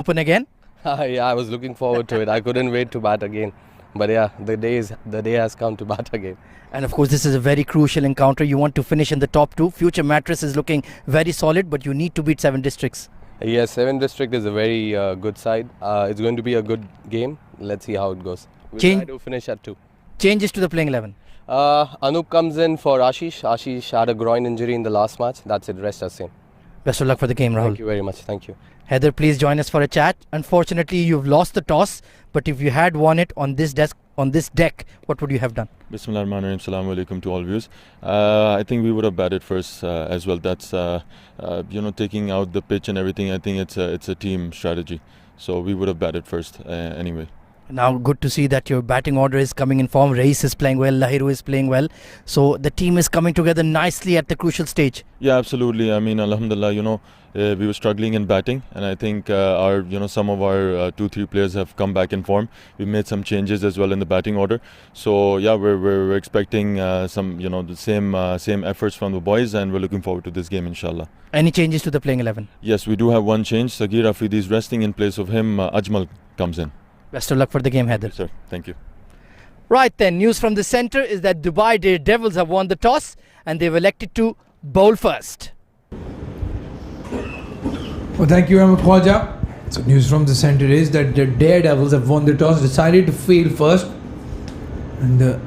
open again? Yeah, I was looking forward to it. I couldn't wait to bat again. But yeah, the day has come to bat again. And of course, this is a very crucial encounter. You want to finish in the top two. Future Mattress is looking very solid, but you need to beat Seven Districts. Yes, 7 District is a very good side. It's going to be a good game. Let's see how it goes. We'll try to finish at 2. Changes to the playing 11. Anup comes in for Ashish. Ashish had a groin injury in the last match. That's it. Rest are same. Best of luck for the game, Rahul. Thank you very much. Thank you. Heather, please join us for a chat. Unfortunately, you've lost the toss, but if you had won it on this deck, what would you have done? Bismillah ar-Rahman ar-Rahim. Assalamu alaikum to all viewers. I think we would have batted first as well. That's taking out the pitch and everything. I think it's a team strategy. So we would have batted first anyway. Now, good to see that your batting order is coming in form. Reis is playing well, Lahiru is playing well. So the team is coming together nicely at the crucial stage. Yeah, absolutely. I mean, alhamdulillah, we were struggling in batting, and I think some of our 2-3 players have come back in form. We made some changes as well in the batting order. So yeah, we're expecting the same efforts from the boys, and we're looking forward to this game, inshallah. Any changes to the playing 11? Yes, we do have one change. Sagir Afridi is resting. In place of him, Ajmal comes in. Best of luck for the game, Heather. Yes, sir. Thank you. Right then, news from the centre is that Dubai Daredevils have won the toss and they've elected to bowl first. Well, thank you, Ahmed Khwaja. So, news from the centre is that the Daredevils have won the toss, decided to field first. And the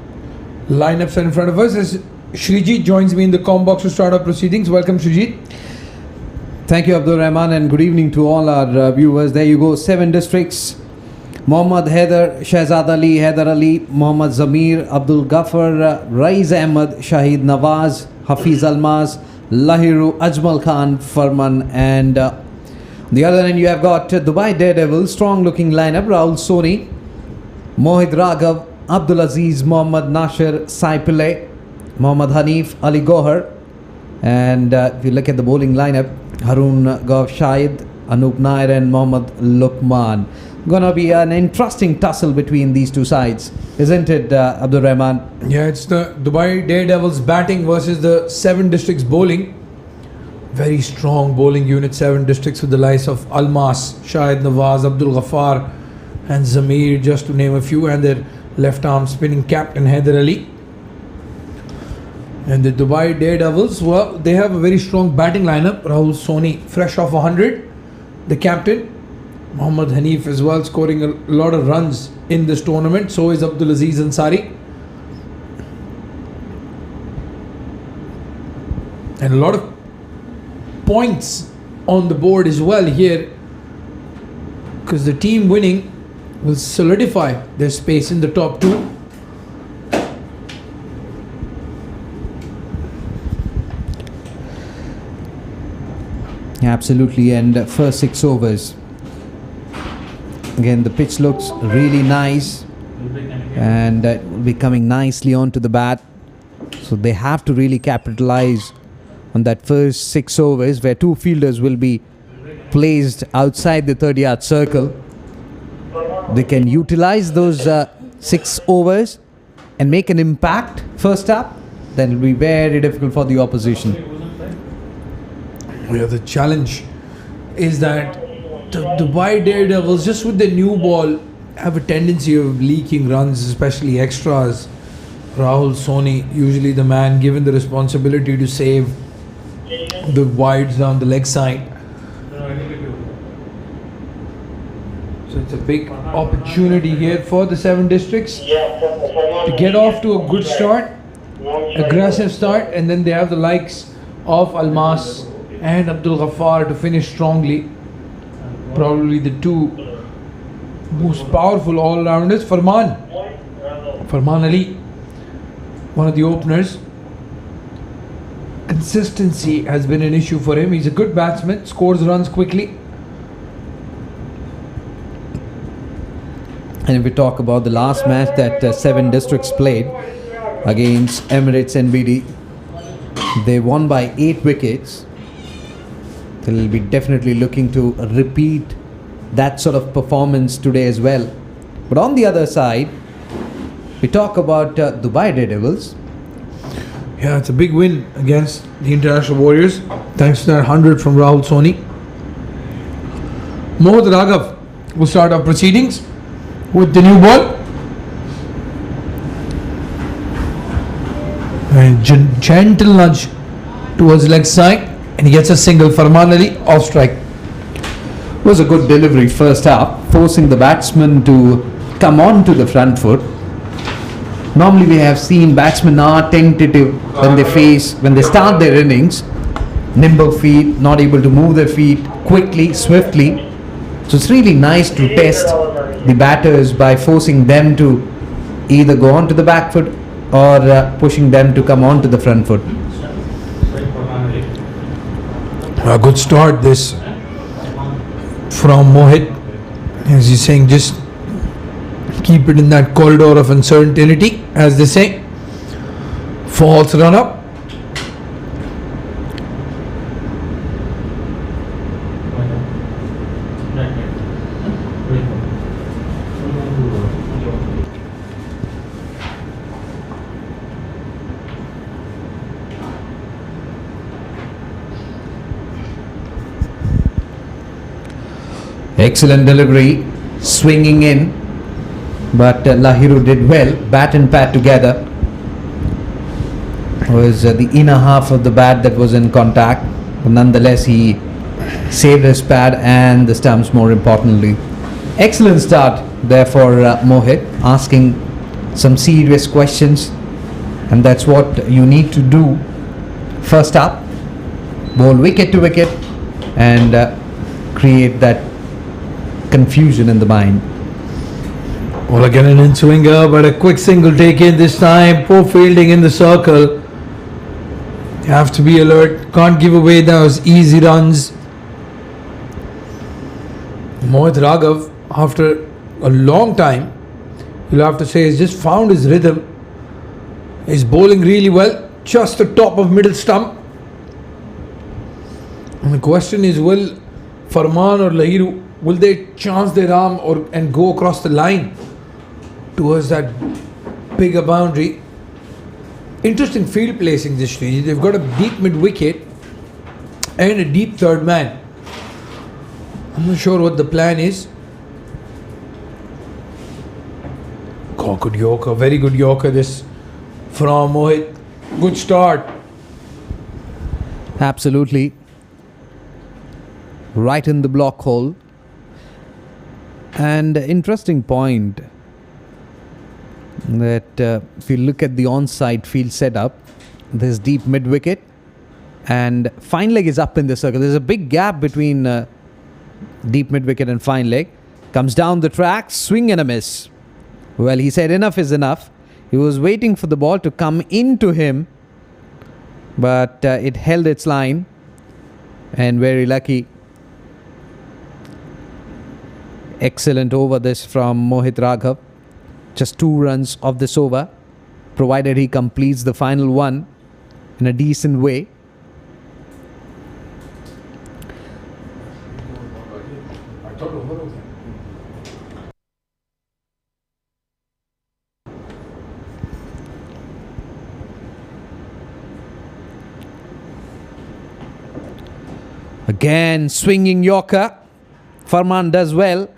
lineups are in front of us as Shrijit joins me in the comm box to start our proceedings. Welcome, Shrijit. Thank you, Abdul Rahman, and good evening to all our viewers. There you go, 7 districts. Mohammad Haider, Shahzad Ali, Haider Ali, Mohammad Zamir, Abdul Ghaffar, Raiz Ahmed, Shahid Nawaz, Hafiz Almaz, Lahiru, Ajmal Khan, Farman, and on the other end you have got Dubai Daredevils, strong looking lineup, Rahul Soni, Mohit Raghav, Abdul Aziz, Mohammad Nasir, Saipile, Mohammad Hanif, Ali Gohar, and if you look at the bowling lineup, Harun Gav Shahid, Anup Nair and Mohammad Luqman. Gonna be an interesting tussle between these two sides, isn't it, Abdul Rahman? Yeah, it's the Dubai Daredevils batting versus the 7 districts bowling. Very strong bowling unit, 7 districts with the likes of Almas, Shahid Nawaz, Abdul Ghaffar and Zamir, just to name a few, and their left arm spinning captain Haider Ali. And the Dubai Daredevils, well, they have a very strong batting lineup. Rahul Soni, fresh off 100, the captain. Mohammad Hanif as well, scoring a lot of runs in this tournament. So is Abdul Aziz Ansari. And a lot of points on the board as well here, because the team winning will solidify their space in the top 2. Absolutely, and first 6 overs. Again, the pitch looks really nice and will be coming nicely onto the bat. So they have to really capitalize on that first 6 overs where 2 fielders will be placed outside the 30-yard circle. They can utilize those 6 overs and make an impact first up. Then it will be very difficult for the opposition. Yeah, the challenge is that the Dubai Daredevils, just with the new ball, have a tendency of leaking runs, especially extras. Rahul Soni, usually the man given the responsibility to save the wides down the leg side. So it's a big opportunity here for the 7 districts to get off to a good start, aggressive start, and then they have the likes of Almas and Abdul Ghaffar to finish strongly. Probably the 2 most powerful all-rounders. Farman Ali, one of the openers. Consistency has been an issue for him. He's a good batsman, scores runs quickly. And if we talk about the last match that 7 districts played against Emirates NBD, they won by 8 wickets. They'll be definitely looking to repeat that sort of performance today as well. But on the other side, we talk about Dubai Daredevils. Yeah, it's a big win against the International Warriors, thanks to that 100 from Rahul Soni. Mohit Raghav will start our proceedings with the new ball. And gentle nudge towards leg side, and he gets a single. Farman Ali off strike. Was a good delivery first up, forcing the batsman to come on to the front foot. Normally we have seen batsmen are tentative when they start their innings. Nimble feet, not able to move their feet quickly, swiftly. So it's really nice to test the batters by forcing them to either go on to the back foot or pushing them to come on to the front foot. A good start this from Mohit, as he's saying, just keep it in that corridor of uncertainty, as they say. False run up. Excellent delivery, swinging in, but Lahiru did well. Bat and pad together. It was the inner half of the bat that was in contact, but nonetheless he saved his pad and the stumps, more importantly. Excellent start there for Mohit, asking some serious questions, and that's what you need to do. First up, bowl wicket to wicket and create that confusion in the mind. Well, again an in swinger, but a quick single taken this time. Poor fielding in the circle. You have to be alert. Can't give away those easy runs. Mohit Raghav, after a long time, you'll have to say, has just found his rhythm. He's bowling really well, just the top of middle stump. And the question is, will Farman or Lahiru, will they chance their arm and go across the line towards that bigger boundary? Interesting field placing this stage. They've got a deep mid wicket and a deep third man. I'm not sure what the plan is. Oh, good Yorker, very good Yorker this from Mohit. Good start. Absolutely. Right in the block hole. And interesting point that if you look at the onside field setup, there's deep mid wicket and fine leg is up in the circle. There's a big gap between deep mid wicket and fine leg. Comes down the track, swing and a miss. Well, he said enough is enough. He was waiting for the ball to come into him, but it held its line, and very lucky. Excellent over this from Mohit Raghav. Just 2 runs of this over, provided he completes the final one in a decent way. Again, swinging Yorker. Farman does well.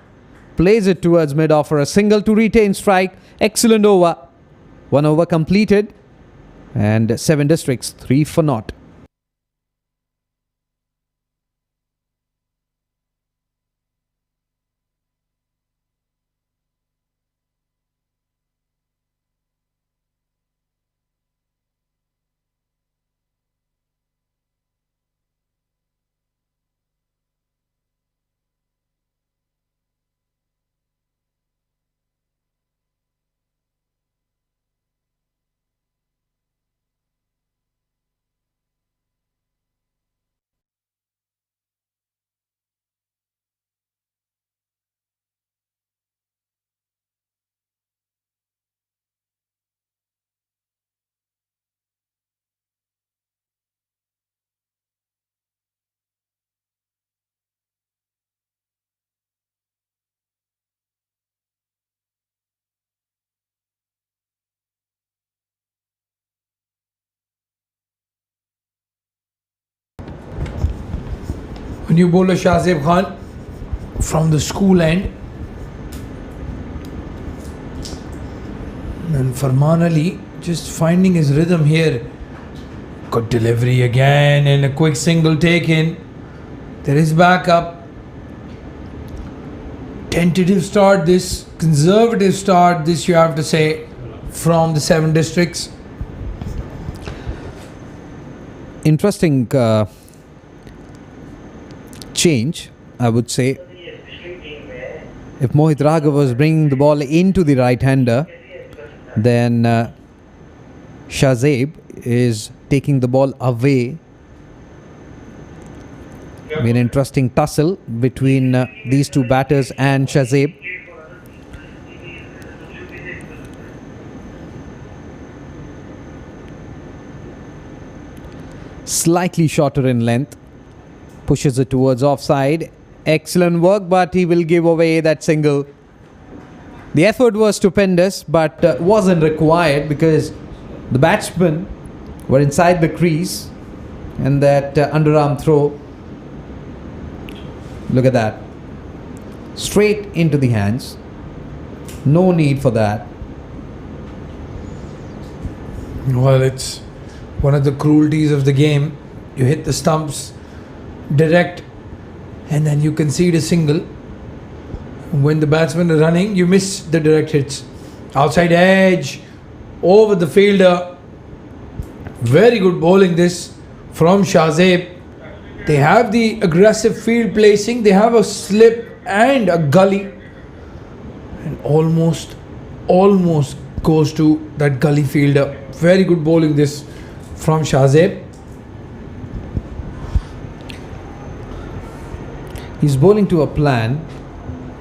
Plays it towards mid-off for a single to retain strike. Excellent over. 1 over completed. And 7 districts, 3 for naught. New bowler Shahzeb Khan from the school end. And Farman Ali just finding his rhythm here. Good delivery again and a quick single taken. There is backup. Tentative start this, conservative start this, you have to say, from the 7 districts. Interesting change, I would say. If Mohit Raghav was bringing the ball into the right-hander, then Shahzeb is taking the ball away. Be an interesting tussle between these two batters and Shahzeb. Slightly shorter in length, pushes it towards offside. Excellent work, but he will give away that single. The effort was stupendous, but wasn't required because the batsmen were inside the crease, and that underarm throw, look at that, straight into the hands. No need for that. Well, it's one of the cruelties of the game. You hit the stumps direct and then you concede a single. When the batsmen are running, you miss the direct hits. Outside edge, over the fielder. Very good bowling this from Shahzeb. They have the aggressive field placing, they have a slip and a gully, and almost goes to that gully fielder. Very good bowling this from Shahzeb. He's bowling to a plan,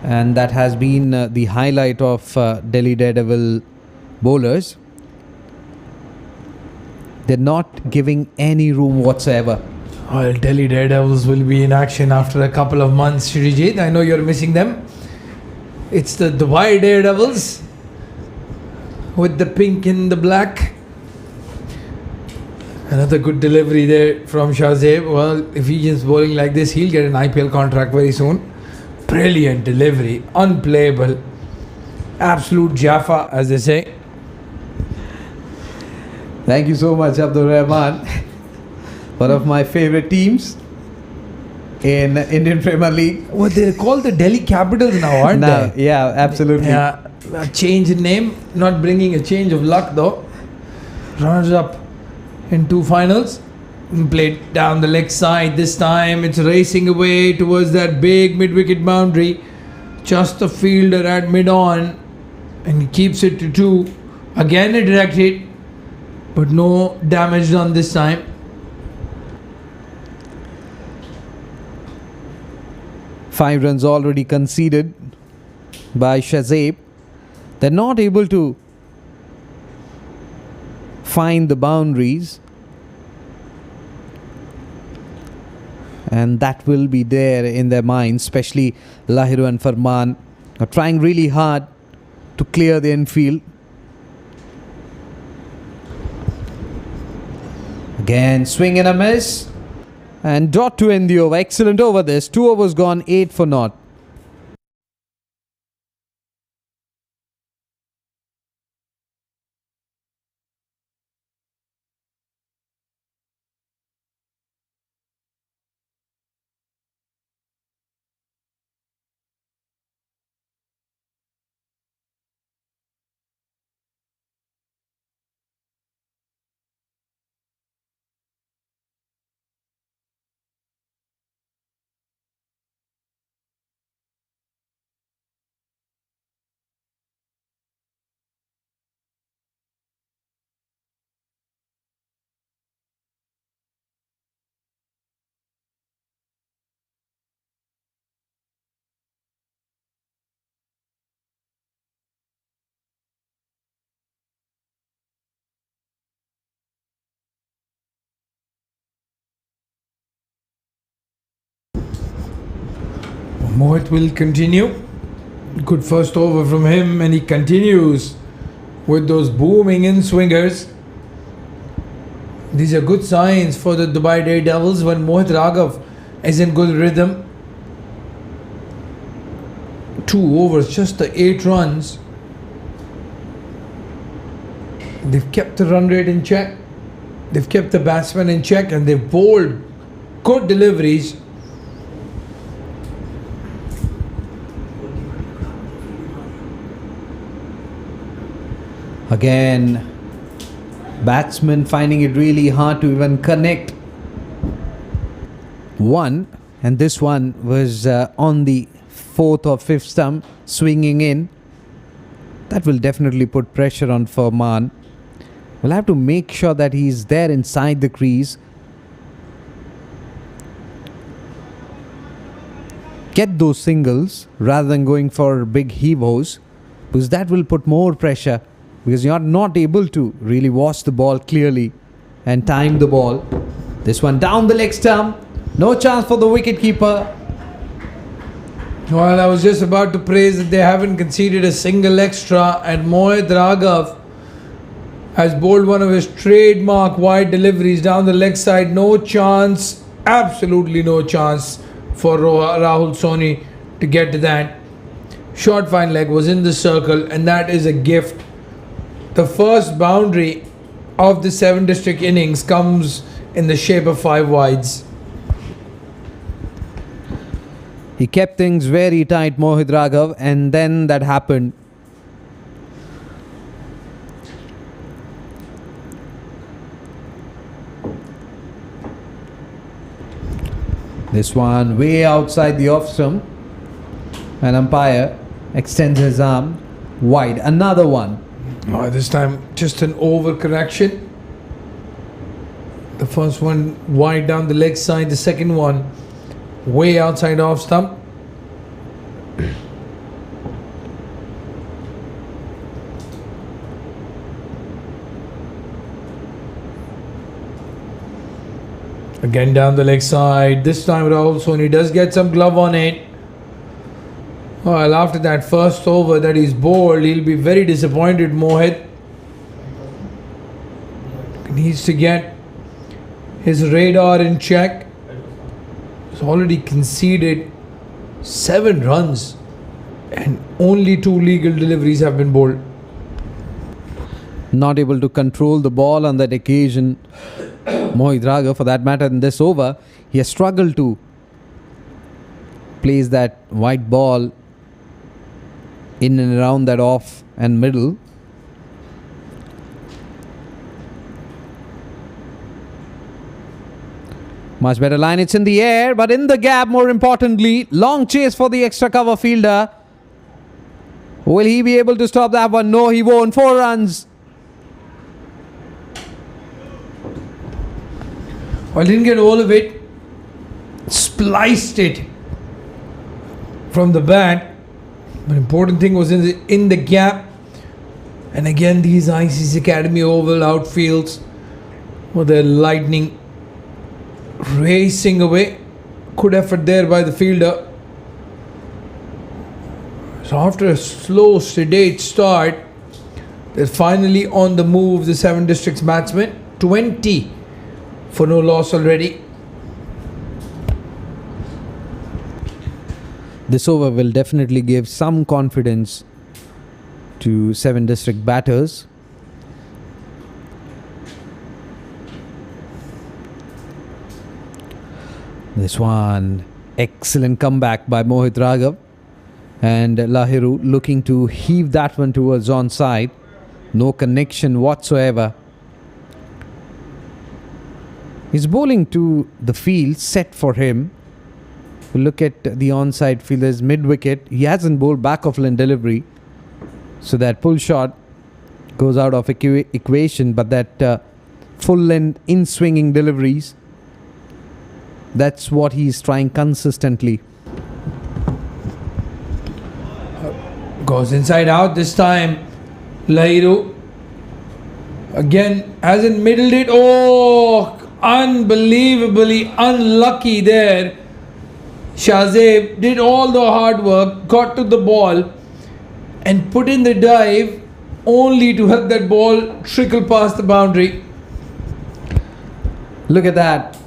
and that has been the highlight of Delhi Daredevil bowlers. They're not giving any room whatsoever. Well, Delhi Daredevils will be in action after a couple of months, Shrijit. I know you're missing them. It's the Dubai Daredevils with the pink and the black. Another good delivery there from Shahzeb. Well, if he is bowling like this, he'll get an IPL contract very soon. Brilliant delivery, unplayable. Absolute Jaffa, as they say. Thank you so much, Abdul Rahman. One of my favorite teams in Indian Premier League. What they're called the Delhi Capitals now, aren't Now, they? yeah, absolutely. Yeah, a change in name, not bringing a change of luck though. Runners up in 2 finals. Played down the leg side this time. It's racing away towards that big mid-wicket boundary. Just the fielder at mid-on, and he keeps it to 2. Again a direct hit, but no damage done this time. Five runs already conceded by Shahzeb. They're not able to find the boundaries, and that will be there in their minds, especially Lahiru and Farman are trying really hard to clear the infield. Again, swing and a miss, and dot to end the over. Excellent over this. 2 overs gone, 8 for naught. Mohit will continue. Good first over from him, and he continues with those booming in swingers. These are good signs for the Dubai Daredevils when Mohit Raghav is in good rhythm. 2 overs, just the 8 runs. They've kept the run rate in check. They've kept the batsmen in check, and they've bowled good deliveries. Again, batsmen finding it really hard to even connect one, and this one was on the 4th or 5th stump, swinging in. That will definitely put pressure on Farman. We'll have to make sure that he's there inside the crease. Get those singles rather than going for big heave-hos, because that will put more pressure, because you're not able to really watch the ball clearly and time the ball. This one down the leg stump. No chance for the wicketkeeper. Well, I was just about to praise that they haven't conceded a single extra, and Mohit Raghav has bowled one of his trademark wide deliveries down the leg side. No chance, absolutely no chance for Rahul Soni to get to that. Short fine leg was in the circle, and that is a gift. The first boundary of the 7 district innings comes in the shape of 5 wides. He kept things very tight, Mohit Raghav, and then that happened. This one way outside the off stump, and umpire extends his arm wide. Another one. Oh, this time just an overcorrection. The first one wide down the leg side, the second one way outside off stump. Again down the leg side. This time Rahul Soni does get some glove on it. Well, after that first over that he's bowled, he'll be very disappointed, Mohit. He needs to get his radar in check. He's already conceded 7 runs and only 2 legal deliveries have been bowled. Not able to control the ball on that occasion. Mohit Raghav, for that matter, in this over, he has struggled to place that white ball in and around that off and middle. Much better line, it's in the air, but in the gap, more importantly. Long chase for the extra cover fielder. Will he be able to stop that one? No, he won't. 4 runs. Well, didn't get all of it. Spliced it from the bat. But important thing was in the gap. And again, these ICCA Academy Oval outfields with the lightning racing away. Good effort there by the fielder. So after a slow, sedate start, they're finally on the move, the 7 districts batsmen. 20 for no loss already. This over will definitely give some confidence to 7 district batters. This one, excellent comeback by Mohit Raghav, and Lahiru looking to heave that one towards onside. No connection whatsoever. He's bowling to the field set for him. We'll look at the onside fielder's mid-wicket. He hasn't bowled back of line delivery, so that pull shot goes out of equation, but that full length in-swinging deliveries, that's what he's trying consistently. Goes inside out this time. Lahiru again hasn't middled it. Oh, unbelievably unlucky there. Shahzeb did all the hard work, got to the ball and put in the dive only to have that ball trickle past the boundary. Look at that.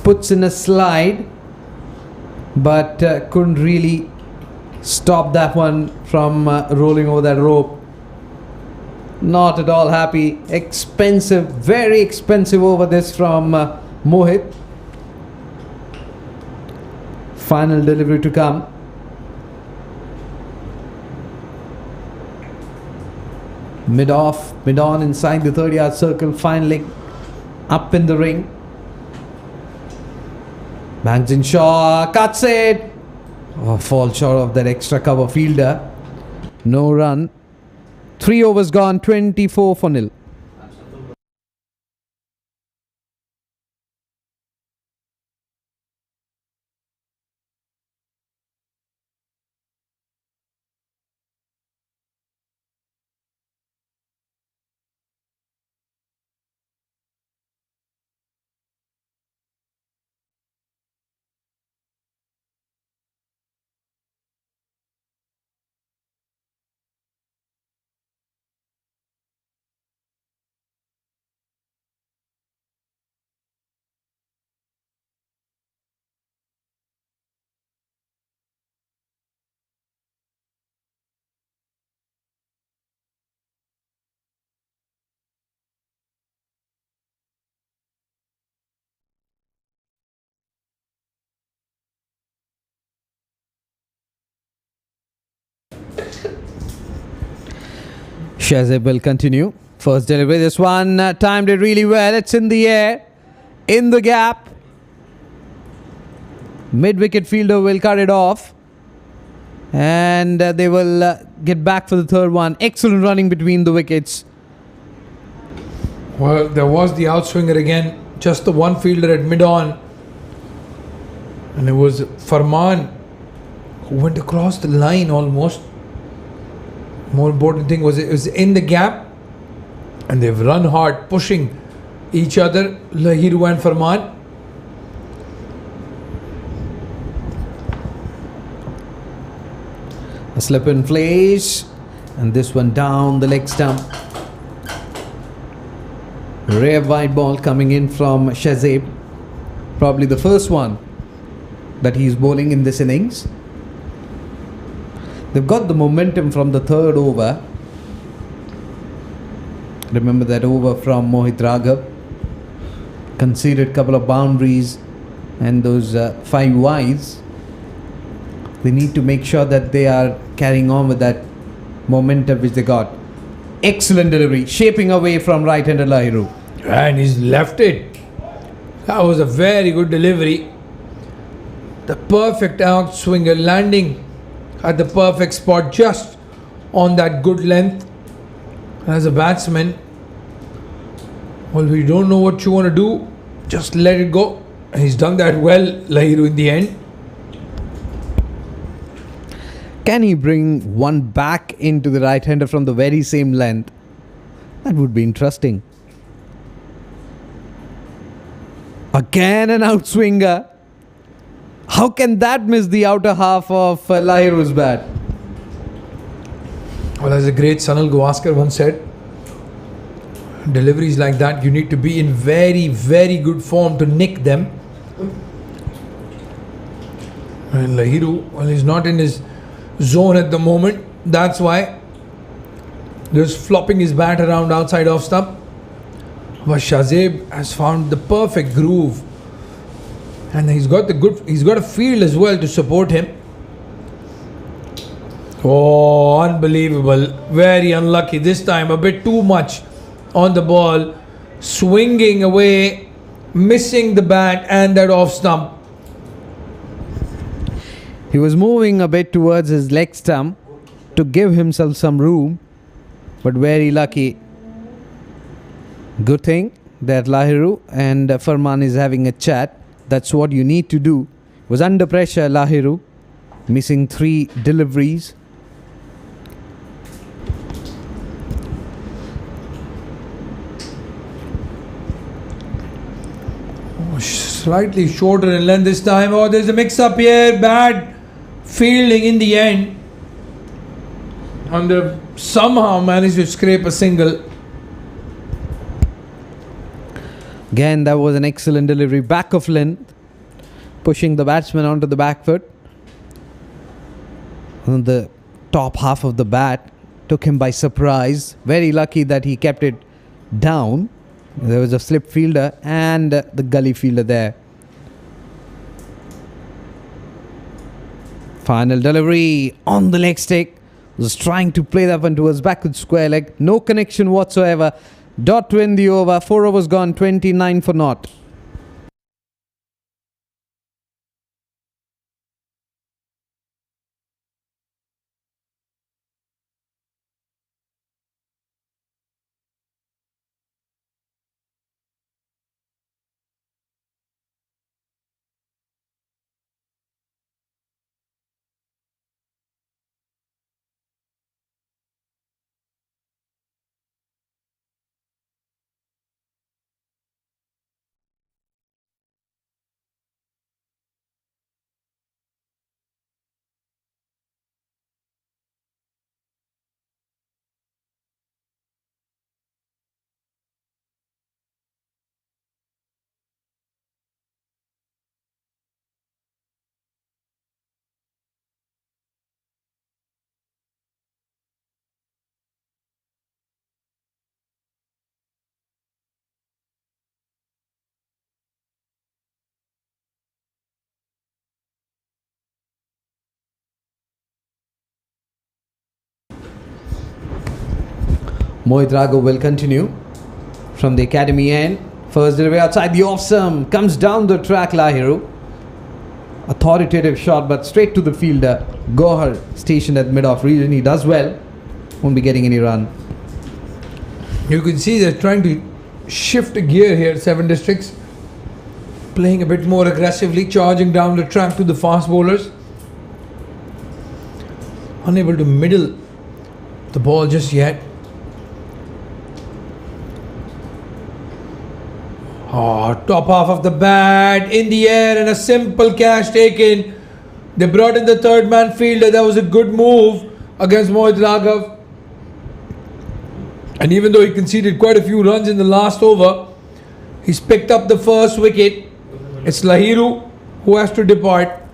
Puts in a slide. but couldn't really stop that one from rolling over that rope. Not at all happy. Expensive, very expensive over this from Mohit. Final delivery to come. Mid-off, mid-on inside the 30-yard circle. Finally up in the ring. Bangs in shot, cuts it. Oh, fall short of that extra cover fielder. No run. 3 overs gone, 24 for nil. Shazib will continue. First delivery, this one timed it really well. It's in the air, in the gap. Mid-wicket fielder will cut it off. And they will get back for the third one. Excellent running between the wickets. Well, there was the outswinger again. Just the one fielder at mid-on. And it was Farman who went across the line almost. More important thing was it was in the gap, and they've run hard, pushing each other, Lahiru and Farman. A slip in place, and this one down the leg stump. Rare wide ball coming in from Shazib. Probably the first one that he's bowling in this innings. They've got the momentum from the third over. Remember that over from Mohit Raghav. Conceded a couple of boundaries and those 5 wides. They need to make sure that they are carrying on with that momentum which they got. Excellent delivery, shaping away from right-hander Lahiru. And he's left it. That was a very good delivery. The perfect outswinger landing at the perfect spot, just on that good length. As a batsman, well, we don't know what you want to do, just let it go. And he's done that well, Lahiru, in the end. Can he bring one back into the right-hander from the very same length? That would be interesting. Again an outswinger. How can that miss the outer half of Lahiru's bat? Well, as a great Sanal Gavaskar once said, deliveries like that, you need to be in very, very good form to nick them. And Lahiru, well, he's not in his zone at the moment. That's why just flopping his bat around outside off stump. But Shazib has found the perfect groove. And he's got a field as well to support him. Oh, unbelievable. Very unlucky this time. A bit too much on the ball. Swinging away, missing the bat and that off stump. He was moving a bit towards his leg stump to give himself some room, but very lucky. Good thing that Lahiru and Farman is having a chat. That's what you need to do. Was under pressure, Lahiru, missing 3 deliveries. Oh, slightly shorter in length this time. Oh, there's a mix-up here. Bad fielding in the end. And they've somehow managed to scrape a single. Again, that was an excellent delivery. Back of length. pushing the batsman onto the back foot. And the top half of the bat took him by surprise. Very lucky that he kept it down. There was a slip fielder and the gully fielder there. Final delivery on the leg stick. Was trying to play that one towards backward square leg. No connection whatsoever. Dot to end the over. 4 overs gone. 29 for naught. Mohit Raghav will continue from the academy end. First delivery outside the off stump. Comes down the track, Lahiru. Authoritative shot, but straight to the fielder. Gohar stationed at mid-off region. He does well. Won't be getting any run. You can see they're trying to shift a gear here, 7 Districts. Playing a bit more aggressively, charging down the track to the fast bowlers. Unable to middle the ball just yet. Oh, top half of the bat in the air and a simple catch taken. They brought in the third man fielder. That was a good move against Mohit Raghav. And even though he conceded quite a few runs in the last over, he's picked up the first wicket. It's Lahiru who has to depart.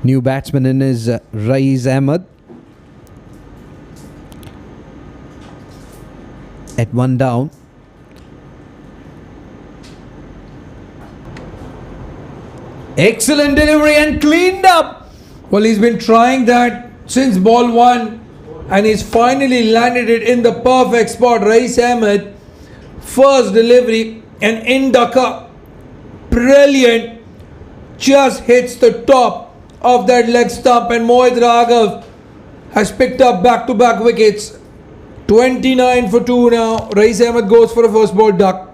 New batsman in is Raiz Ahmed. At 1 down. Excellent delivery and cleaned up. Well, he's been trying that since ball 1 and he's finally landed it in the perfect spot. Raiz Ahmed, first delivery and in ducker. Brilliant. Just hits the top of that leg stump and Mohit Raghav has picked up back-to-back wickets. 29 for 2 now. Raiz Ahmed goes for a first ball duck.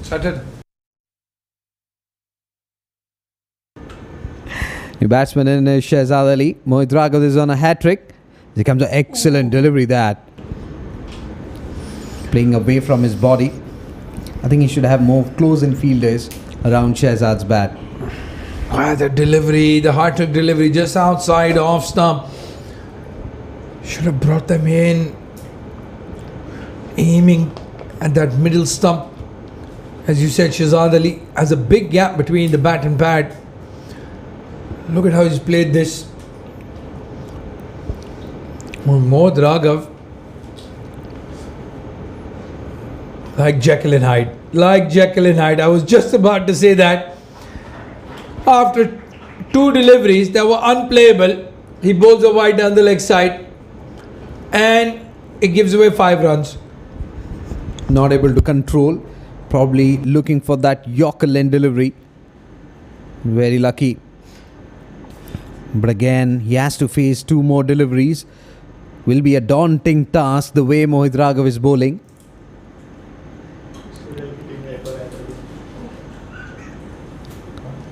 Started. The batsman in is Shehzad Ali. Mohit Raghav is on a hat-trick. There comes an excellent delivery that. Playing away from his body. I think he should have more close-in fielders around Shehzad's bat. The delivery, the hat-trick delivery just outside off stump. Should have brought them in. Aiming at that middle stump. As you said, Shehzad Ali has a big gap between the bat and pad. Look at how he's played this. Mohit Raghav, like Jekyll and Hyde. Like Jekyll and Hyde. I was just about to say that. After 2 deliveries that were unplayable, he bowls a wide down the leg side and it gives away 5 runs. Not able to control. Probably looking for that Yorker length delivery. Very lucky. But again, he has to face 2 more deliveries. Will be a daunting task the way Mohit Raghav is bowling.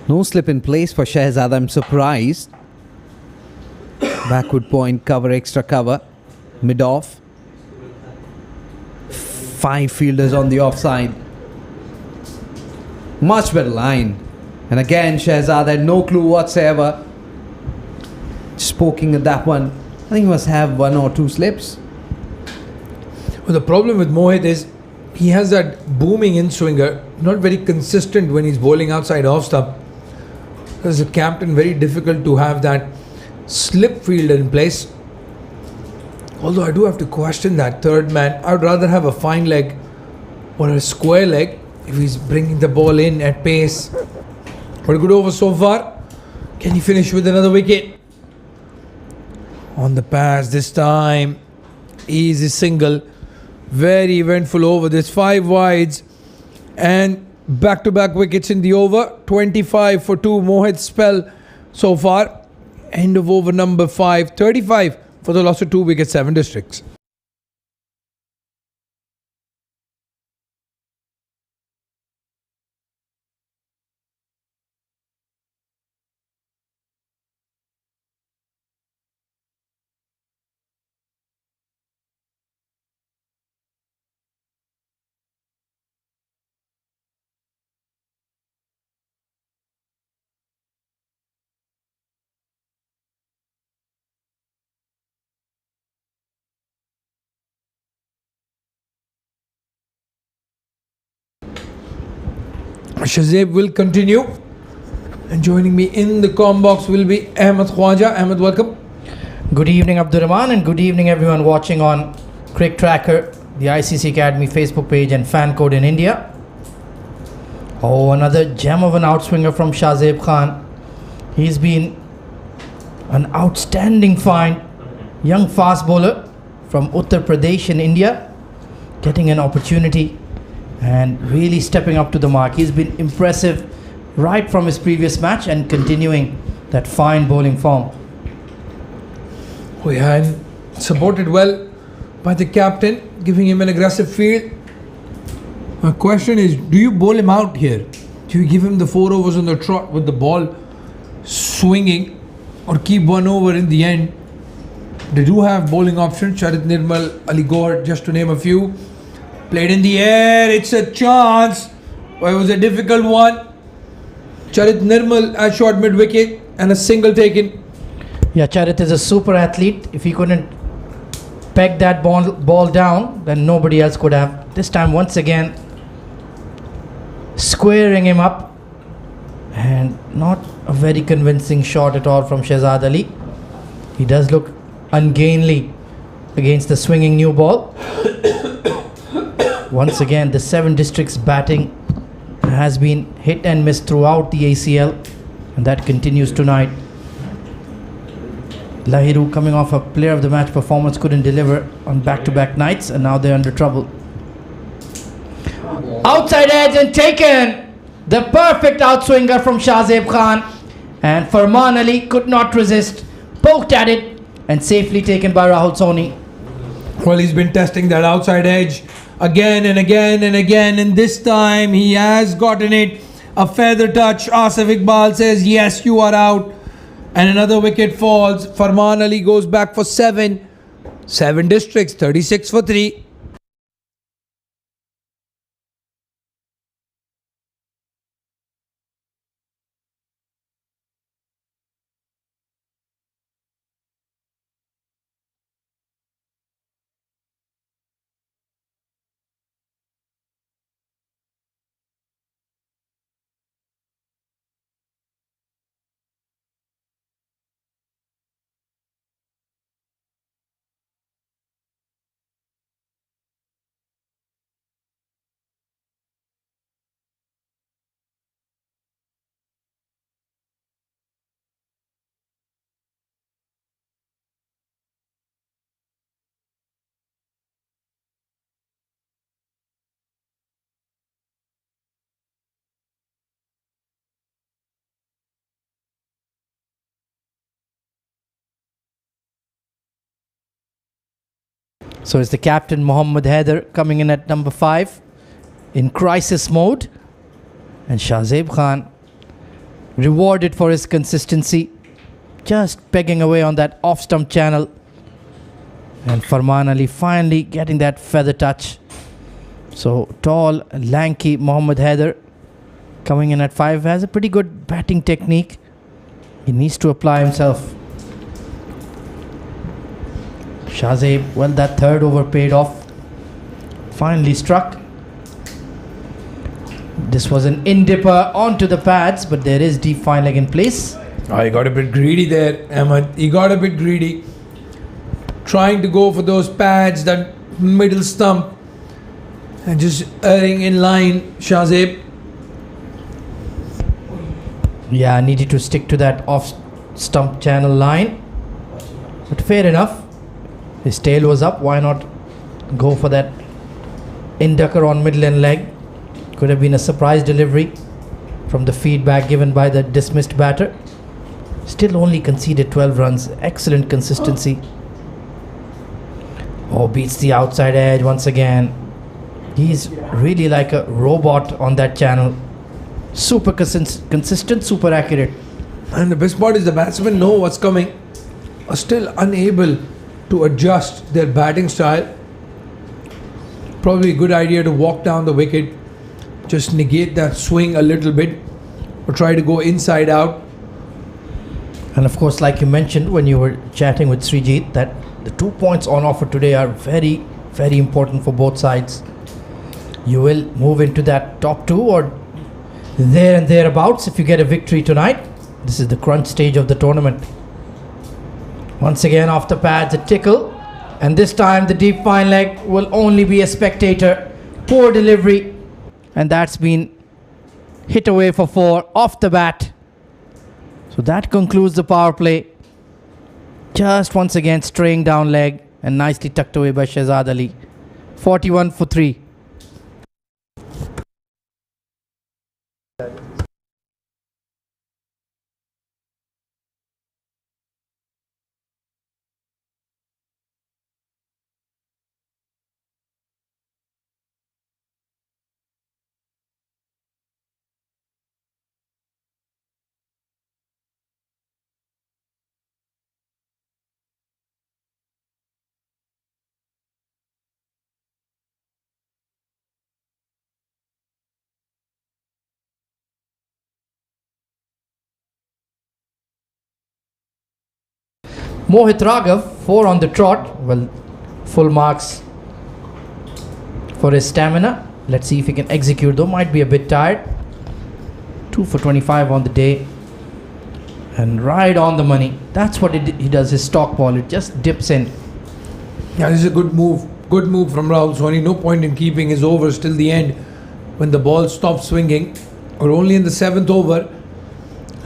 No slip in place for Shehzad. I'm surprised. Backward point, cover, extra cover. Mid-off. 5 fielders on the offside. Much better line. And again, Shehzad had no clue whatsoever. Just poking at that one. I think he must have 1 or 2 slips. Well, the problem with Mohit is he has that booming in-swinger, not very consistent when he's bowling outside off stump. As a captain, very difficult to have that slip fielder in place. Although I do have to question that third man. I would rather have a fine leg or a square leg if he's bringing the ball in at pace. But a good over so far. Can he finish with another wicket? On the pass this time. Easy single. Very eventful over. There's 5 wides and back-to-back wickets in the over. 25 for 2. Mohit's spell so far. End of over number 5. 35 for the loss of 2 wickets, 7 districts. Shazib will continue, and joining me in the comm box will be Ahmed Khwaja. Ahmed, welcome. Good evening, Abdurrahman, and good evening, everyone watching on CricTracker, the ICCA Academy Facebook page, and fan code in India. Oh, another gem of an outswinger from Shahzeb Khan. He's been an outstanding find. Young fast bowler from Uttar Pradesh in India, getting an opportunity and really stepping up to the mark. He's been impressive right from his previous match and continuing that fine bowling form. We had supported well by the captain, giving him an aggressive field. My question is, do you bowl him out here? Do you give him the 4 overs on the trot with the ball swinging, or keep 1 over in the end? They do have bowling options. Charit Nirmal, Ali Gohar, just to name a few. Played in the air, it's a chance. Well, it was a difficult one. Charit Nirmal at short mid wicket and a single taken. Yeah, Charit is a super athlete. If he couldn't peg that ball down, then nobody else could have. This time, once again, squaring him up, and not a very convincing shot at all from Shehzad Ali. He does look ungainly against the swinging new ball. Once again, the 7 districts batting has been hit and miss throughout the ACL, and that continues tonight. Lahiru, coming off a player of the match performance, couldn't deliver on back-to-back nights, and now they're under trouble. Outside edge and taken! The perfect outswinger from Shahzeb Khan, and Farman Ali could not resist, poked at it, and safely taken by Rahul Soni. Well, he's been testing that outside edge again and again and again, and this time he has gotten it. A feather touch. Asif Iqbal says, yes, you are out. And another wicket falls. Farman Ali goes back for 7. 7 districts, 36 for 3. So it's the captain Mohammad Haider coming in at number 5 in crisis mode, and Shahzeb Khan rewarded for his consistency, just pegging away on that off stump channel, and Farman Ali finally getting that feather touch. So tall, lanky Mohammad Haider coming in at 5 has a pretty good batting technique. He needs to apply himself. Shahzeb, well, that third over paid off. Finally struck. This was an in-dipper onto the pads, but there is deep fine leg in place. Oh, he got a bit greedy there, Ahmed. He got a bit greedy. Trying to go for those pads, that middle stump, and just erring in line, Shahzeb. Yeah, needed to stick to that off stump channel line. But fair enough. His tail was up. Why not go for that inducker on middle and leg? Could have been a surprise delivery from the feedback given by the dismissed batter. Still only conceded 12 runs. Excellent consistency. Oh, beats the outside edge once again. He's really like a robot on that channel. Super consistent, super accurate. And the best part is the batsmen know what's coming, are still unable to adjust their batting style. Probably a good idea to walk down the wicket, just negate that swing a little bit, or try to go inside out. And of course, like you mentioned when you were chatting with Srijit, that the 2 points on offer today are very, very important for both sides. You will move into that top 2 or there and thereabouts if you get a victory tonight. This is the crunch stage of the tournament. Once again off the pads, a tickle, and this time the deep fine leg will only be a spectator. Poor delivery, and that's been hit away for 4 off the bat. So that concludes the power play. Just once again straying down leg and nicely tucked away by Shehzad Ali. 41 for 3. Mohit Raghav, 4 on the trot. Well, full marks for his stamina. Let's see if he can execute though. Might be a bit tired. 2 for 25 on the day. And right on the money. That's what he does, his stock ball. It just dips in. Yeah, this is a good move. Good move from Rahul Soni. No point in keeping his overs till the end when the ball stops swinging. We're only in the 7th over.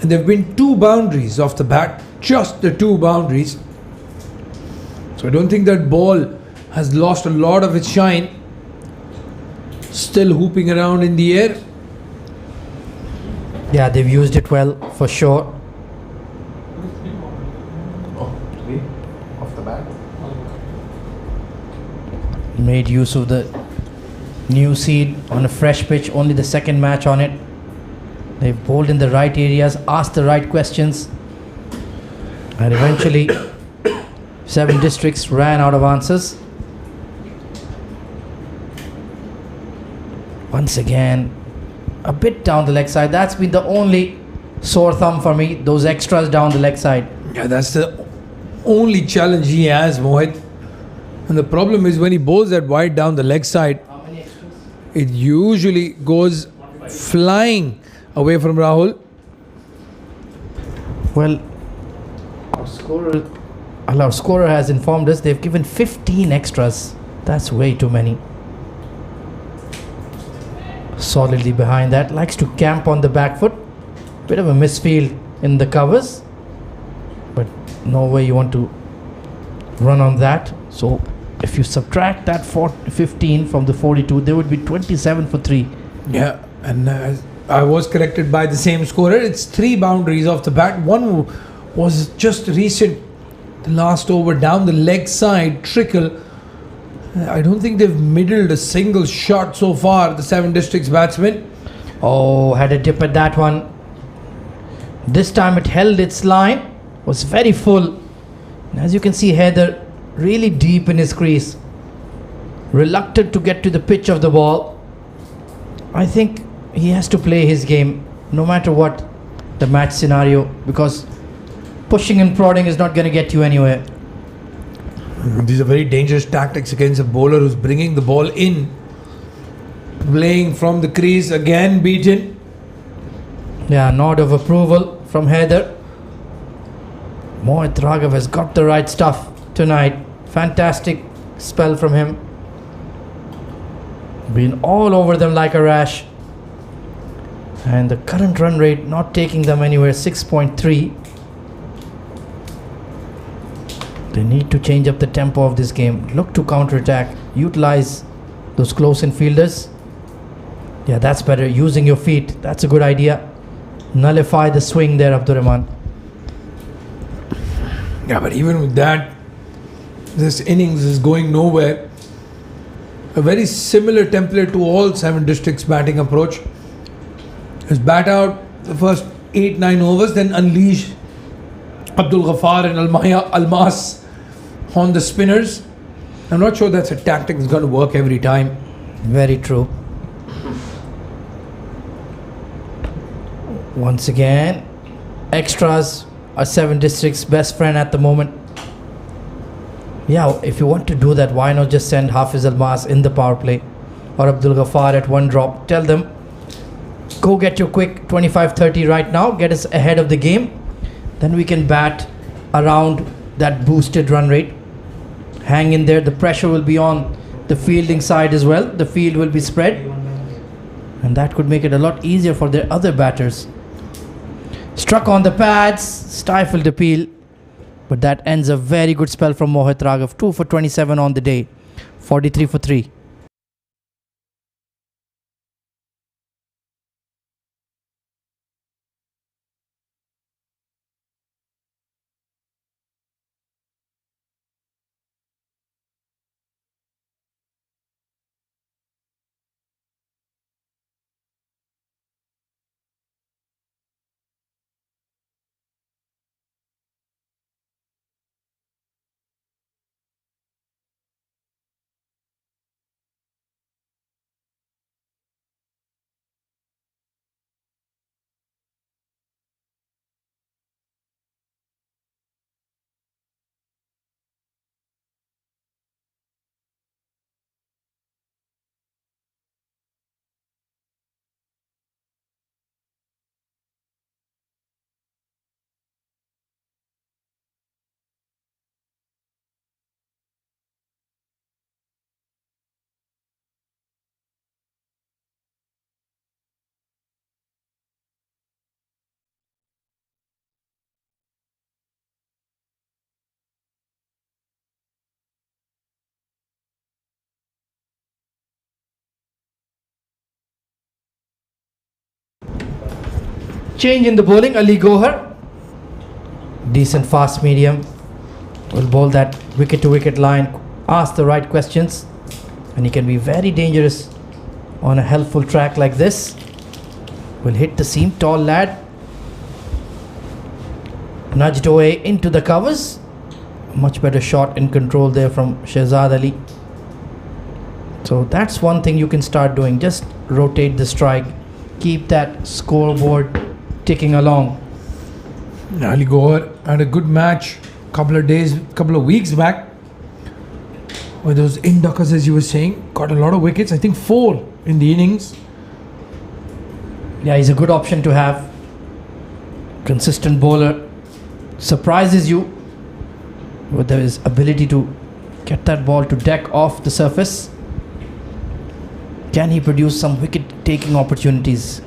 And there have been 2 boundaries off the bat. Just the 2 boundaries. So I don't think that ball has lost a lot of its shine. Still hooping around in the air. Yeah, they've used it well for sure. Off the bat. Made use of the New seed on a fresh pitch, only the second match on it. They've bowled in the right areas, asked the right questions, and eventually 7 districts ran out of answers. Once again, a bit down the leg side. That's been the only sore thumb for me, those extras down the leg side. Yeah, that's the only challenge he has, Mohit. And the problem is when he bowls that wide down the leg side, it usually goes flying away from Rahul. Well, our scorer has informed us they've given 15 extras. That's way too many. Solidly behind that, likes to camp on the back foot. Bit of a misfield in the covers, but no way you want to run on that. So if you subtract that 15 from the 42, there would be 27 for 3. Yeah, and I was corrected by the same scorer. It's 3 boundaries off the bat. One was just recent, the last over down the leg side, trickle. I don't think they've middled a single shot so far, the 7 districts batsmen. Oh, had a dip at that one. This time it held its line, was very full. And as you can see, Heather really deep in his crease, reluctant to get to the pitch of the ball. I think he has to play his game no matter what the match scenario, because pushing and prodding is not going to get you anywhere. These are very dangerous tactics against a bowler who's bringing the ball in, playing from the crease, again beaten. Yeah, nod of approval from Heather. Mohit Raghav has got the right stuff tonight. Fantastic spell from him. Been all over them like a rash. And the current run rate not taking them anywhere, 6.3. They need to change up the tempo of this game. Look to counter-attack. Utilize those close-in fielders. Yeah, that's better. Using your feet. That's a good idea. Nullify the swing there, Abdurrahman. Yeah, but even with that, this innings is going nowhere. A very similar template to all 7 districts batting approach. Is bat out the first 8-9 overs, then unleash Abdul Ghaffar and Almas on the spinners. I'm not sure that's a tactic that's going to work every time. Very true. Once again, extras are 7 districts' best friend at the moment. Yeah, if you want to do that, why not just send Hafiz Almas in the power play or Abdul Ghaffar at 1 drop? Tell them, go get your quick 25-30 right now, get us ahead of the game. Then we can bat around that boosted run rate. Hang in there, the pressure will be on the fielding side as well. The field will be spread, and that could make it a lot easier for their other batters. Struck on the pads, stifled appeal, but that ends a very good spell from Mohit Raghav. 2 for 27 on the day, 43 for 3. Change in the bowling. Ali Gohar, decent fast medium, will bowl that wicket to wicket line, ask the right questions, and he can be very dangerous on a helpful track like this. Will hit the seam. Tall lad. Nudged away into the covers. Much better shot in control there from Shehzad Ali. So that's one thing you can start doing. Just rotate the strike. Keep that scoreboard ticking along. Ali Gohar had a good match couple of weeks back. With those induckers, as you were saying, got a lot of wickets. I think 4 in the innings. Yeah, he's a good option to have. Consistent bowler. Surprises you with his ability to get that ball to deck off the surface. Can he produce some wicket taking opportunities?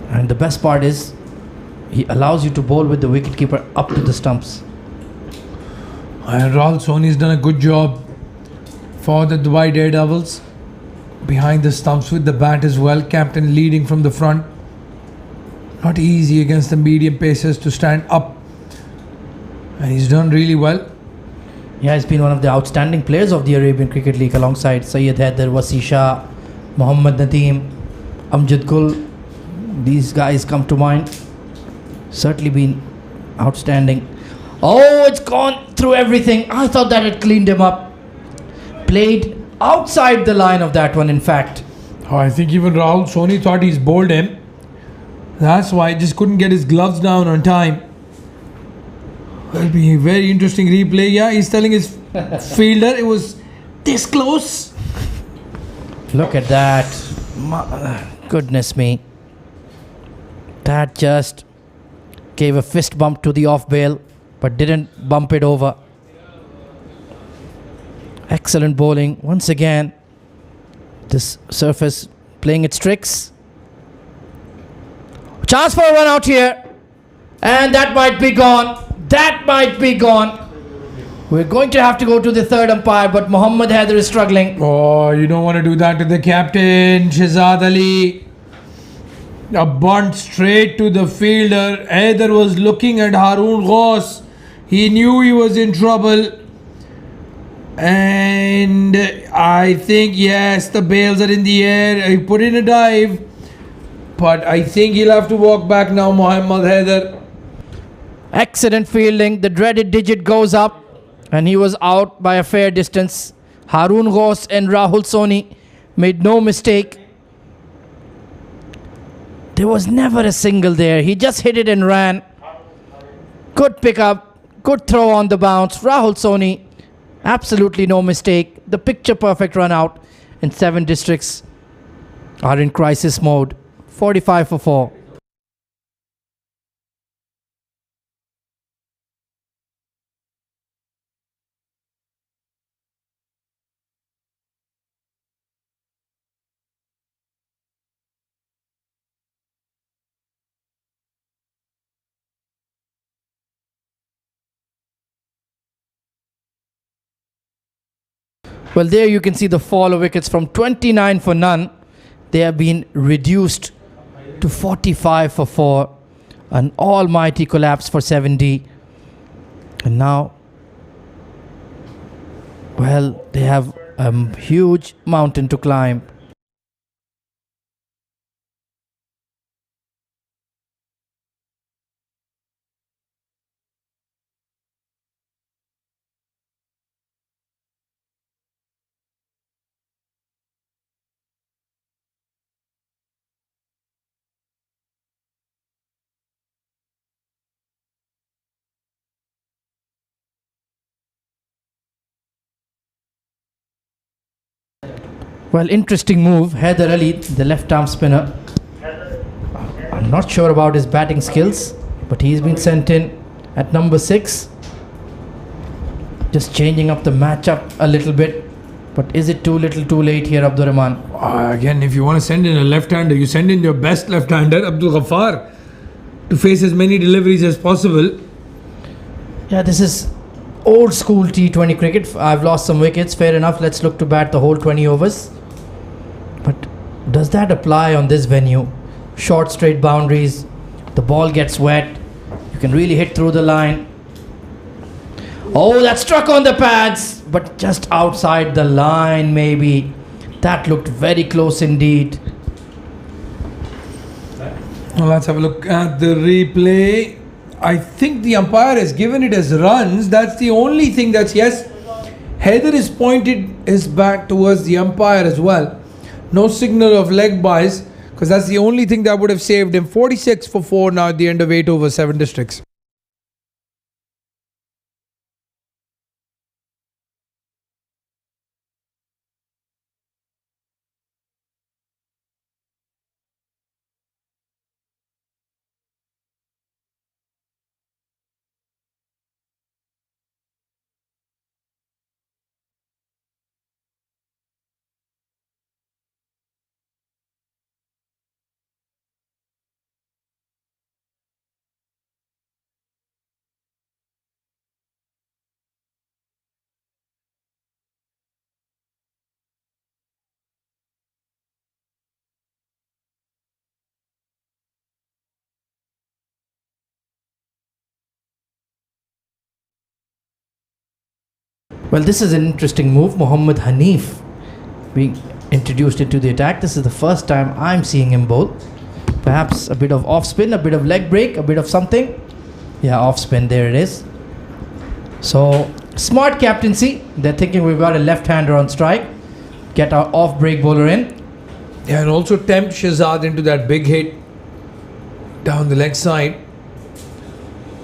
And the best part is he allows you to bowl with the wicketkeeper up to the stumps. And Rahul Soni's done a good job for the Dubai Daredevils. Behind the stumps with the bat as well. Captain leading from the front. Not easy against the medium pacers to stand up. And he's done really well. Yeah, he's been one of the outstanding players of the Arabian Cricket League alongside Syed Haider, Wasi Shah, Mohammad Nadeem, Amjad Gul. These guys come to mind. Certainly been outstanding. Oh, it's gone through everything. I thought that had cleaned him up. Played outside the line of that one, in fact. Oh, I think even Rahul Soni thought he's bowled him. That's why he just couldn't get his gloves down on time. That'll be a very interesting replay. Yeah, he's telling his fielder it was this close. Look at that. Goodness me. That just gave a fist bump to the off bail, but didn't bump it over. Excellent bowling. Once again, this surface playing its tricks. Chance for a run out here. And that might be gone. That might be gone. We're going to have to go to the third umpire, but Mohammad Haider is struggling. Oh, you don't want to do that to the captain, Shehzad Ali. A bunt straight to the fielder. Haider was looking at Haroon Ghaus. He knew he was in trouble. And I think, yes, the bails are in the air. He put in a dive. But I think he'll have to walk back now, Mohammad Haider. Excellent fielding. The dreaded digit goes up, and he was out by a fair distance. Haroon Ghaus and Rahul Soni made no mistake. There was never a single there. He just hit it and ran. Good pickup. Good throw on the bounce. Rahul Soni, absolutely no mistake. The picture perfect run out, and 7 districts are in crisis mode. 45 for 4. Well, there you can see the fall of wickets from 29 for none. They have been reduced to 45 for 4. An almighty collapse for 70. And now, well, they have a huge mountain to climb. Well, interesting move. Haider Ali, the left arm spinner. I'm not sure about his batting skills, but he's been sent in at number 6. Just changing up the matchup a little bit. But is it too little too late here, Abdur Rahman? Again, if you want to send in a left-hander, you send in your best left-hander, Abdul Ghaffar, to face as many deliveries as possible. Yeah, this is old school T20 cricket. I've lost some wickets. Fair enough. Let's look to bat the whole 20 overs. But does that apply on this venue? Short straight boundaries. The ball gets wet. You can really hit through the line. Oh, that struck on the pads, but just outside the line maybe. That looked very close indeed. Well, let's have a look at the replay. I think the umpire has given it as runs. That's the only thing that's yes. Heather is pointed his back towards the umpire as well. No signal of leg buys, because that's the only thing that would have saved him. 46 for 4 now at the end of 8 over 7 districts. Well, this is an interesting move. Mohammad Hanif being introduced into the attack. This is the first time I'm seeing him bowl. Perhaps a bit of off spin, a bit of leg break, a bit of something. Yeah, off spin, there it is. So, smart captaincy. They're thinking we've got a left-hander on strike. Get our off-break bowler in. Yeah, and also tempt Shahzad into that big hit down the leg side.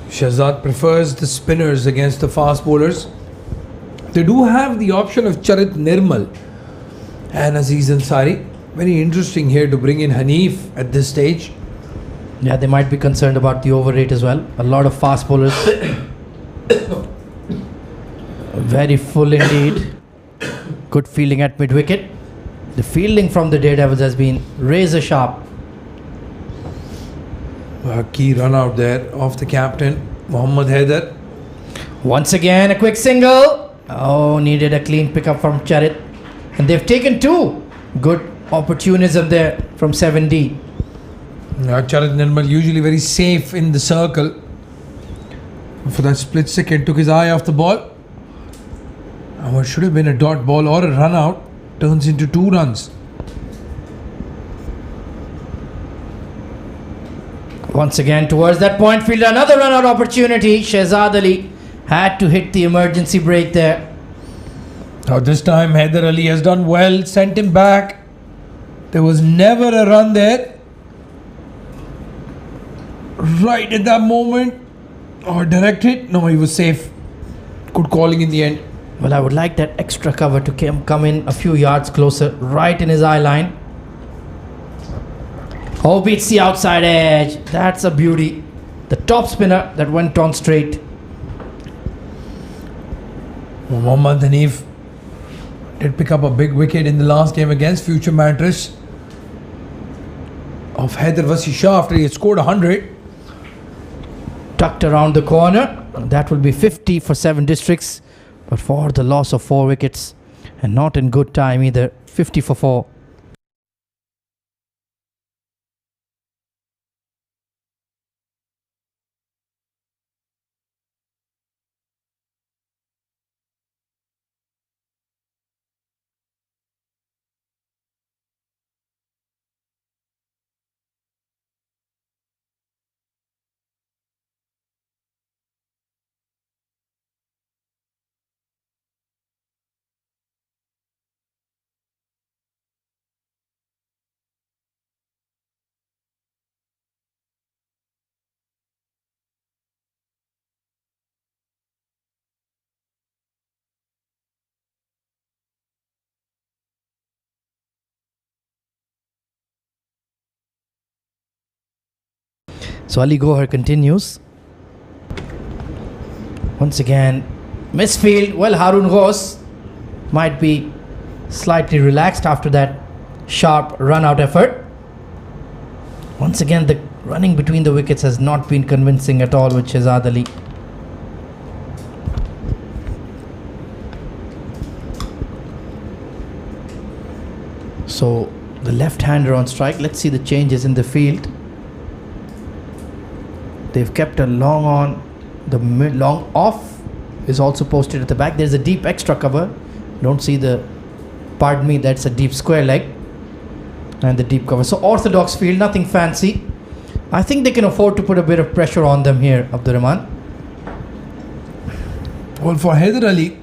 Shahzad prefers the spinners against the fast bowlers. They do have the option of Charit Nirmal and Aziz Ansari. Very interesting here to bring in Hanif at this stage. Yeah, they might be concerned about the over rate as well. A lot of fast bowlers. Very full indeed. Good fielding at mid-wicket. The fielding from the Daredevils has been razor sharp. A key run out there off the captain, Mohammad Haider. Once again, a quick single. Oh, needed a clean pickup from Charit. And they've taken 2. Good opportunism there from 7D. Charit Nirmal usually very safe in the circle. For that split second, took his eye off the ball. And what should have been a dot ball or a run out turns into 2 runs. Once again towards that point field, another run out opportunity. Shahzad Ali had to hit the emergency brake there. Now this time Haider Ali has done well, sent him back. There was never a run there. Right at that moment, or direct hit. No, he was safe. Good calling in the end. Well, I would like that extra cover to come in a few yards closer, right in his eye line. Oh, beats the outside edge. That's a beauty. The top spinner that went on straight. Mohammad Hanif did pick up a big wicket in the last game against Future Mattress of Haider Wasi Shah after he had scored 100. Tucked around the corner. That will be 50 for 7 districts. But for the loss of 4 wickets, and not in good time either. 50 for 4. So Ali Gohar continues. Once again, misfield. Well, Harun Ghosh might be slightly relaxed after that sharp run-out effort. Once again, the running between the wickets has not been convincing at all with Shahzad Ali. So the left-hander on strike. Let's see the changes in the field. They've kept a long on. The long off is also posted at the back. There's a deep extra cover. Don't see the Pardon me, that's a deep square leg. And the deep cover. So orthodox field, nothing fancy. I think they can afford to put a bit of pressure on them here, Abdurrahman. Well, for Haider Ali,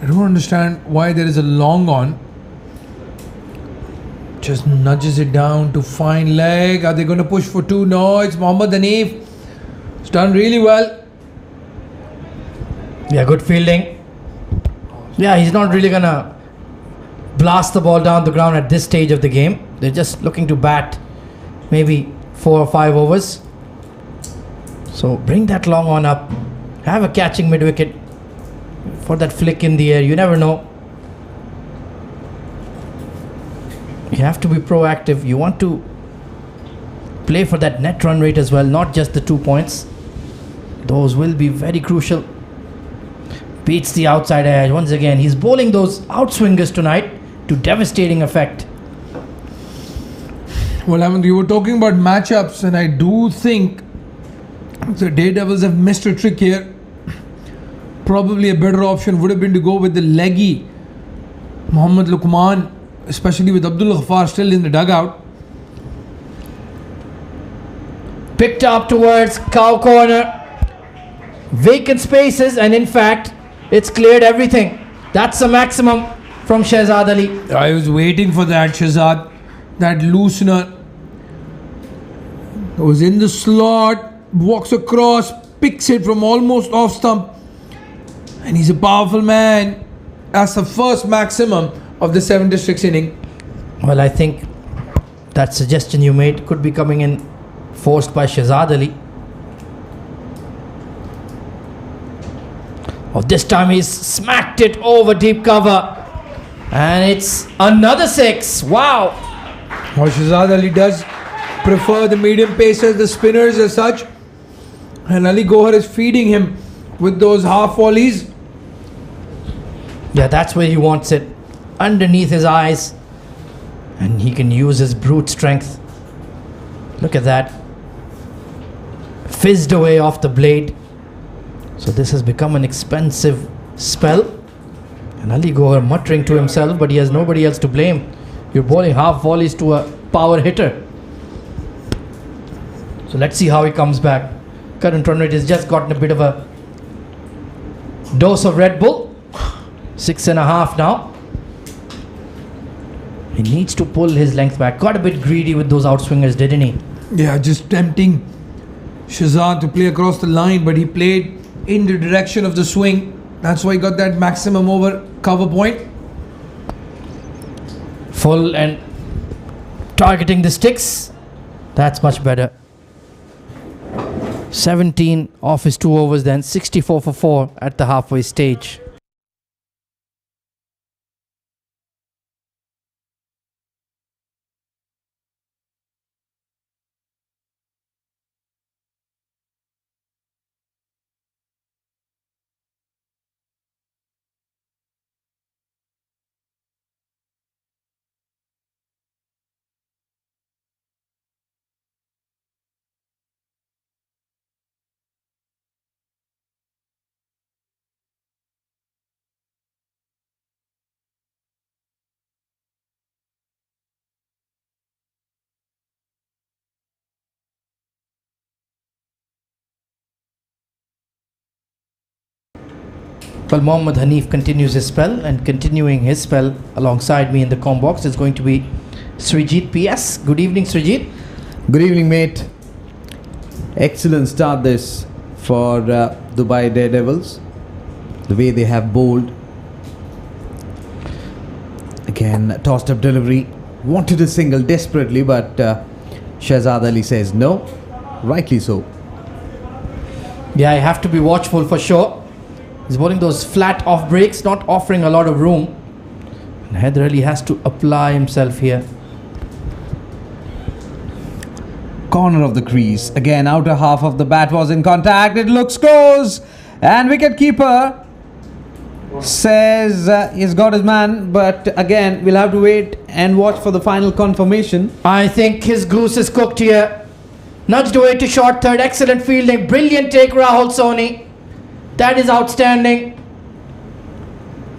I don't understand why there is a long on. Just nudges it down to fine leg. Are they going to push for two? No, it's Mohammad Hanif. It's done really well. Yeah, good fielding. Yeah, he's not really gonna blast the ball down the ground at this stage of the game. They're just looking to bat maybe 4 or 5 overs. So bring that long on up. Have a catching mid-wicket for that flick in the air. You never know. You have to be proactive. You want to play for that net run rate as well, not just the 2 points. Those will be very crucial. Beats the outside edge once again. He's bowling those outswingers tonight to devastating effect. Well, I mean, you were talking about matchups, and I do think the Daredevils have missed a trick here. Probably a better option would have been to go with the leggy Mohammad Luqman, especially with Abdul Ghaffar still in the dugout. Picked up towards cow corner. Vacant spaces, and in fact, it's cleared everything. That's the maximum from Shehzad Ali. I was waiting for that, Shehzad. That loosener was in the slot, walks across, picks it from almost off stump. And he's a powerful man. That's the first maximum of the 7 districts inning. Well, I think that suggestion you made could be coming in forced by Shehzad Ali. Oh, this time he's smacked it over deep cover. And it's another 6. Wow. Well, Shehzad Ali does prefer the medium pacers, the spinners as such. And Ali Gohar is feeding him with those half volleys. Yeah, that's where he wants it. Underneath his eyes. And he can use his brute strength. Look at that. Fizzed away off the blade. So this has become an expensive spell. And Ali Gohar muttering to himself, but he has nobody else to blame. You're bowling half volleys to a power hitter. So let's see how he comes back. Current run rate has just gotten a bit of a dose of Red Bull. 6.5 now. He needs to pull his length back. Got a bit greedy with those outswingers, didn't he? Yeah, just tempting Shehzad to play across the line, but he played in the direction of the swing. That's why he got that maximum over cover point. Full and targeting the sticks. That's much better. 17 off his 2 overs then. 64 for 4 at the halfway stage. Well, Mohammad Hanif continues his spell, and continuing his spell alongside me in the com box is going to be Srijit PS. Good evening, Srijit. Good evening, mate. Excellent start this for Dubai Daredevils. The way they have bowled. Again, tossed up delivery. Wanted a single desperately, but Shehzad Ali says no. Rightly so. Yeah, I have to be watchful for sure. He's bowling those flat off breaks, not offering a lot of room. And Haider Ali has to apply himself here. Corner of the crease. Again, outer half of the bat was in contact. It looks close. And wicketkeeper says he's got his man. But again, we'll have to wait and watch for the final confirmation. I think his goose is cooked here. Nudged away to short third. Excellent fielding. Brilliant take, Rahul Soni. That is outstanding.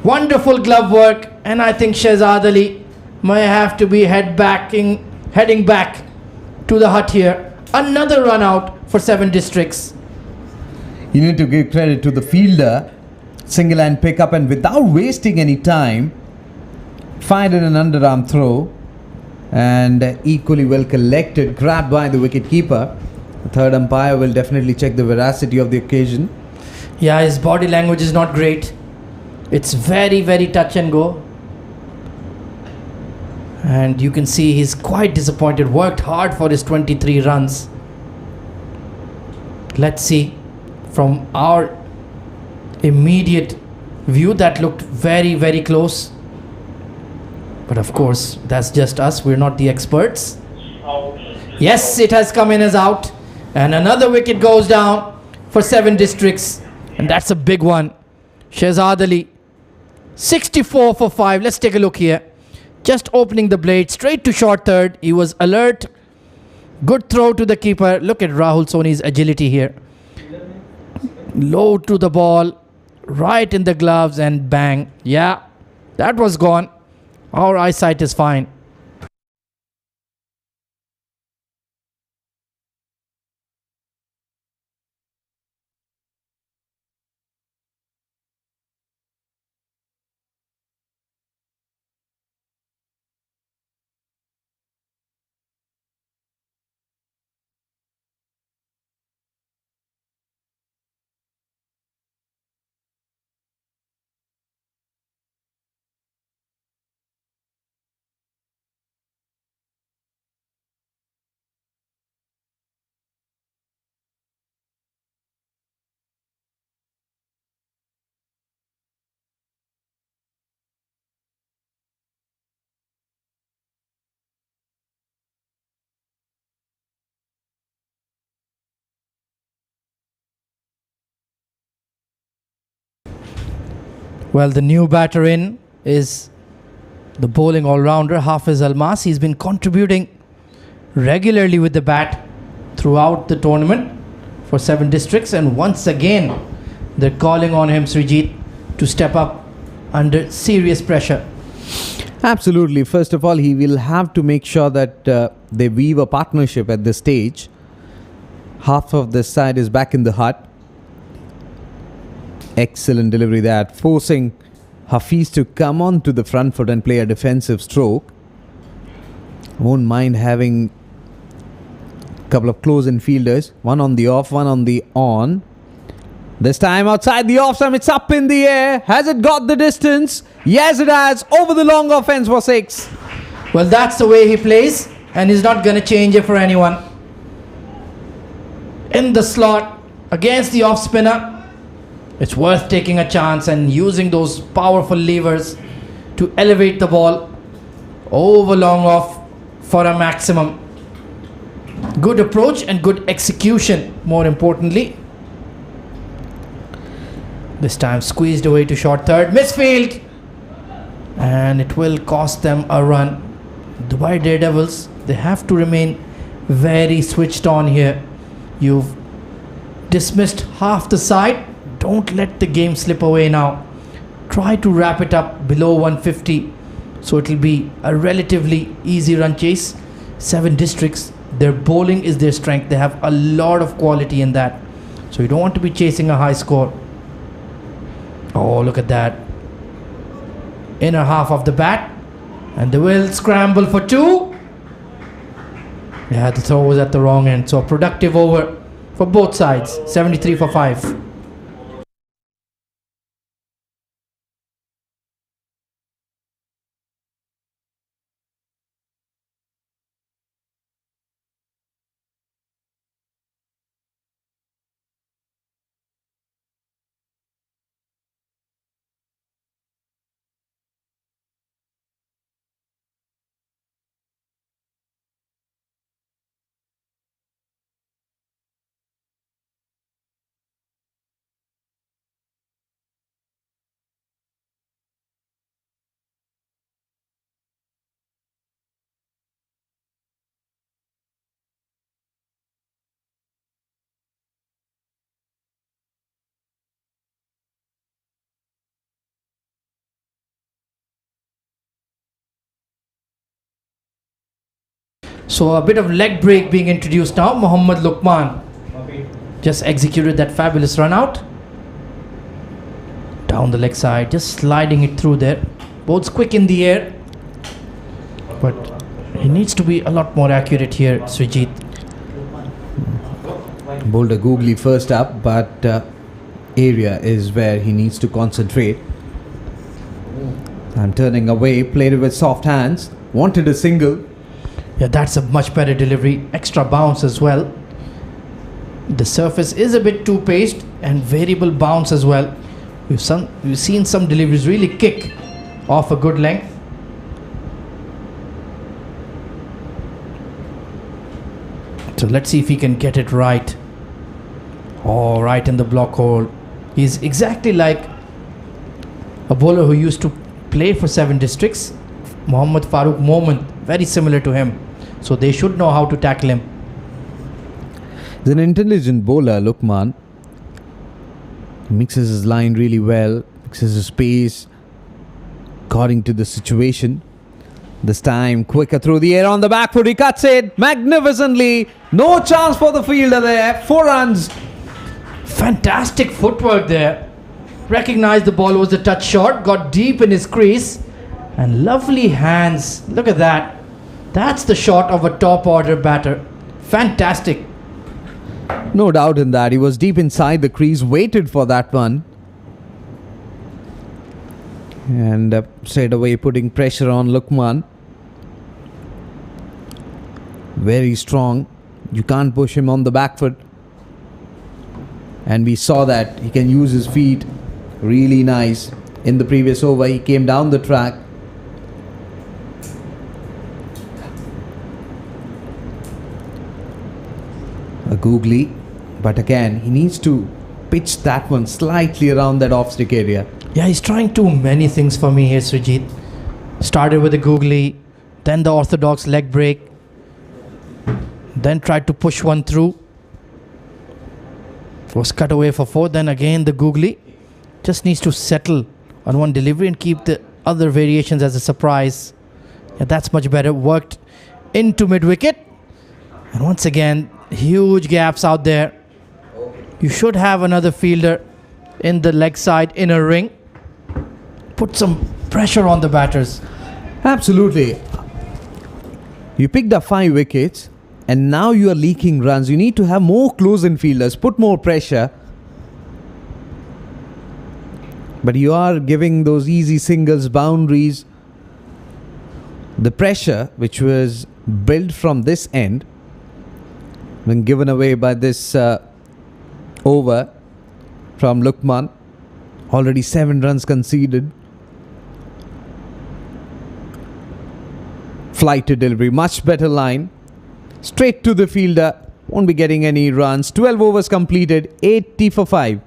Wonderful glove work. and I think Shehzad Ali may have to be heading back to the hut here. Another run out for 7 Districts. You need to give credit to the fielder. Single hand pickup, and without wasting any time, fired in an underarm throw, and equally well collected, grabbed by the wicketkeeper. The third umpire will definitely check the veracity of the occasion. Yeah, his body language is not great. It's very, very touch and go. And you can see he's quite disappointed. Worked hard for his 23 runs. Let's see. From our immediate view, that looked very, very close. But of course, that's just us. We're not the experts. Yes, it has come in as out. And another wicket goes down for 7 Districts. And that's a big one. Shehzad Ali, 64 for 5. Let's take a look here. Just opening the blade straight to short third. He was alert. Good throw to the keeper. Look at Rahul Soni's agility here. Low to the ball, right in the gloves, and bang. Yeah, that was gone. Our eyesight is fine. Well, the new batter in is the bowling all-rounder Hafiz Almas. He's been contributing regularly with the bat throughout the tournament for 7 Districts, and once again they're calling on him, Srijit, to step up under serious pressure. Absolutely. First of all, he will have to make sure that they weave a partnership at this stage. Half of this side is back in the hut. Excellent delivery there, forcing Hafiz to come on to the front foot and play a defensive stroke. Won't mind having a couple of close-in fielders. One on the off, one on the on. This time outside the off stump, it's up in the air. Has it got the distance? Yes, it has. Over the long offense for 6. Well, that's the way he plays, and he's not going to change it for anyone. In the slot, against the off-spinner, it's worth taking a chance and using those powerful levers to elevate the ball over long off for a maximum. Good approach and good execution, more importantly. This time squeezed away to short third, misfield, and it will cost them a run. Dubai Daredevils, they have to remain very switched on here. You've dismissed half the side. Don't let the game slip away now. Try to wrap it up below 150, so it will be a relatively easy run chase. 7 Districts, their bowling is their strength. They have a lot of quality in that, so you don't want to be chasing a high score. Oh, look at that. Inner half of the bat, and they will scramble for 2. Yeah, the throw was at the wrong end, so a productive over for both sides. 73 for 5. So a bit of leg break being introduced now. Mohammad Luqman just executed that fabulous run out. Down the leg side, just sliding it through there. Ball's quick in the air, but he needs to be a lot more accurate here, Srijit. Bowled a googly first up, but area is where he needs to concentrate. And turning away, played it with soft hands, wanted a single. Yeah, that's a much better delivery. Extra bounce as well. The surface is a bit too paced and variable bounce as well. We've seen some deliveries really kick off a good length. So let's see if he can get it right. Oh, right in the block hole. He's exactly like a bowler who used to play for 7 districts, Mohammad Farooq Moment, very similar to him. So they should know how to tackle him. He's an intelligent bowler, Luqman. He mixes his line really well, mixes his pace according to the situation. This time, quicker through the air on the back foot. He cuts it magnificently. No chance for the fielder there. 4 runs. Fantastic footwork there. Recognized the ball was a touch short, got deep in his crease, and lovely hands. Look at that. That's the shot of a top order batter. Fantastic. No doubt in that. He was deep inside the crease, waited for that one. And straight away putting pressure on Luqman. Very strong. You can't push him on the back foot. And we saw that he can use his feet really nice. In the previous over, he came down the track. A googly, but again, he needs to pitch that one slightly around that off-stick area. Yeah, he's trying too many things for me here, Srijit. Started with a googly, then the orthodox leg break, then tried to push one through. Was cut away for 4, then again the googly. Just needs to settle on one delivery and keep the other variations as a surprise. Yeah, that's much better. Worked into mid-wicket. And once again, huge gaps out there. You should have another fielder in the leg side inner ring. Put some pressure on the batters. Absolutely. You picked up 5 wickets and now you are leaking runs. You need to have more close-in fielders, put more pressure. But you are giving those easy singles, boundaries. The pressure which was built from this end, when given away by this over from Luqman. Already 7 runs conceded. Flight to delivery, much better line. Straight to the fielder, won't be getting any runs. 12 overs completed, 80 for 5.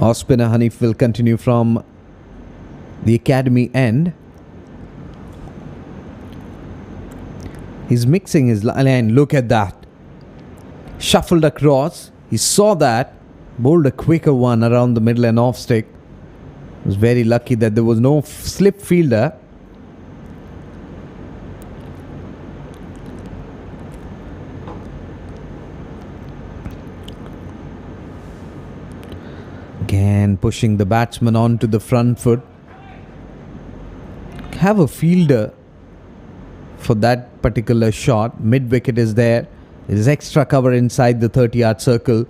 Off spinner Hanif will continue from the academy end. He's mixing his line. Look at that. Shuffled across. He saw that. Bowled a quicker one around the middle and off stick. Was very lucky that there was no slip fielder. Again, pushing the batsman onto the front foot. Have a fielder for that particular shot. Mid wicket is there. There is extra cover inside the 30-yard circle.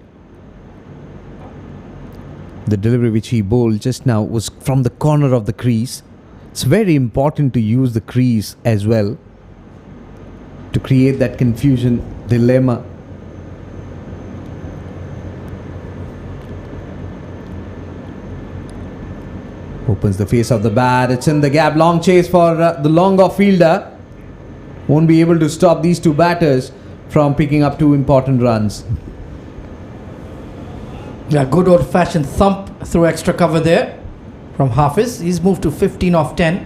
The delivery which he bowled just now was from the corner of the crease. It's very important to use the crease as well to create that confusion, dilemma. Opens the face of the bat. It's in the gap. Long chase for the long off fielder. Won't be able to stop these two batters from picking up two important runs. Yeah, good old-fashioned thump through extra cover there from Hafiz. He's moved to 15 off 10,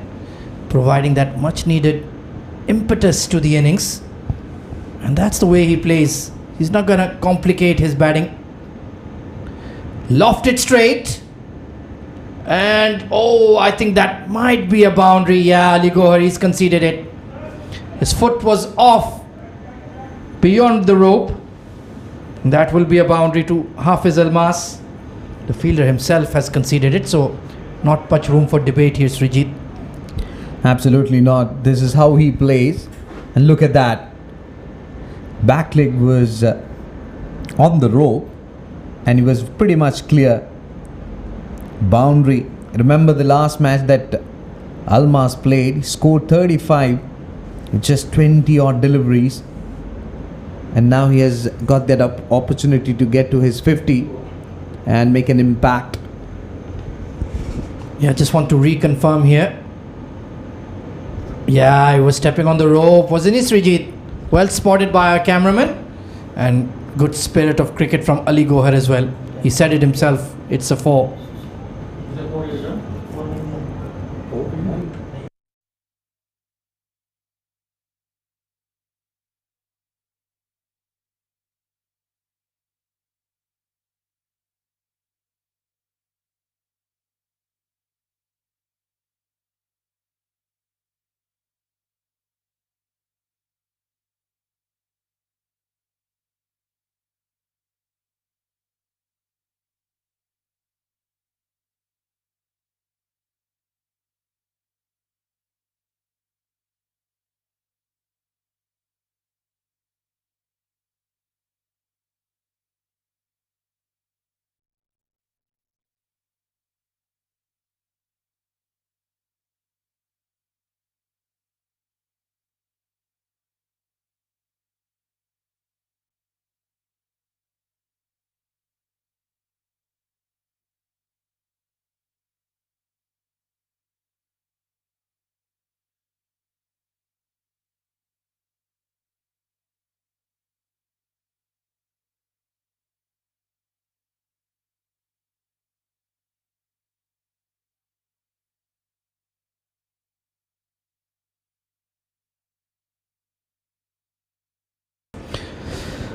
providing that much-needed impetus to the innings. And that's the way he plays. He's not going to complicate his batting. Lofted straight. And, oh, I think that might be a boundary. Yeah, Ali Gohar, he's conceded it. His foot was off beyond the rope. That will be a boundary to Hafiz Almas. The fielder himself has conceded it, so not much room for debate here, Srijit. Absolutely not. This is how he plays. And look at that. Back leg was on the rope and he was pretty much clear. Boundary. Remember the last match that Almas played, he scored 35 with just 20 odd deliveries. And now he has got that opportunity to get to his 50 and make an impact. Yeah, just want to reconfirm here. Yeah, he was stepping on the rope, wasn't he, Srijit? Well spotted by our cameraman. And good spirit of cricket from Ali Gohar as well. He said it himself, it's a 4.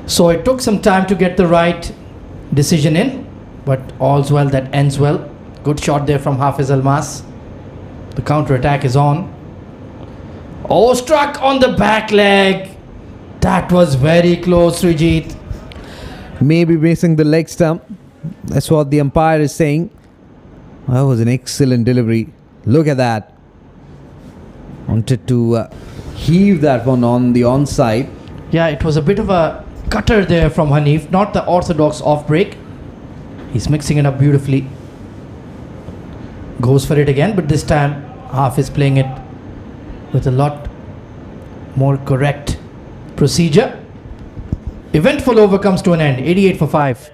So it took some time to get the right decision in, but all's well that ends well. Good shot there from Hafiz Almas. The counter attack is on. Oh, struck on the back leg. That was very close, Srijit. Maybe missing the leg stump. That's what the umpire is saying. That was an excellent delivery. Look at that. Wanted to heave that one on the onside. Yeah, it was a bit of a cutter there from Hanif, not the orthodox off break. He's mixing it up beautifully. Goes for it again, but this time Hafiz playing it with a lot more correct procedure. Eventful over comes to an end. 88 for 5.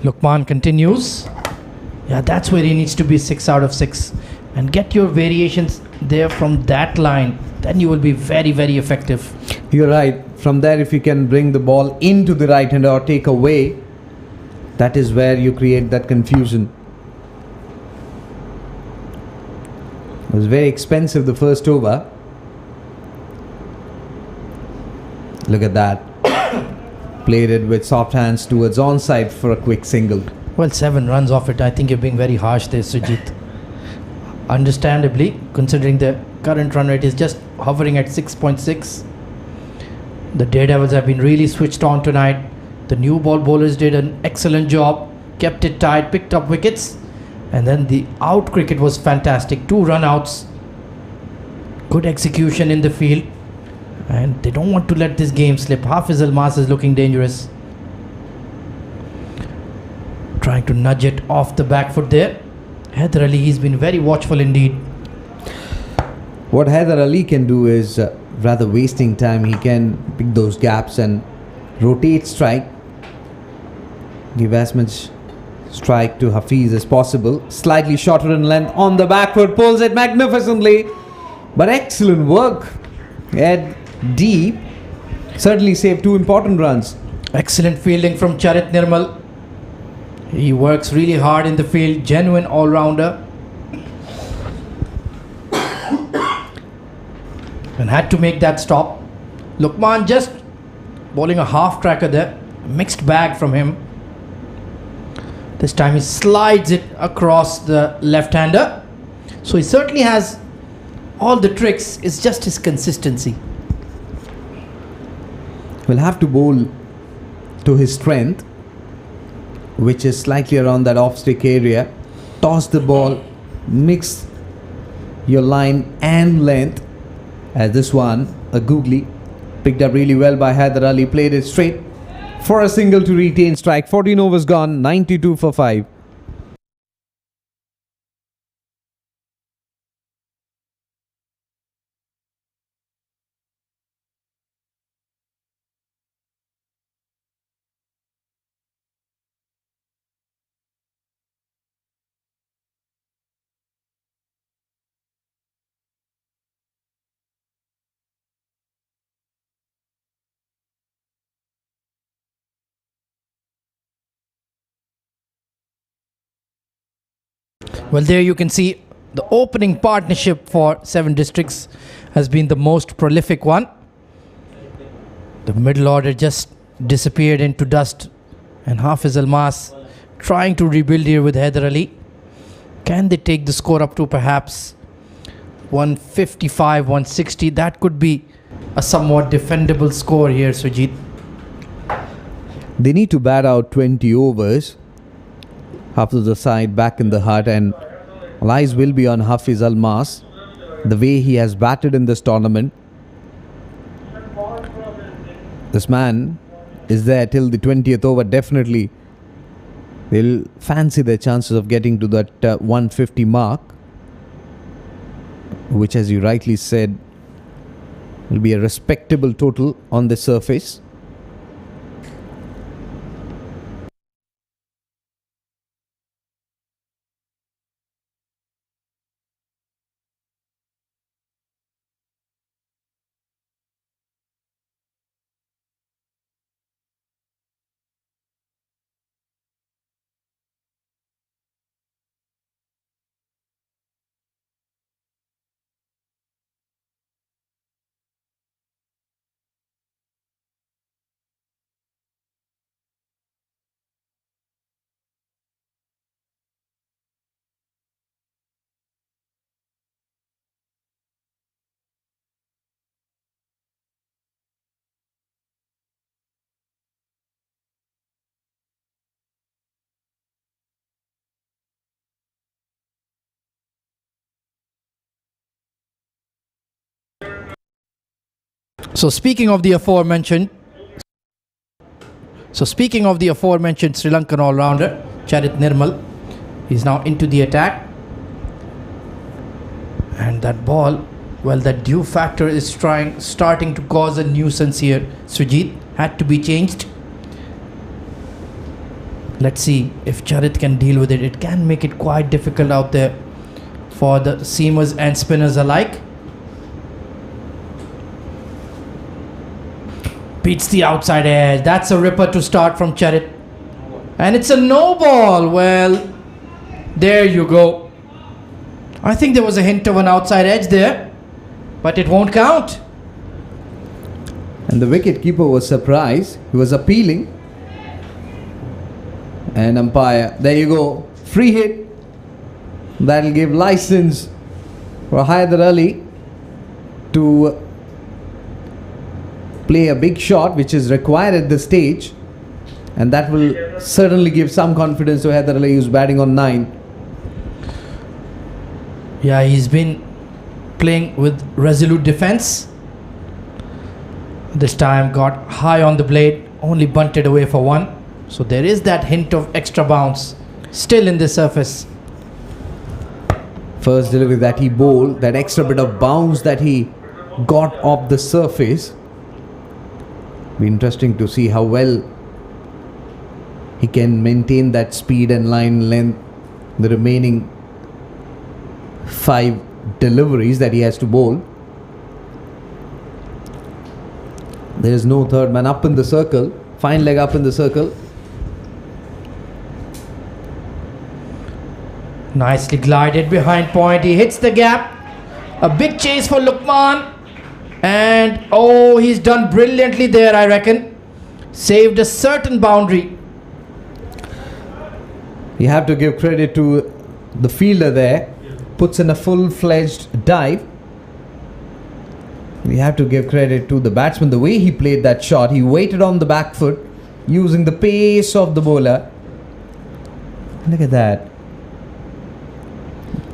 Lukman continues. Yeah, that's where he needs to be 6 out of 6. And get your variations there from that line. Then you will be very, very effective. You're right. From there, if you can bring the ball into the right hand or take away, that is where you create that confusion. It was very expensive the first over. Look at that. Played it with soft hands towards onside for a quick single. Well, 7 runs off it. I think you're being very harsh there, Sujit. Understandably, considering the current run rate is just hovering at 6.6. The Daredevils have been really switched on tonight. The new ball bowlers did an excellent job, kept it tight, picked up wickets, and then the out cricket was fantastic. 2 run outs, good execution in the field, and they don't want to let this game slip. Hafiz Almas is looking dangerous, trying to nudge it off the back foot there. Haider Ali, he's been very watchful indeed. What Haider Ali can do is, rather wasting time, he can pick those gaps and rotate strike. Give as much strike to Hafiz as possible. Slightly shorter in length on the back foot, pulls it magnificently. But excellent work. Head deep. Certainly saved 2 important runs. Excellent fielding from Charit Nirmal. He works really hard in the field, genuine all-rounder. And had to make that stop. Lukman just bowling a half cracker there. Mixed bag from him. This time he slides it across the left-hander. So he certainly has all the tricks. It's just his consistency. Will have to bowl to his strength, which is slightly around that off-stick area. Toss the ball, mix your line and length. As this one, a googly, picked up really well by Haider Ali, played it straight for a single to retain strike. 14 overs gone, 92 for 5. Well, there you can see the opening partnership for 7 districts has been the most prolific one. The middle order just disappeared into dust, and Hafiz Almas trying to rebuild here with Haider Ali. Can they take the score up to perhaps 155, 160? That could be a somewhat defendable score here, Sujit. They need to bat out 20 overs. Hafiz the side back in the hut, and all eyes will be on Hafiz Almas, the way he has batted in this tournament. This man is there till the 20th over. Definitely they'll fancy their chances of getting to that 150 mark, which, as you rightly said, will be a respectable total on the surface. So speaking of the aforementioned Sri Lankan all-rounder, Charit Nirmal, he's now into the attack. And that ball, well, that dew factor is starting to cause a nuisance here. Sujit had to be changed. Let's see if Charit can deal with it. It can make it quite difficult out there for the seamers and spinners alike. Beats the outside edge. That's a ripper to start from Charit. And it's a no ball. Well, there you go. I think there was a hint of an outside edge there, but it won't count. And the wicket-keeper was surprised. He was appealing. And umpire, there you go. Free hit. That'll give license for Haider Ali to play a big shot, which is required at this stage, and that will certainly give some confidence to Haider Ali, who's batting on 9. Yeah, he's been playing with resolute defense. This time got high on the blade, only bunted away for 1. So there is that hint of extra bounce still in the surface. First delivery that he bowled, that extra bit of bounce that he got off the surface. Be interesting to see how well he can maintain that speed and line length the remaining 5 deliveries that he has to bowl. There is no third man up in the circle. Fine leg up in the circle. Nicely glided behind point. He hits the gap. A big chase for Lukman. And oh, he's done brilliantly there, I reckon. Saved a certain boundary. You have to give credit to the fielder there. Puts in a full-fledged dive. We have to give credit to the batsman, the way he played that shot. He waited on the back foot, using the pace of the bowler. Look at that.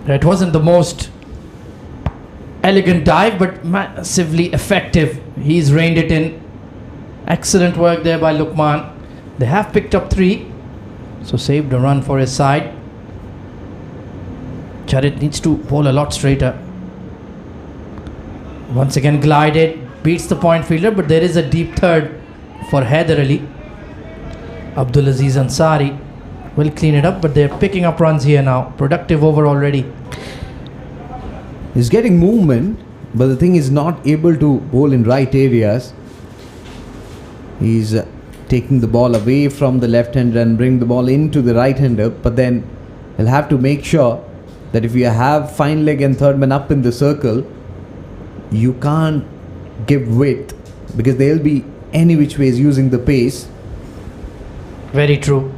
It wasn't the most elegant dive, but massively effective. He's reined it in. Excellent work there by Lukman. They have picked up 3, so saved a run for his side. Charit needs to bowl a lot straighter. Once again glided, beats the point fielder, but there is a deep third for Haider Ali. Abdul Aziz Ansari will clean it up, but they're picking up runs here now. Productive over already. He's getting movement, but the thing is not able to bowl in right areas. He's taking the ball away from the left hander and bring the ball into the right hander, but then he'll have to make sure that if you have fine leg and third man up in the circle, you can't give width, because they'll be any which ways using the pace. Very true.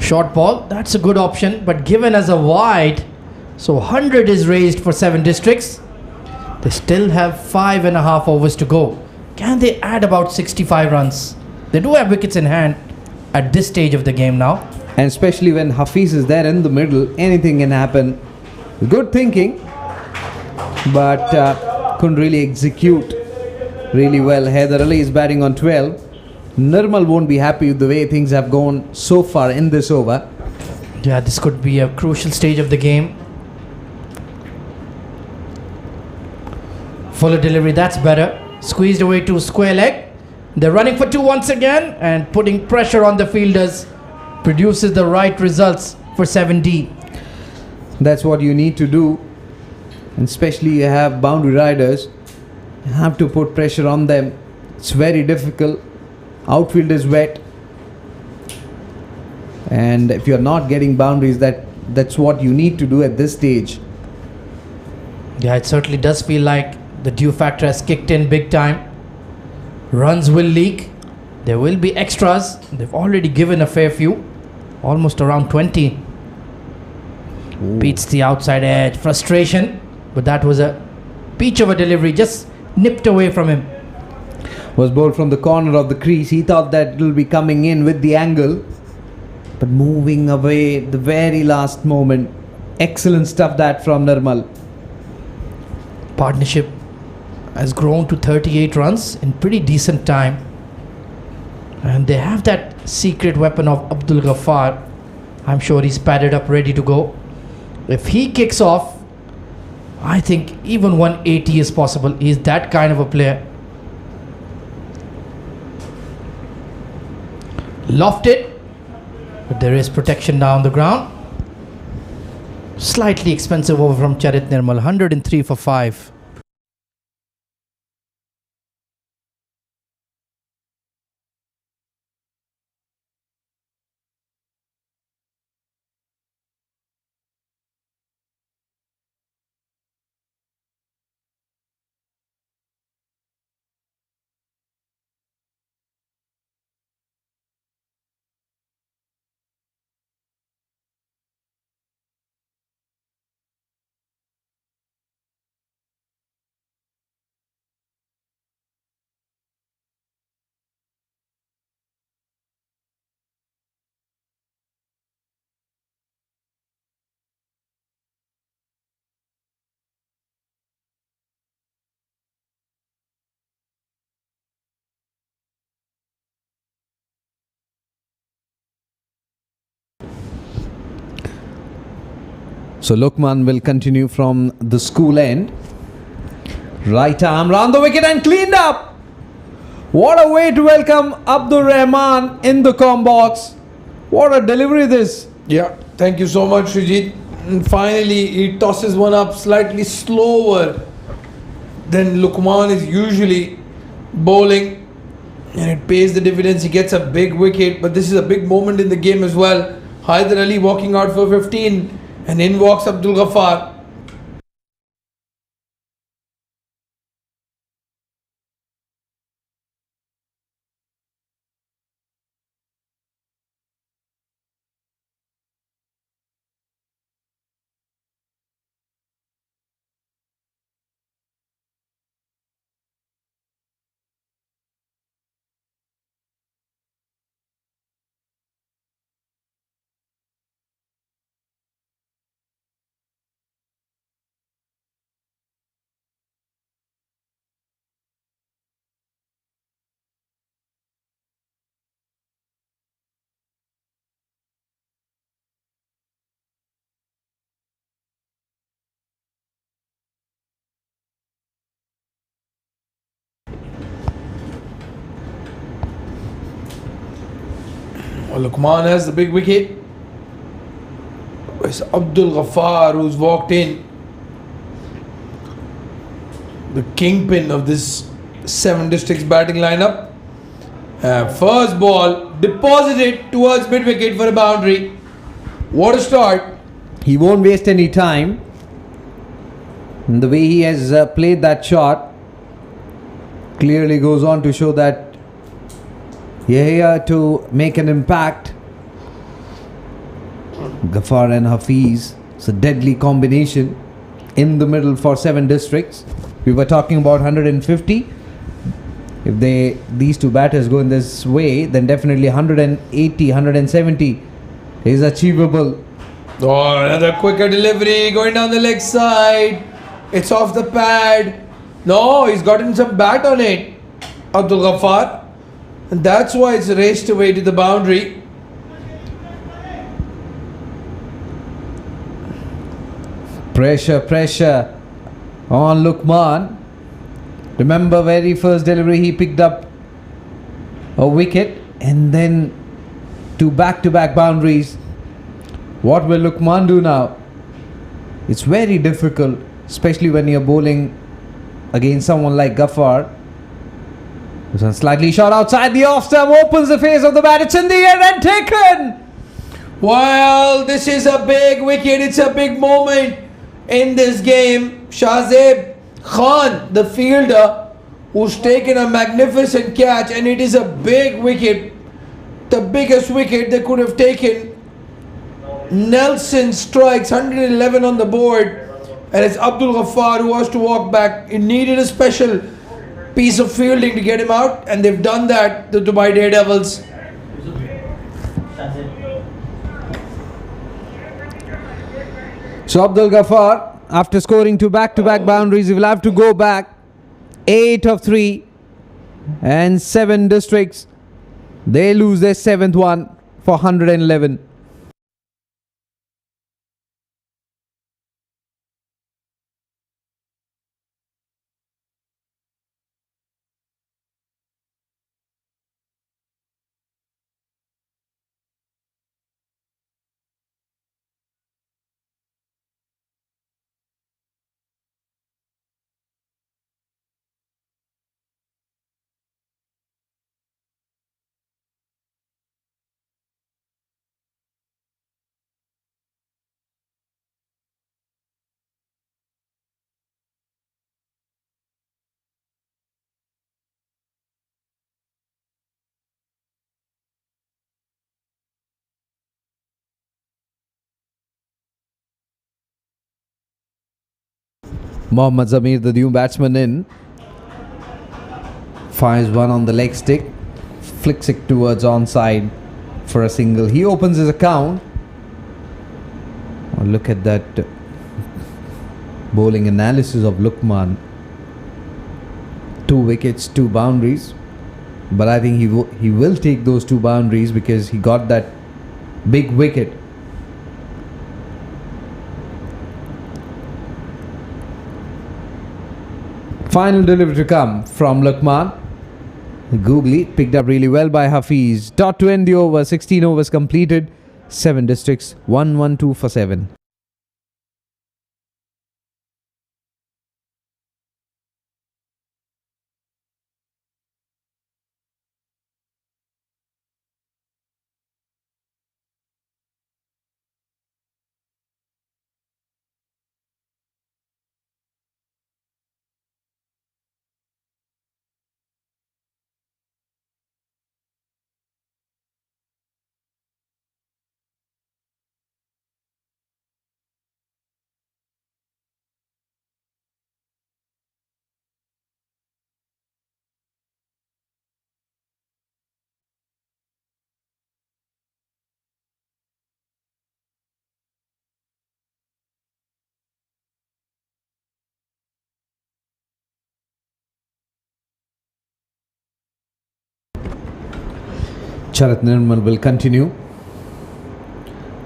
Short ball, that's a good option, but given as a wide, so 100 is raised for 7 districts. They still have 5.5 overs to go. Can they add about 65 runs? They do have wickets in hand at this stage of the game now. And especially when Hafiz is there in the middle, anything can happen. Good thinking, but couldn't really execute really well. Haider Ali is batting on 12. Nirmal won't be happy with the way things have gone so far in this over. Yeah, this could be a crucial stage of the game. Fuller delivery, that's better. Squeezed away to square leg. They're running for 2 once again, and putting pressure on the fielders produces the right results for 7D. That's what you need to do. And especially you have boundary riders. You have to put pressure on them. It's very difficult. Outfield is wet. And if you're not getting boundaries, that's what you need to do at this stage. Yeah, it certainly does feel like the dew factor has kicked in big time. Runs will leak. There will be extras. They've already given a fair few. Almost around 20. Ooh. Beats the outside edge. Frustration. But that was a peach of a delivery. Just nipped away from him. Was bowled from the corner of the crease. He thought that it will be coming in with the angle, but moving away the very last moment. Excellent stuff that from Nirmal. Partnership has grown to 38 runs in pretty decent time. And they have that secret weapon of Abdul Ghaffar. I'm sure he's padded up, ready to go. If he kicks off, I think even 180 is possible. He's that kind of a player. Lofted, but there is protection down the ground. Slightly expensive over from Charit Nirmal, 103 for 5. So Lukman will continue from the school end. Right arm round the wicket and cleaned up. What a way to welcome Abdul Rahman in the com box. What a delivery this. Yeah, thank you so much, Srijit. And finally, he tosses one up slightly slower than Lukman is usually bowling, and it pays the dividends. He gets a big wicket, but this is a big moment in the game as well. Hyder Ali walking out for 15, and in walks Abdul Ghaffar. Well, Lukman has the big wicket. It's Abdul Ghaffar who's walked in. The kingpin of this 7 districts batting lineup. First ball deposited towards mid wicket for a boundary. What a start. He won't waste any time. And the way he has played that shot clearly goes on to show that here to make an impact. Ghaffar and Hafiz. It's a deadly combination in the middle for 7 districts. We were talking about 150. If these two batters go in this way, then definitely 180, 170 is achievable. Oh, another quicker delivery going down the leg side. It's off the pad. No, he's gotten some bat on it, Abdul Ghaffar. And that's why it's raced away to the boundary. Pressure on Lukman. Remember very first delivery he picked up a wicket and then 2 back-to-back boundaries. What will Lukman do now? It's very difficult, especially when you're bowling against someone like Ghaffar. This one slightly shot outside the off stump, opens the face of the bat. It's in the air and taken. Well, this is a big wicket. It's a big moment in this game. Shahzeb Khan, the fielder, who's taken a magnificent catch, and it is a big wicket. The biggest wicket they could have taken. Nelson strikes 111 on the board, and it's Abdul Ghaffar who has to walk back. It needed a special piece of fielding to get him out, and they've done that, the Dubai Daredevils. So Abdul Ghaffar, after scoring 2 back-to-back boundaries, he will have to go back 8 of 3 and 7 districts. They lose their 7th one for 111. Mohammad Zamir, the new batsman, in. Fires one on the leg stick, flicks it towards onside for a single. He opens his account. Oh, look at that bowling analysis of Lukman. 2 wickets, 2 boundaries. But I think he will take those 2 boundaries because he got that big wicket. Final delivery to come from Luqman. Googly picked up really well by Hafiz. Dot to end the over. 16 overs completed. 7 districts. 1-1-2 for 7. Charat Nirmal will continue.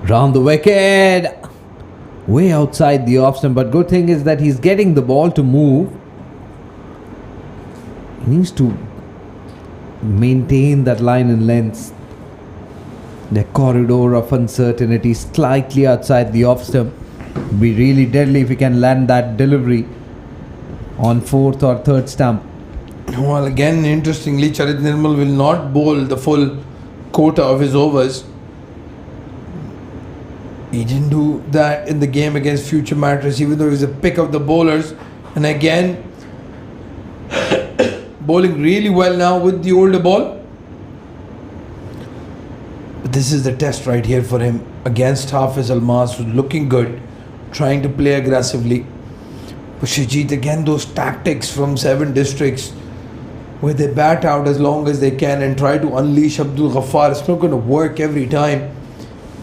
Round the wicket. Way outside the off stump. But good thing is that he's getting the ball to move. He needs to maintain that line and length. The corridor of uncertainty slightly outside the off stump. Be really deadly if he can land that delivery on 4th or 3rd stump. Well, again, interestingly, Charit Nirmal will not bowl the full quota of his overs. He didn't do that in the game against Future Mattress, even though he was a pick of the bowlers. And again, bowling really well now with the older ball. But this is the test right here for him against Hafiz Almas, who's looking good, trying to play aggressively. But Shajit, again, those tactics from 7 districts where they bat out as long as they can and try to unleash Abdul Ghaffar. It's not going to work every time.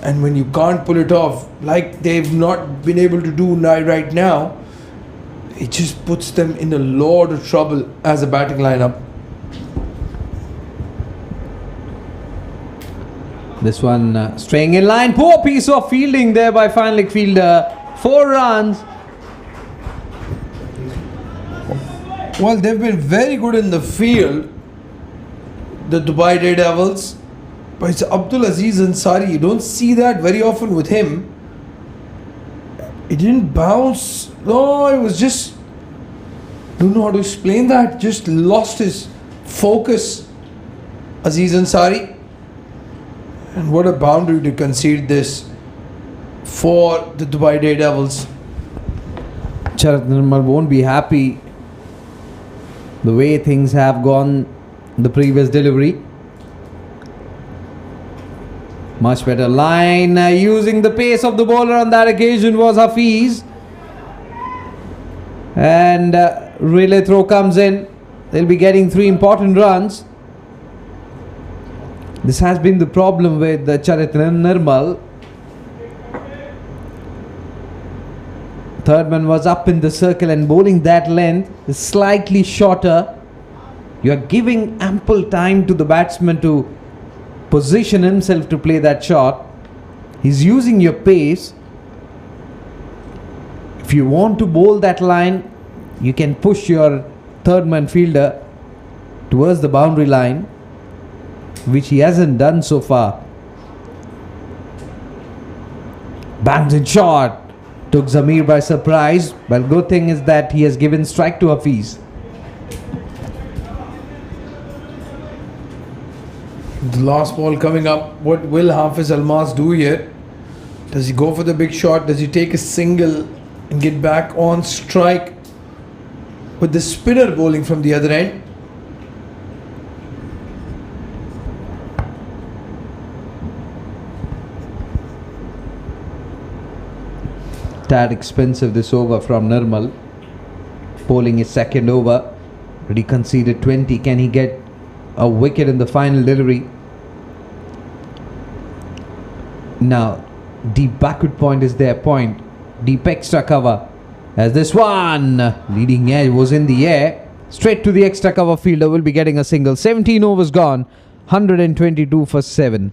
And when you can't pull it off, like they've not been able to do right now, it just puts them in a lot of trouble as a batting lineup. This one staying in line. Poor piece of fielding there by fine leg fielder. 4 runs. Well, they've been very good in the field, the Dubai Daredevils. But it's Abdul Aziz Ansari. You don't see that very often with him. It didn't bounce. No, it was just, don't know how to explain that. Just lost his focus, Aziz Ansari. And what a boundary to concede this for the Dubai Daredevils. Charat Nirmal won't be happy the way things have gone the previous delivery. Much better line. Using the pace of the bowler on that occasion was Hafiz. And relay throw comes in. They'll be getting 3 important runs. This has been the problem with Charit Nirmal. Third man was up in the circle and bowling that length is slightly shorter. You are giving ample time to the batsman to position himself to play that shot. He's using your pace. If you want to bowl that line, you can push your third man fielder towards the boundary line, which he hasn't done so far. Bangs in shot. Took Zamir by surprise. Well, good thing is that he has given strike to Hafiz. The last ball coming up. What will Hafiz Almas do here? Does he go for the big shot? Does he take a single and get back on strike with the spinner bowling from the other end? Tad expensive this over from Nirmal. Bowling his second over. Already conceded 20. Can he get a wicket in the final delivery? Now, deep backward point is their point. Deep extra cover. As this one, leading edge was in the air. Straight to the extra cover fielder will be getting a single. 17 overs gone. 122 for 7.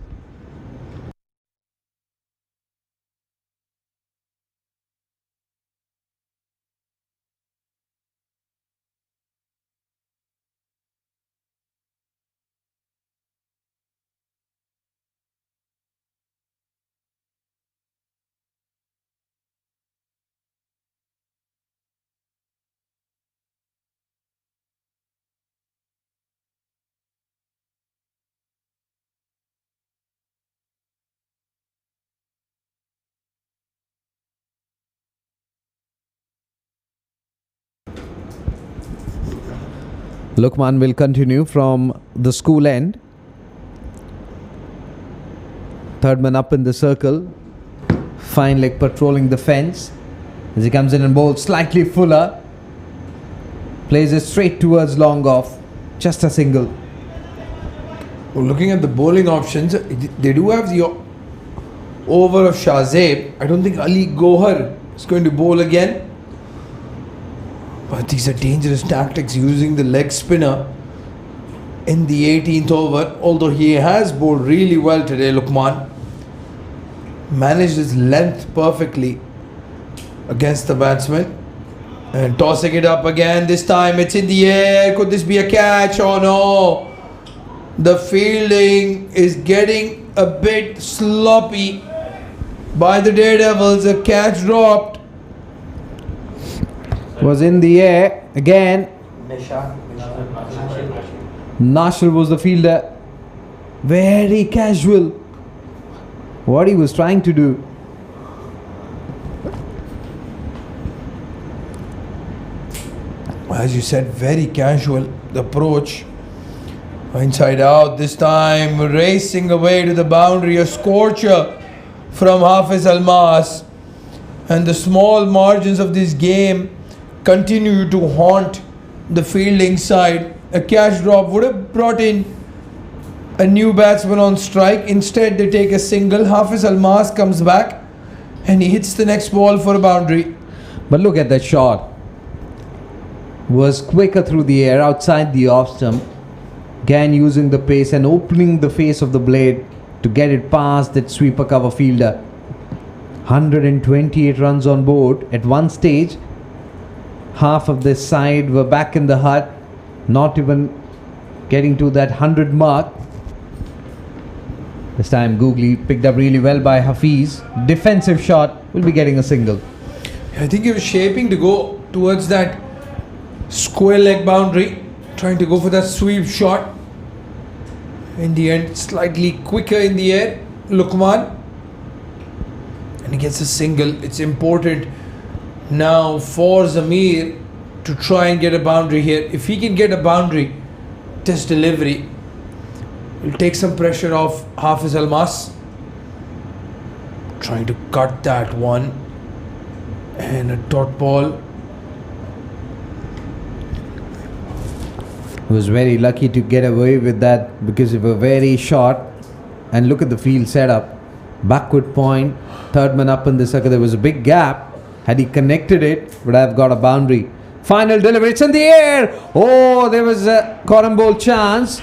Lukman will continue from the school end. Third man up in the circle. Fine leg patrolling the fence. As he comes in and bowls slightly fuller. Plays it straight towards long off. Just a single. Well, looking at the bowling options, they do have the over of Shahzeb. I don't think Ali Gohar is going to bowl again. But these are dangerous tactics, using the leg spinner in the 18th over. Although he has bowled really well today, Lukman managed his length perfectly against the batsman. And tossing it up again. This time it's in the air. Could this be a catch? Oh no! The fielding is getting a bit sloppy by the Daredevils. A catch dropped. Was in the air again. Nashir was the fielder. Very casual. What he was trying to do. As you said, very casual. The approach. Inside out this time. Racing away to the boundary. A scorcher from Hafiz Almas. And the small margins of this game continue to haunt the fielding side. A catch drop would have brought in a new batsman on strike. Instead they take a single. Hafiz Almas comes back and he hits the next ball for a boundary. But look at that shot. Was quicker through the air outside the off stump. Again using the pace and opening the face of the blade to get it past that sweeper cover fielder. 128 runs on board. At one stage, half of this side were back in the hut, not even getting to that 100 mark. This time Googly picked up really well by Hafiz. Defensive shot, will be getting a single. I think he was shaping to go towards that square leg boundary, trying to go for that sweep shot. In the end, slightly quicker in the air, Lukman, and he gets a single. It's important now for Zamir to try and get a boundary here. If he can get a boundary, test delivery, it'll take some pressure off Hafiz Almas. Trying to cut that one, and a dot ball. He was very lucky to get away with that because of a very short. And look at the field setup. Backward point, third man up in the circle. There was a big gap. Had he connected it, would have got a boundary. Final delivery, it's in the air. Oh, there was a cotton ball chance.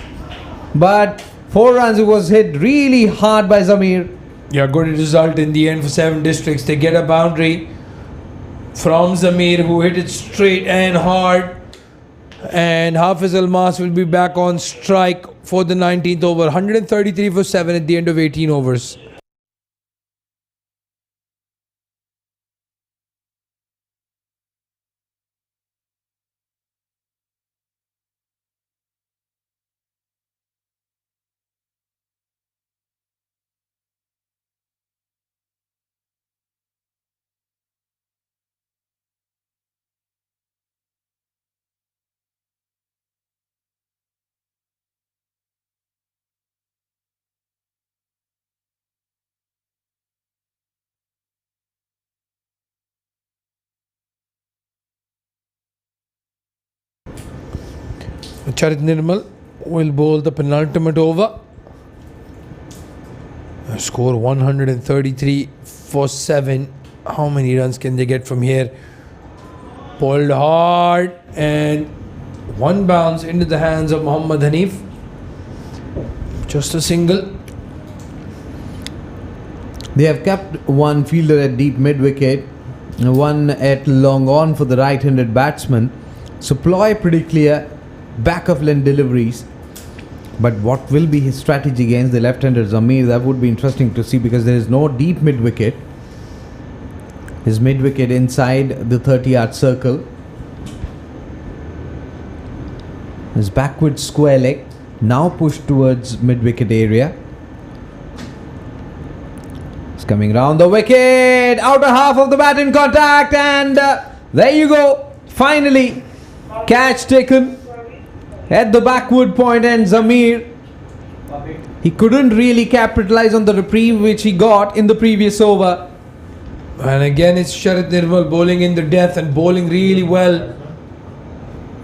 But 4 runs, it was hit really hard by Zamir. Yeah, good result in the end for 7 districts. They get a boundary from Zamir, who hit it straight and hard. And Hafiz Almas will be back on strike for the 19th over. 133 for 7 at the end of 18 overs. Charit Nirmal will bowl the penultimate over. Score 133 for 7. How many runs can they get from here? Pulled hard and one bounce into the hands of Muhammad Hanif. Just a single. They have kept one fielder at deep mid-wicket, one at long on for the right-handed batsman. So ploy pretty clear, back of lane deliveries. But what will be his strategy against the left-hander Zamir? That would be interesting to see, because there is no deep mid-wicket. His mid-wicket inside the 30-yard circle. His backward square leg now pushed towards mid-wicket area. It's coming round the wicket, outer half of the bat in contact, and there you go. Finally, catch taken. at the backward point, and Zamir, he couldn't really capitalize on the reprieve which he got in the previous over. And again, it's Sharat Nirmal bowling in the death and bowling really well.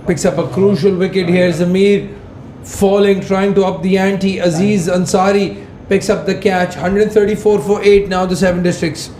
Picks up a crucial wicket here. Zamir falling, trying to up the ante. Aziz Ansari picks up the catch. 134 for 8 now, the 7 districts.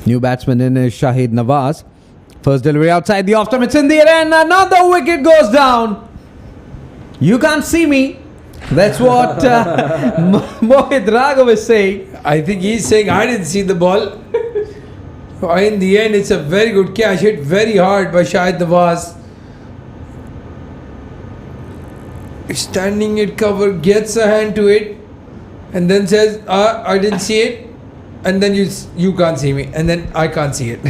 New batsman in is Shahid Nawaz. First delivery outside the off stump. It's in the air and another wicket goes down. You can't see me. That's what Mohit Raghav is saying. I think he's saying I didn't see the ball. In the end, it's a very good catch. Hit very hard by Shahid Nawaz. Standing at cover, gets a hand to it, and then says, I didn't see it. And then you can't see me, and then I can't see it.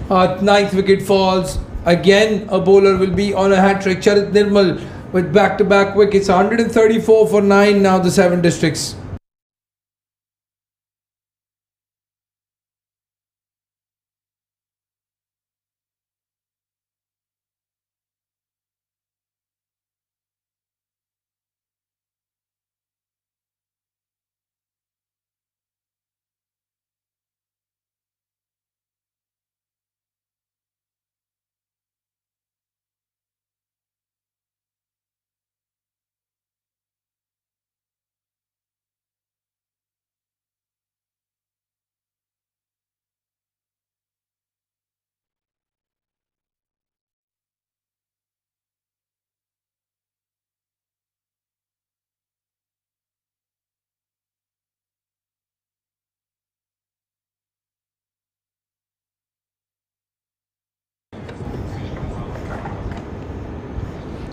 9th wicket falls. Again, a bowler will be on a hat-trick. Sharat Nirmal with back-to-back wickets. 134 for 9 now, the 7 districts.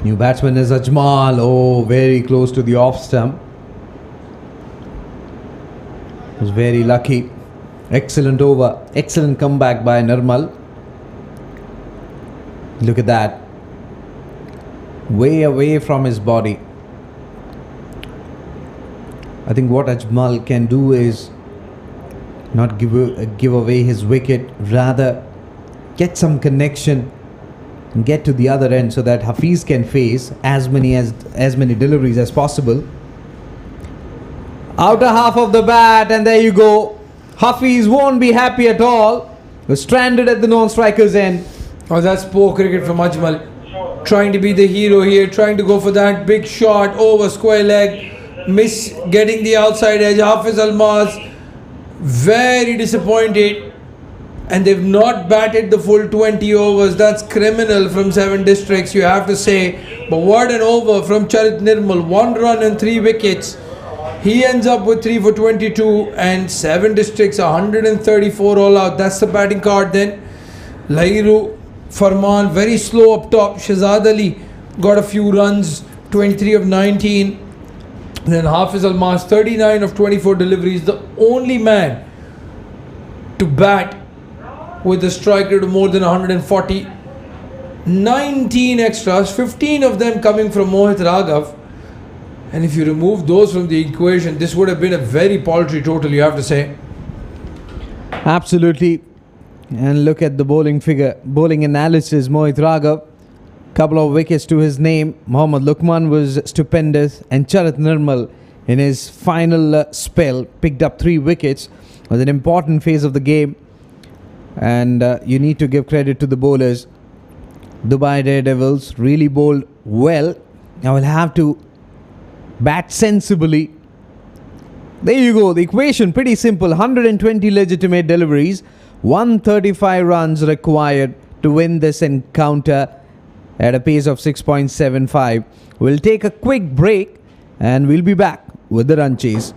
New batsman is Ajmal. Oh, very close to the off stump. Was very lucky. Excellent over. Excellent comeback by Nirmal. Look at that. Way away from his body. I think what Ajmal can do is not give away his wicket, rather get some connection and get to the other end so that Hafiz can face as many deliveries as possible. Outer half of the bat, and there you go. Hafiz won't be happy at all. Was stranded at the non-striker's end. Oh, that's poor cricket from Ajmal. Trying to be the hero here, trying to go for that big shot over square leg. Miss getting the outside edge. Hafiz Almaz very disappointed. And they've not batted the full 20 overs. That's criminal from 7 districts, you have to say. But what an over from Sharat Nirmal. 1 run and 3 wickets. He ends up with 3 for 22 and 7 districts, 134 all out. That's the batting card then. Lairu, Farman, very slow up top. Shahzad Ali got a few runs, 23 of 19. Then Hafiz Almas, 39 of 24 deliveries. The only man to bat with a striker to more than 140. 19 extras, 15 of them coming from Mohit Raghav. And if you remove those from the equation, this would have been a very paltry total, you have to say. Absolutely. And look at the bowling analysis. Mohit Raghav, couple of wickets to his name. Mohammad Lukman was stupendous, and Sharat Nirmal in his final spell picked up 3 wickets. It was an important phase of the game, and you need to give credit to the bowlers. Dubai Daredevils really bowled well. Now we'll have to bat sensibly. There you go. The equation pretty simple. 120 legitimate deliveries, 135 runs required to win this encounter. at a pace of 6.75. We'll take a quick break and we'll be back with the run chase.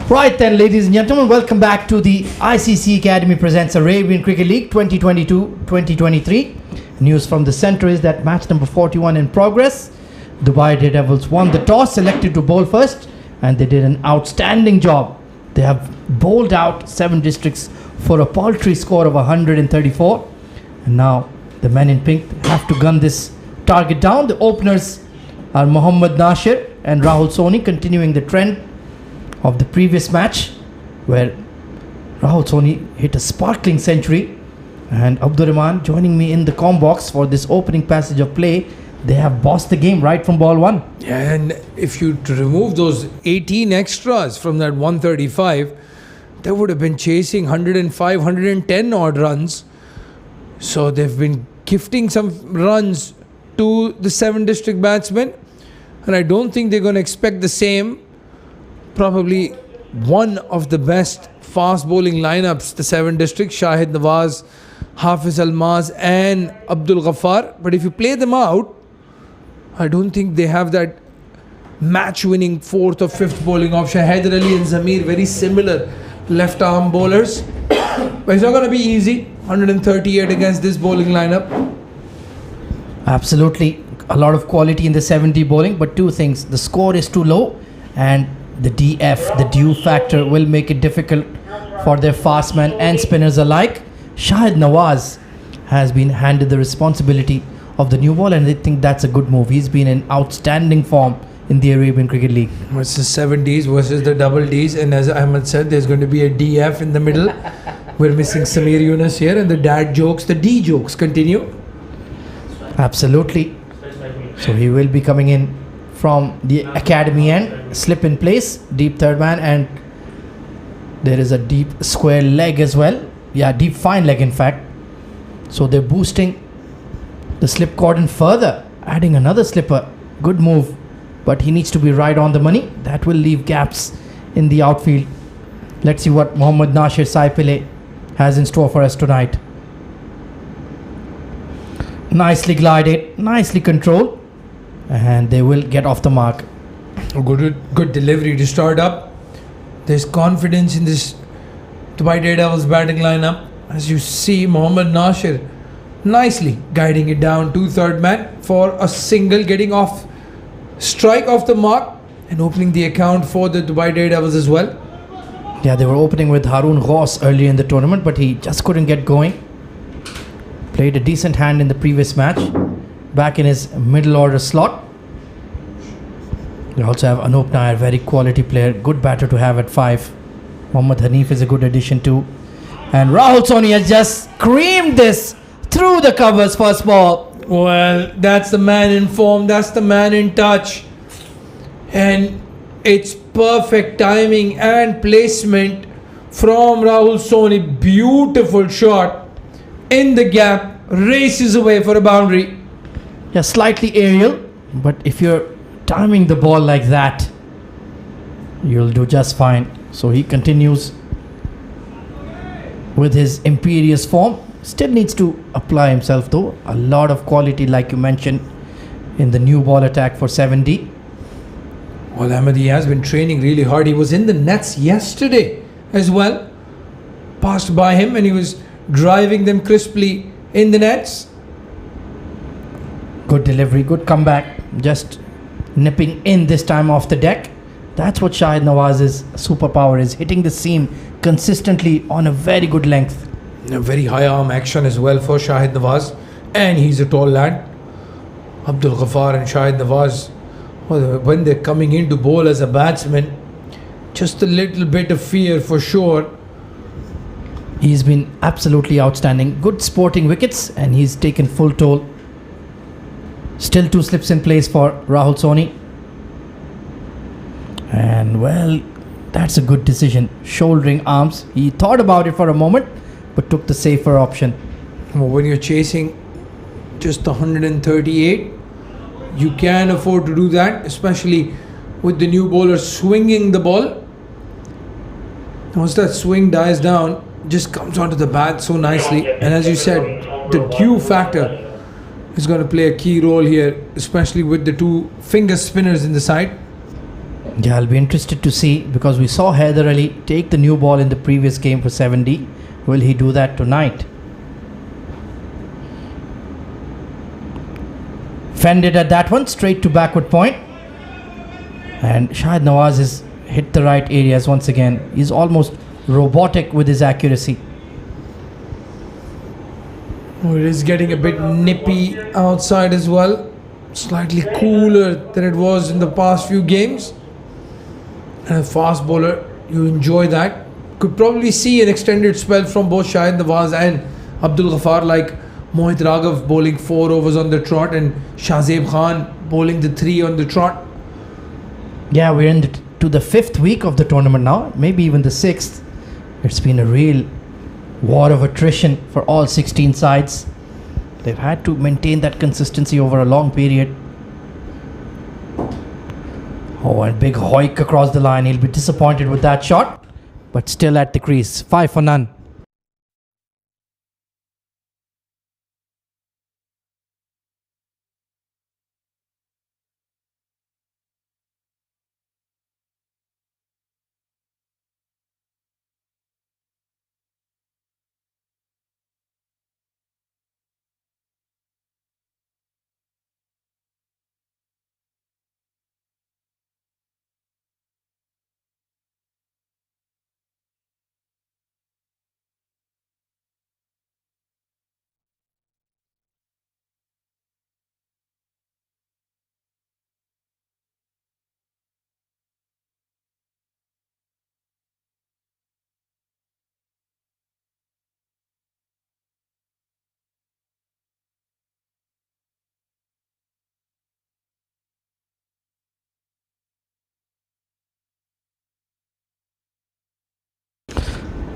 Right then, ladies and gentlemen, welcome back to the ICC Academy presents Arabian Cricket League 2022-2023. News from the centre is that match number 41 in progress. Dubai Daredevils won the toss, selected to bowl first, and they did an outstanding job. They have bowled out 7 districts for a paltry score of 134. And now the men in pink have to gun this target down. The openers are Mohammad Nasir and Rahul Soni, continuing the trend of the previous match where Rahul Soni hit a sparkling century, and Abdur Rahman joining me in the comm box for this opening passage of play. They have bossed the game right from ball 1. Yeah, and if you remove those 18 extras from that 135, they would have been chasing 105, 110 odd runs. So they've been gifting some runs to the 7 district batsmen, and I don't think they're going to expect the same. Probably one of the best fast bowling lineups, the 7 districts, Shahid Nawaz, Hafiz Almaz and Abdul Ghaffar. But if you play them out, I don't think they have that match-winning 4th or 5th bowling option. Haider Ali and Zamir, very similar left-arm bowlers. But it's not going to be easy. 138 against this bowling lineup. Absolutely. A lot of quality in the 70 bowling, but 2 things. The score is too low, and the DF, the due factor, will make it difficult for their fast men and spinners alike. Shahid Nawaz has been handed the responsibility of the new ball, and I think that's a good move. He's been in outstanding form in the Arabian Cricket League. It's the 7Ds versus the double Ds, and as Ahmed said, there's going to be a DF in the middle. We're missing Samir Yunus here, and the dad jokes, the D jokes continue. Absolutely. So he will be coming in from the academy end, slip in place, deep third man, and there is a deep square leg as well. Yeah, deep fine leg in fact. So they're boosting the slip cordon further, adding another slipper. Good move, but he needs to be right on the money. That will leave gaps in the outfield. Let's see what Mohammad Nasir Saipile has in store for us tonight. Nicely glided, nicely controlled, and they will get off the mark. Good delivery to start up. There's confidence in this Dubai Daredevils batting lineup. As you see, Mohammad Nasir nicely guiding it down to third man for a single, getting off strike off the mark and opening the account for the Dubai Daredevils as well. Yeah, they were opening with Haroon Ghaus earlier in the tournament, but he just couldn't get going. Played a decent hand in the previous match, back in his middle order slot. They also have Anup Nair, very quality player, good batter to have at 5. Mohammad Hanif is a good addition too. And Rahul Soni has just screamed this through the covers, first ball. Well, that's the man in form, that's the man in touch. And it's perfect timing and placement from Rahul Soni. Beautiful shot in the gap, races away for a boundary. Yeah, slightly aerial, but if you're timing the ball like that, you'll do just fine. So he continues with his imperious form. Still needs to apply himself though. A lot of quality, like you mentioned, in the new ball attack for 7D. Well, Ahmed, he has been training really hard. He was in the nets yesterday as well. Passed by him and he was driving them crisply in the nets. Good delivery, good comeback. Just nipping in this time off the deck. That's what Shahid Nawaz's superpower is, hitting the seam consistently on a very good length. A very high arm action as well for Shahid Nawaz, and he's a tall lad. Abdul Ghaffar and Shahid Nawaz, when they're coming in to bowl as a batsman, just a little bit of fear for sure. He's been absolutely outstanding. Good sporting wickets, and he's taken full toll. Still 2 slips in place for Rahul Soni. And well, that's a good decision. Shouldering arms. He thought about it for a moment, but took the safer option. When you're chasing just 138, you can afford to do that, especially with the new bowler swinging the ball. Once that swing dies down, just comes onto the bat so nicely. And as you said, the due factor is going to play a key role here, especially with the 2 finger spinners in the side. Yeah, I'll be interested to see, because we saw Haider Ali take the new ball in the previous game for 7D. Will he do that tonight? Fended at that one, straight to backward point. And Shahid Nawaz has hit the right areas once again. He's almost robotic with his accuracy. Oh, it is getting a bit nippy outside as well. Slightly cooler than it was in the past few games. And a fast bowler, you enjoy that. Could probably see an extended spell from both Shahid Nawaz and Abdul Ghaffar, like Mohit Raghav bowling 4 overs on the trot and Shahzeb Khan bowling the 3 on the trot. Yeah, we're to the 5th week of the tournament now, maybe even the 6th. It's been a real war of attrition for all 16 sides. They've had to maintain that consistency over a long period. Oh, and big hoik across the line. He'll be disappointed with that shot, but still at the crease. 5 for none.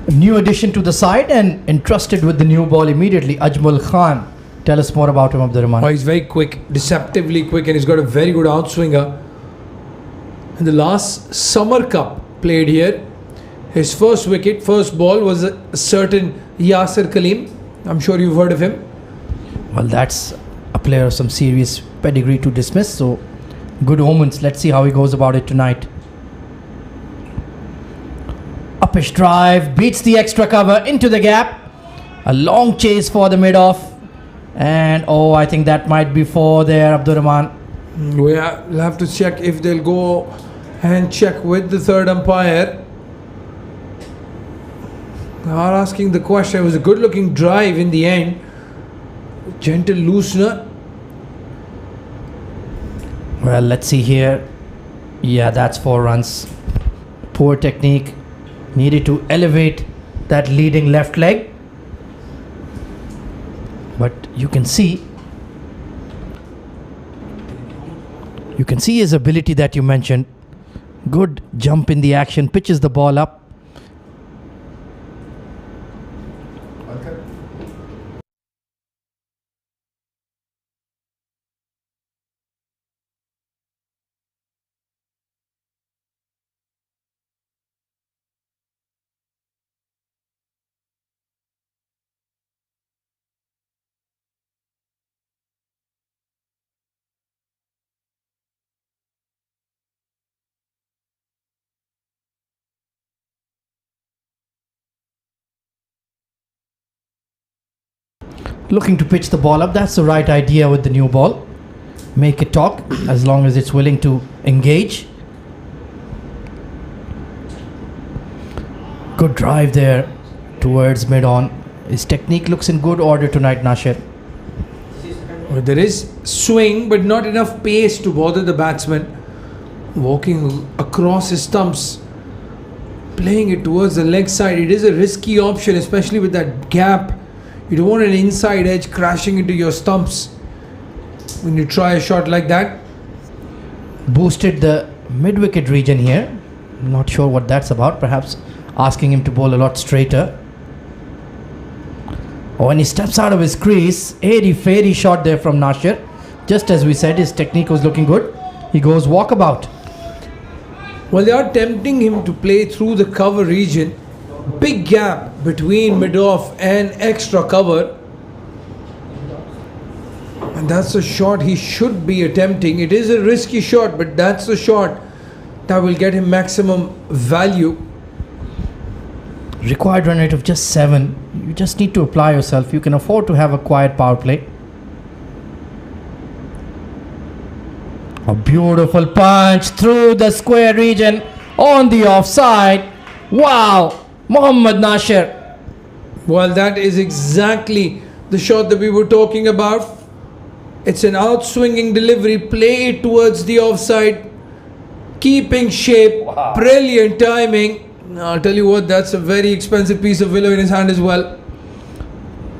New addition to the side and entrusted with the new ball immediately, Ajmal Khan. Tell us more about him, Abdurrahman. Oh, he's very quick, deceptively quick, and he's got a very good outswinger. In the last Summer Cup played here, his first wicket, first ball was a certain Yasir Kaleem. I'm sure you've heard of him. Well, that's a player of some serious pedigree to dismiss, so good omens. Let's see how he goes about it tonight. Uppish drive, beats the extra cover into the gap. A long chase for the mid-off. And oh, I think that might be 4 there, Abdurrahman. We'll have to check if they'll go and check with the third umpire. They are asking the question. It was a good looking drive in the end. Gentle loosener. Well, let's see here. Yeah, that's 4 runs. Poor technique. Needed to elevate that leading left leg. But you can see his ability that you mentioned. Good jump in the action, pitches the ball up. Looking to pitch the ball up. That's the right idea with the new ball. Make it talk as long as it's willing to engage. Good drive there towards mid-on. His technique looks in good order tonight, Nasir. There is swing, but not enough pace to bother the batsman. Walking across his stumps, playing it towards the leg side. It is a risky option, especially with that gap. You don't want an inside edge crashing into your stumps when you try a shot like that. Boosted the mid-wicket region here. Not sure what that's about. Perhaps asking him to bowl a lot straighter. Oh, and he steps out of his crease. Airy-fairy shot there from Nasir. Just as we said, his technique was looking good. He goes walkabout. Well, they are tempting him to play through the cover region. Big gap between mid-off and extra cover. And that's a shot he should be attempting. It is a risky shot, but that's the shot that will get him maximum value. Required run rate of just 7. You just need to apply yourself. You can afford to have a quiet power play. A beautiful punch through the square region on the offside. Wow, Mohammad Nasir. Well, that is exactly the shot that we were talking about. It's an outswinging delivery, play it towards the offside, keeping shape, brilliant timing. I'll tell you what, that's a very expensive piece of willow in his hand as well.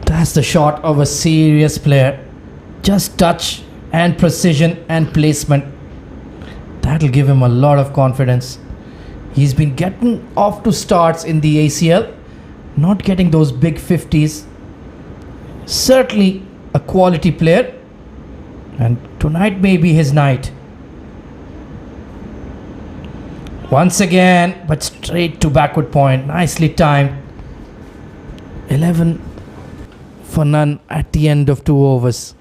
That's the shot of a serious player. Just touch and precision and placement. That'll give him a lot of confidence. He's been getting off to starts in the ACL, not getting those big 50s. Certainly a quality player, and tonight may be his night. Once again, but straight to backward point. Nicely timed. 11 for none at the end of 2 overs.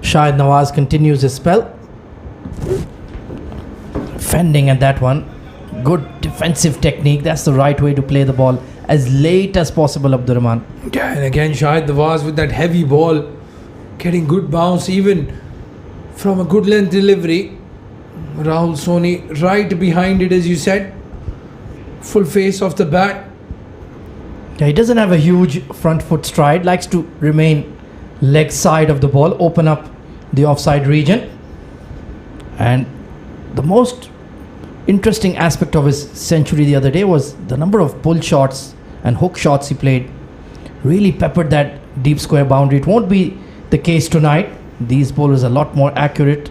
Shahid Nawaz continues his spell. Fending at that one. Good defensive technique. That's the right way to play the ball as late as possible, Abdurrahman. Yeah, and again Shahid Nawaz with that heavy ball, getting good bounce even from a good length delivery. Rahul Soni right behind it, as you said. Full face off the bat. Yeah, he doesn't have a huge front foot stride. Likes to remain leg side of the ball, open up the offside region. And the most interesting aspect of his century the other day was the number of pull shots and hook shots he played. Really peppered that deep square boundary. It won't be the case tonight. These bowlers are a lot more accurate,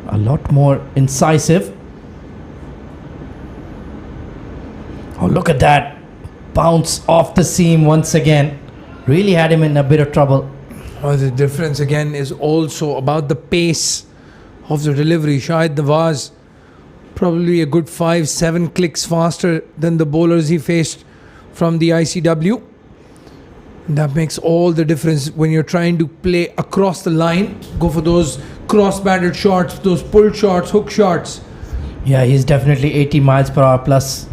a lot more incisive. Oh, look at that bounce off the seam once again. Really had him in a bit of trouble. Oh, the difference again is also about the pace of the delivery. Shahid Nawaz probably a good 5-7 clicks faster than the bowlers he faced from the ICW. That makes all the difference when you're trying to play across the line. Go for those cross-batted shots, those pull shots, hook shots. Yeah, he's definitely 80 miles per hour plus.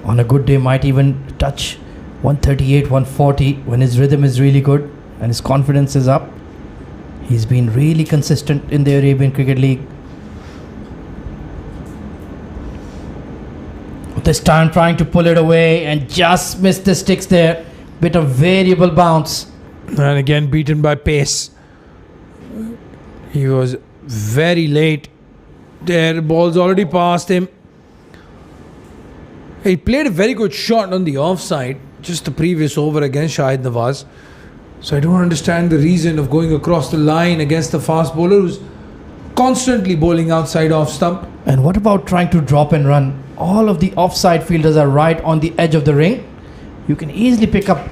On a good day might even touch 138, 140 when his rhythm is really good and his confidence is up. He's been really consistent in the Arabian Cricket League. This time trying to pull it away and just missed the sticks there. Bit of variable bounce. And again beaten by pace. He was very late. There, the ball's already past him. He played a very good shot on the offside just the previous over against Shahid Nawaz. So I don't understand the reason of going across the line against the fast bowler who's constantly bowling outside off stump. And what about trying to drop and run? All of the offside fielders are right on the edge of the ring. You can easily pick up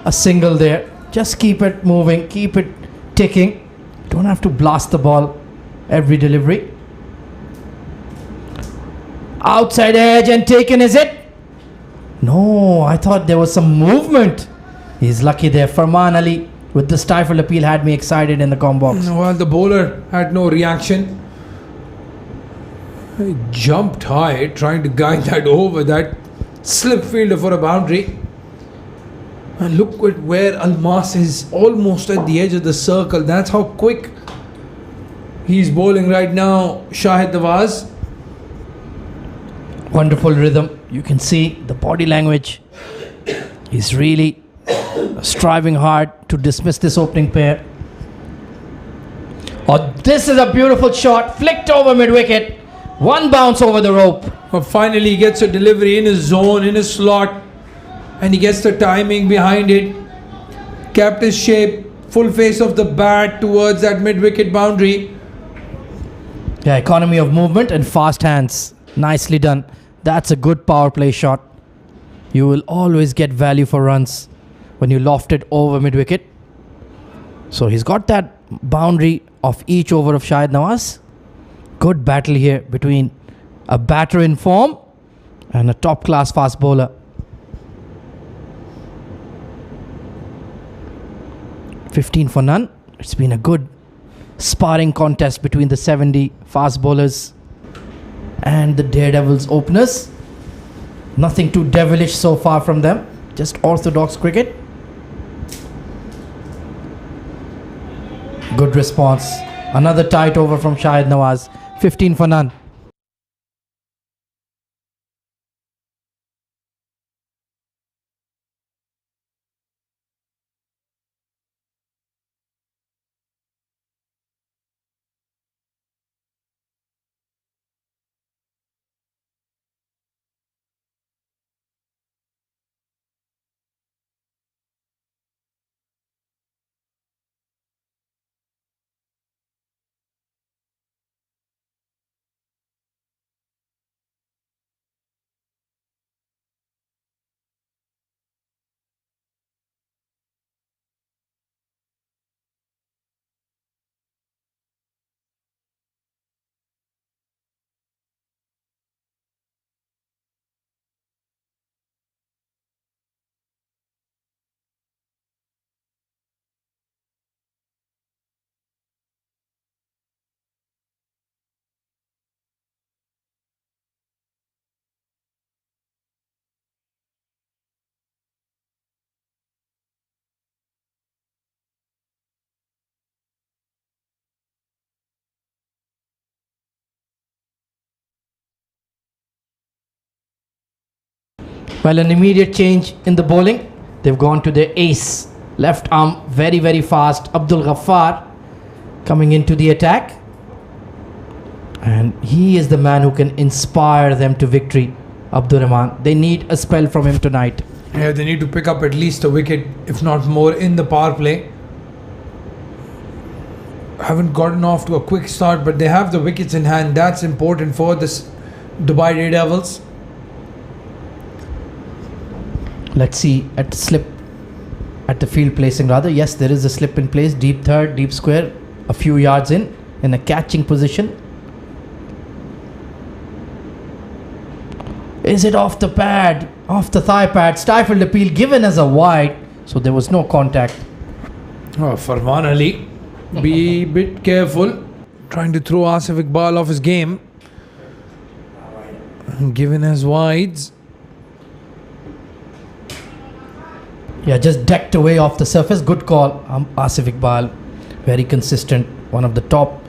a single there. Just keep it moving, keep it ticking. Don't have to blast the ball every delivery. Outside edge and taken, is it? No, I thought there was some movement. He's lucky there. Farman Ali with the stifled appeal had me excited in the com box. Well, the bowler had no reaction. He jumped high trying to guide that over that slip fielder for a boundary. And look at where Almas is, almost at the edge of the circle. That's how quick He's bowling right now, Shahid Nawaz. Wonderful rhythm. You can see the body language. He's really striving hard to dismiss this opening pair. Oh, this is a beautiful shot. Flicked over mid-wicket. One bounce over the rope. But finally, he gets a delivery in his zone, in his slot. And he gets the timing behind it. Kept his shape, full face of the bat towards that mid-wicket boundary. Yeah, economy of movement and fast hands. Nicely done. That's a good power play shot. You will always get value for runs when you loft it over mid-wicket. So he's got that boundary of each over of Shahid Nawaz. Good battle here between a batter in form and a top-class fast bowler. 15 for none. It's been a good sparring contest between the 70 fast bowlers and the Daredevils openers. Nothing too devilish so far from them. Just orthodox cricket. Good response. Another tight over from Shahid Nawaz. 15 for none. Well, an immediate change in the bowling. They've gone to their ace. Left arm very, very fast. Abdul Ghaffar coming into the attack. And he is the man who can inspire them to victory, Abdur Rahman. They need a spell from him tonight. Yeah, they need to pick up at least a wicket, if not more, in the power play. Haven't gotten off to a quick start, but they have the wickets in hand. That's important for this Dubai Daredevils. Let's see at slip at the field placing rather. Yes, there is a slip in place. Deep third, deep square, a few yards in a catching position. Is it off the pad? Off the thigh pad. Stifled appeal given as a wide. So there was no contact. Oh, Farman Ali, be a bit careful. Trying to throw Asif Iqbal off his game. Given as wides. Yeah, just decked away off the surface. Good call. Asif Iqbal, very consistent. One of the top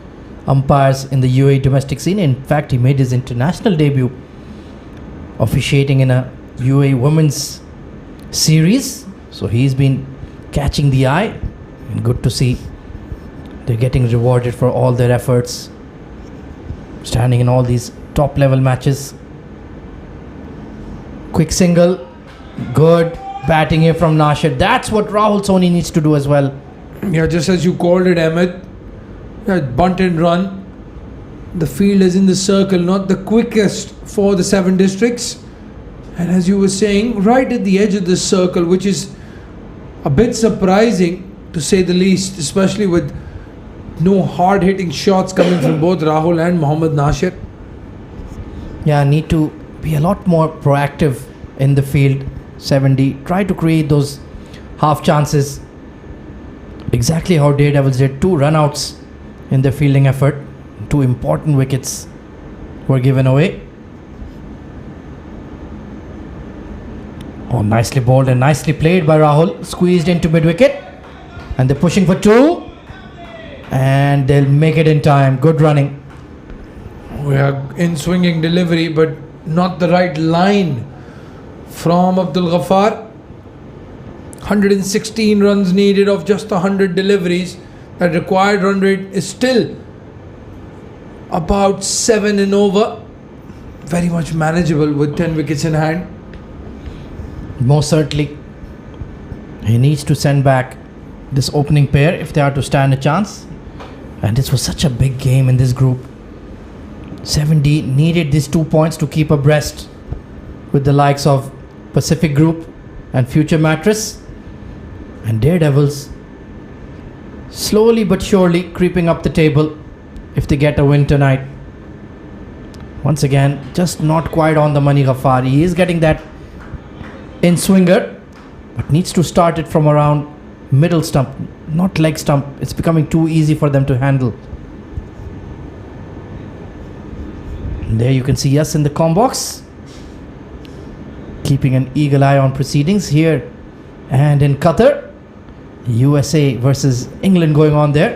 umpires in the UAE domestic scene. In fact, he made his international debut officiating in a UAE women's series. So he's been catching the eye. And good to see they're getting rewarded for all their efforts. Standing in all these top level matches. Quick single. Good. Batting here from Nashir. That's what Rahul Soni needs to do as well. Yeah, just as you called it, Ahmed. Yeah, bunt and run. The field is in the circle, not the quickest for the 7 districts. And as you were saying, right at the edge of this circle, which is a bit surprising to say the least, especially with no hard-hitting shots coming from both Rahul and Mohammad Nashir. Yeah, need to be a lot more proactive in the field. 70. Try to create those half chances. Exactly how Daredevils did. 2 runouts in their fielding effort. 2 important wickets were given away. Oh, nicely bowled and nicely played by Rahul. Squeezed into mid-wicket. And they're pushing for 2. And they'll make it in time. Good running. We are in swinging delivery, but not the right line from Abdul Ghaffar. 116 runs needed of just 100 deliveries. That required run rate is still about 7 and over. Very much manageable with 10 wickets in hand. Most certainly. He needs to send back this opening pair if they are to stand a chance. And this was such a big game in this group. 70 needed these 2 points to keep abreast with the likes of Pacific Group and Future Mattress. And Daredevils slowly but surely creeping up the table if they get a win tonight. Once again, just not quite on the money, Ghaffar. He is getting that in swinger, but needs to start it from around middle stump, not leg stump. It's becoming too easy for them to handle. And there you can see us in the comm box, keeping an eagle eye on proceedings here and in Qatar. USA versus England going on there,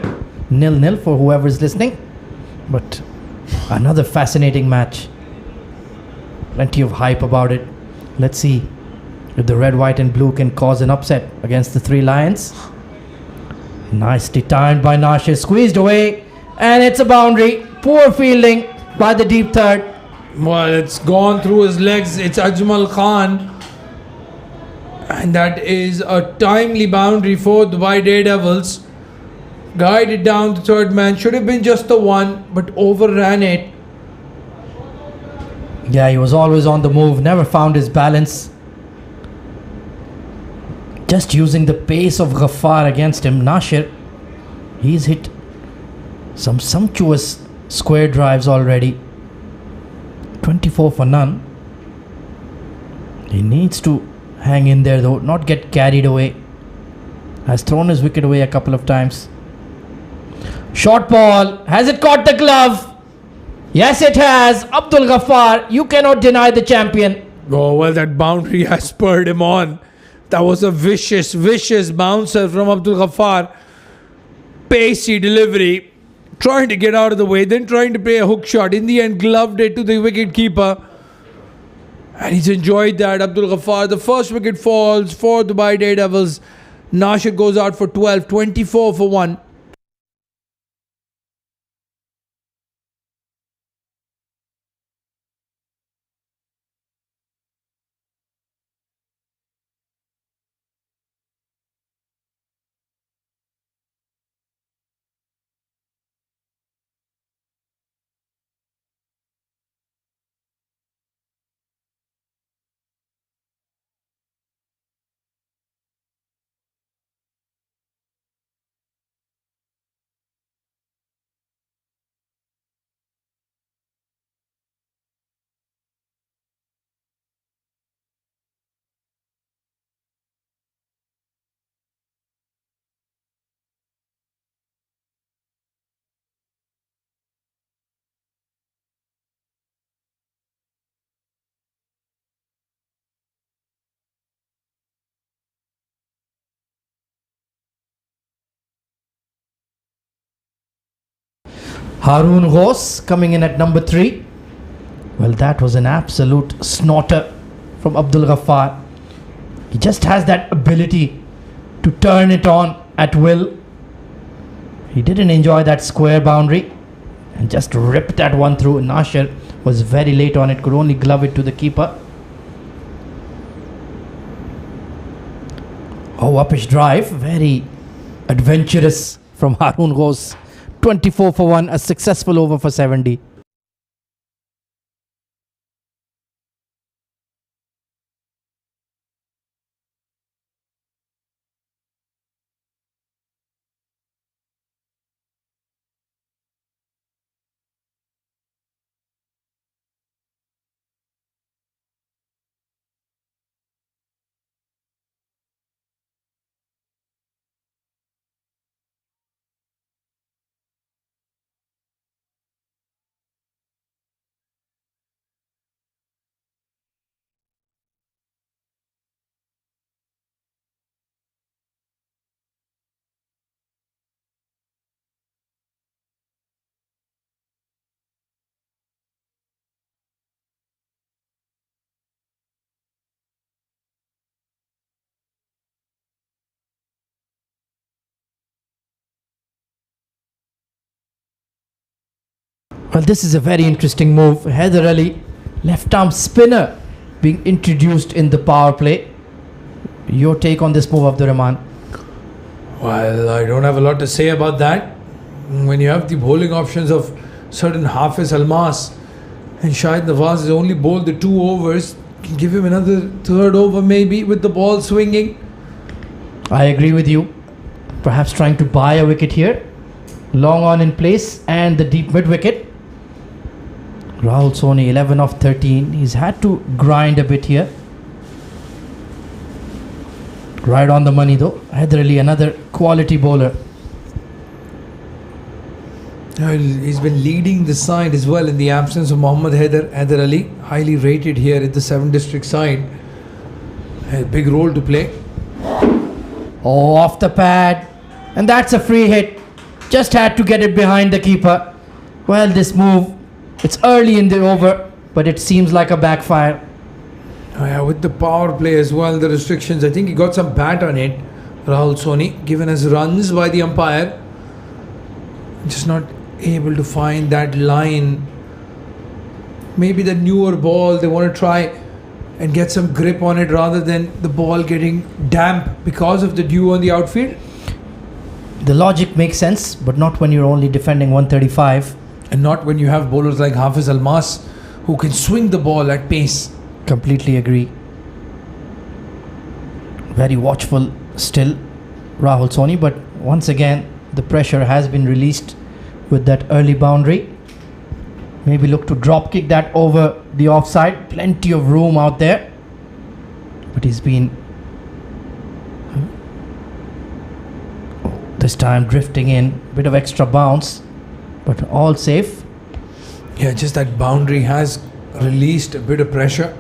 0-0 for whoever is listening. But another fascinating match. Plenty of hype about it. Let's see if the red, white and blue can cause an upset against the Three Lions. Nicely timed by Nasir, squeezed away, and it's a boundary. Poor fielding by the deep third. Well, it's gone through his legs. It's Ajmal Khan. And that is a timely boundary for Dubai Daredevils. Guided down the third man. Should have been just the one, but overran it. Yeah, he was always on the move, never found his balance. Just using the pace of Ghaffar against him, Nasir, he's hit some sumptuous square drives already. 24 for none. He needs to hang in there though, not get carried away. Has thrown his wicket away a couple of times. Short ball. Has it caught the glove? Yes, it has. Abdul Ghaffar, you cannot deny the champion. Oh, well, that boundary has spurred him on. That was a vicious, vicious bouncer from Abdul Ghaffar. Pacey delivery. Trying to get out of the way, then trying to play a hook shot. In the end, gloved it to the wicket keeper. And he's enjoyed that, Abdul Ghaffar. The first wicket falls for Dubai Daredevils. Nasir goes out for 12, 24 for 1. Haroon Ghosh coming in at number 3. Well, that was an absolute snorter from Abdul Ghaffar. He just has that ability to turn it on at will. He didn't enjoy that square boundary and just ripped that one through. Nasir was very late on it, could only glove it to the keeper. Oh, uppish drive, very adventurous from Haroon Ghosh. 24 for 1, a successful over for 70. Well, this is a very interesting move. Haider Ali, left arm spinner, being introduced in the power play. Your take on this move, Abdur Rahman? Well, I don't have a lot to say about that. When you have the bowling options of certain Hafiz Almas and Shahid Nawaz has only bowled the 2 overs, can give him another 3rd over maybe with the ball swinging. I agree with you. Perhaps trying to buy a wicket here. Long on in place and the deep mid wicket. Rahul Soni 11 of 13. He's had to grind a bit here. Right on the money though. Haider Ali, another quality bowler. He's been leading the side as well in the absence of Mohammad Haider Ali, highly rated here at the 7 district side. A big role to play. Oh, off the pad. And that's a free hit. Just had to get it behind the keeper. Well, this move, it's early in the over, but it seems like a backfire. Oh yeah, with the power play as well, the restrictions, I think he got some bat on it. Rahul Soni, given as runs by the umpire. Just not able to find that line. Maybe the newer ball, they want to try and get some grip on it rather than the ball getting damp because of the dew on the outfield. The logic makes sense, but not when you're only defending 135. And not when you have bowlers like Hafiz Almas who can swing the ball at pace. Completely agree. Very watchful still, Rahul Soni, but once again, the pressure has been released with that early boundary. Maybe look to drop kick that over the offside. Plenty of room out there. But he's been this time drifting in. Bit of extra bounce, but all safe. Yeah, just that boundary has released a bit of pressure.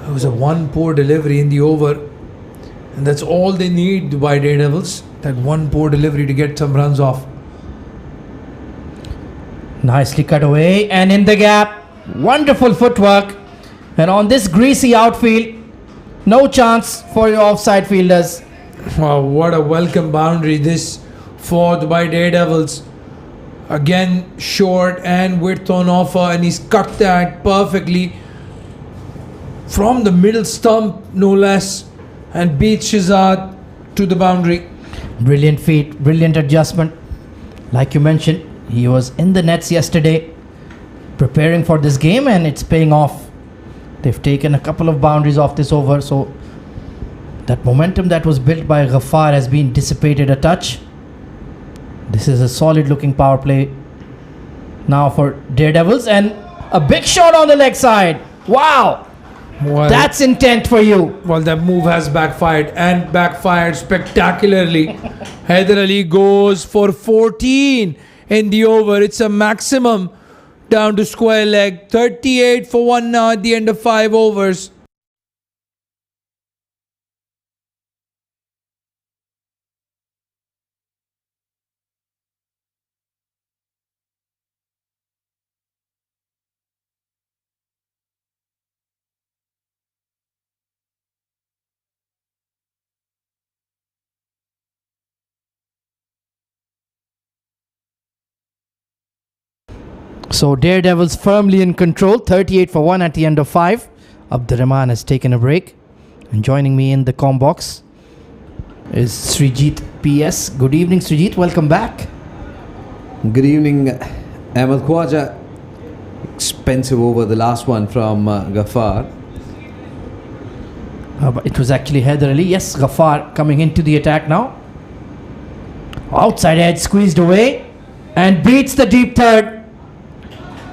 It was a 1 poor delivery in the over. And that's all they need, Dubai Daredevils. That 1 poor delivery to get some runs off. Nicely cut away and in the gap. Wonderful footwork. And on this greasy outfield, no chance for your offside fielders. Wow, what a welcome boundary this for Dubai Daredevils. Again, short and width on offer, and he's cut that perfectly from the middle stump, no less, and beats Shahzad to the boundary. Brilliant feat, brilliant adjustment. Like you mentioned, he was in the nets yesterday preparing for this game, and it's paying off. They've taken a couple of boundaries off this over, so that momentum that was built by Ghaffar has been dissipated a touch. This is a solid looking power play now for Daredevils, and a big shot on the leg side. Wow, Well, that's intent for you. well, that move has backfired and backfired spectacularly. Haider Ali goes for 14 in the over. It's a maximum down to square leg. 38 for 1 now at the end of 5 overs. So Daredevils firmly in control, 38 for 1 at the end of 5. Abdur Rahman has taken a break. And joining me in the comm box is Srijit PS. Good evening, Srijit. Welcome back. Good evening, Ahmed Khwaja. Expensive over the last one from Ghaffar. But it was actually Haider Ali. Yes, Ghaffar coming into the attack now. Outside edge squeezed away and beats the deep third.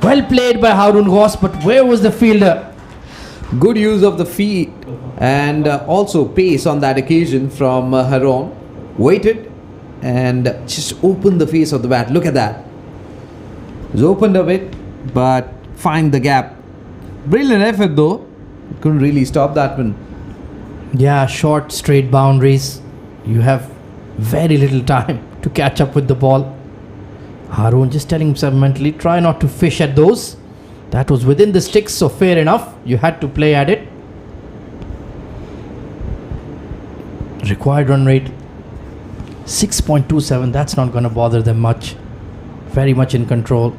Well played by Harun Ghaus, but where was the fielder? Good use of the feet and also pace on that occasion from Harun. Waited and just opened the face of the bat. Look at that. It's opened a bit, but find the gap. Brilliant effort though. Couldn't really stop that one. Yeah, short straight boundaries. You have very little time to catch up with the ball. Harun just telling himself mentally, try not to fish at those. That was within the sticks, so fair enough. You had to play at it. Required run rate 6.27. That's not going to bother them much. Very much in control.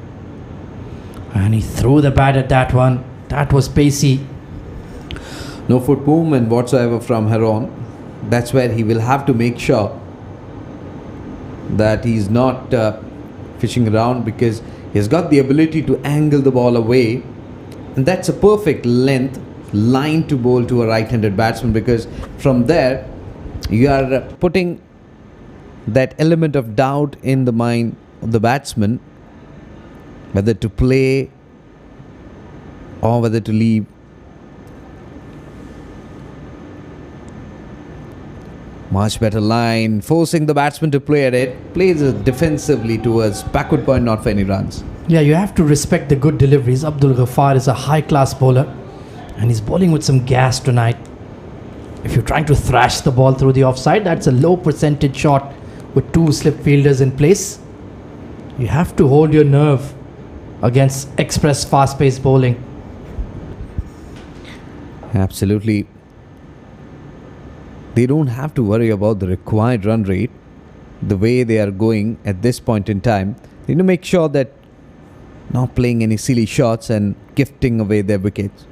And he threw the bat at that one. That was pacey. No foot movement whatsoever from Heron. That's where he will have to make sure that he's not fishing around, because he's got the ability to angle the ball away, and that's a perfect length line to bowl to a right-handed batsman, because from there you are putting that element of doubt in the mind of the batsman whether to play or whether to leave. Much better line, forcing the batsman to play at it. Plays it defensively towards backward point, not for any runs. Yeah, you have to respect the good deliveries. Abdul Ghaffar is a high-class bowler, and he's bowling with some gas tonight. If you're trying to thrash the ball through the offside, that's a low percentage shot with two slip fielders in place. You have to hold your nerve against express fast-paced bowling. Absolutely. They don't have to worry about the required run rate the way they are going at this point in time. They need to make sure that not playing any silly shots and gifting away their wickets.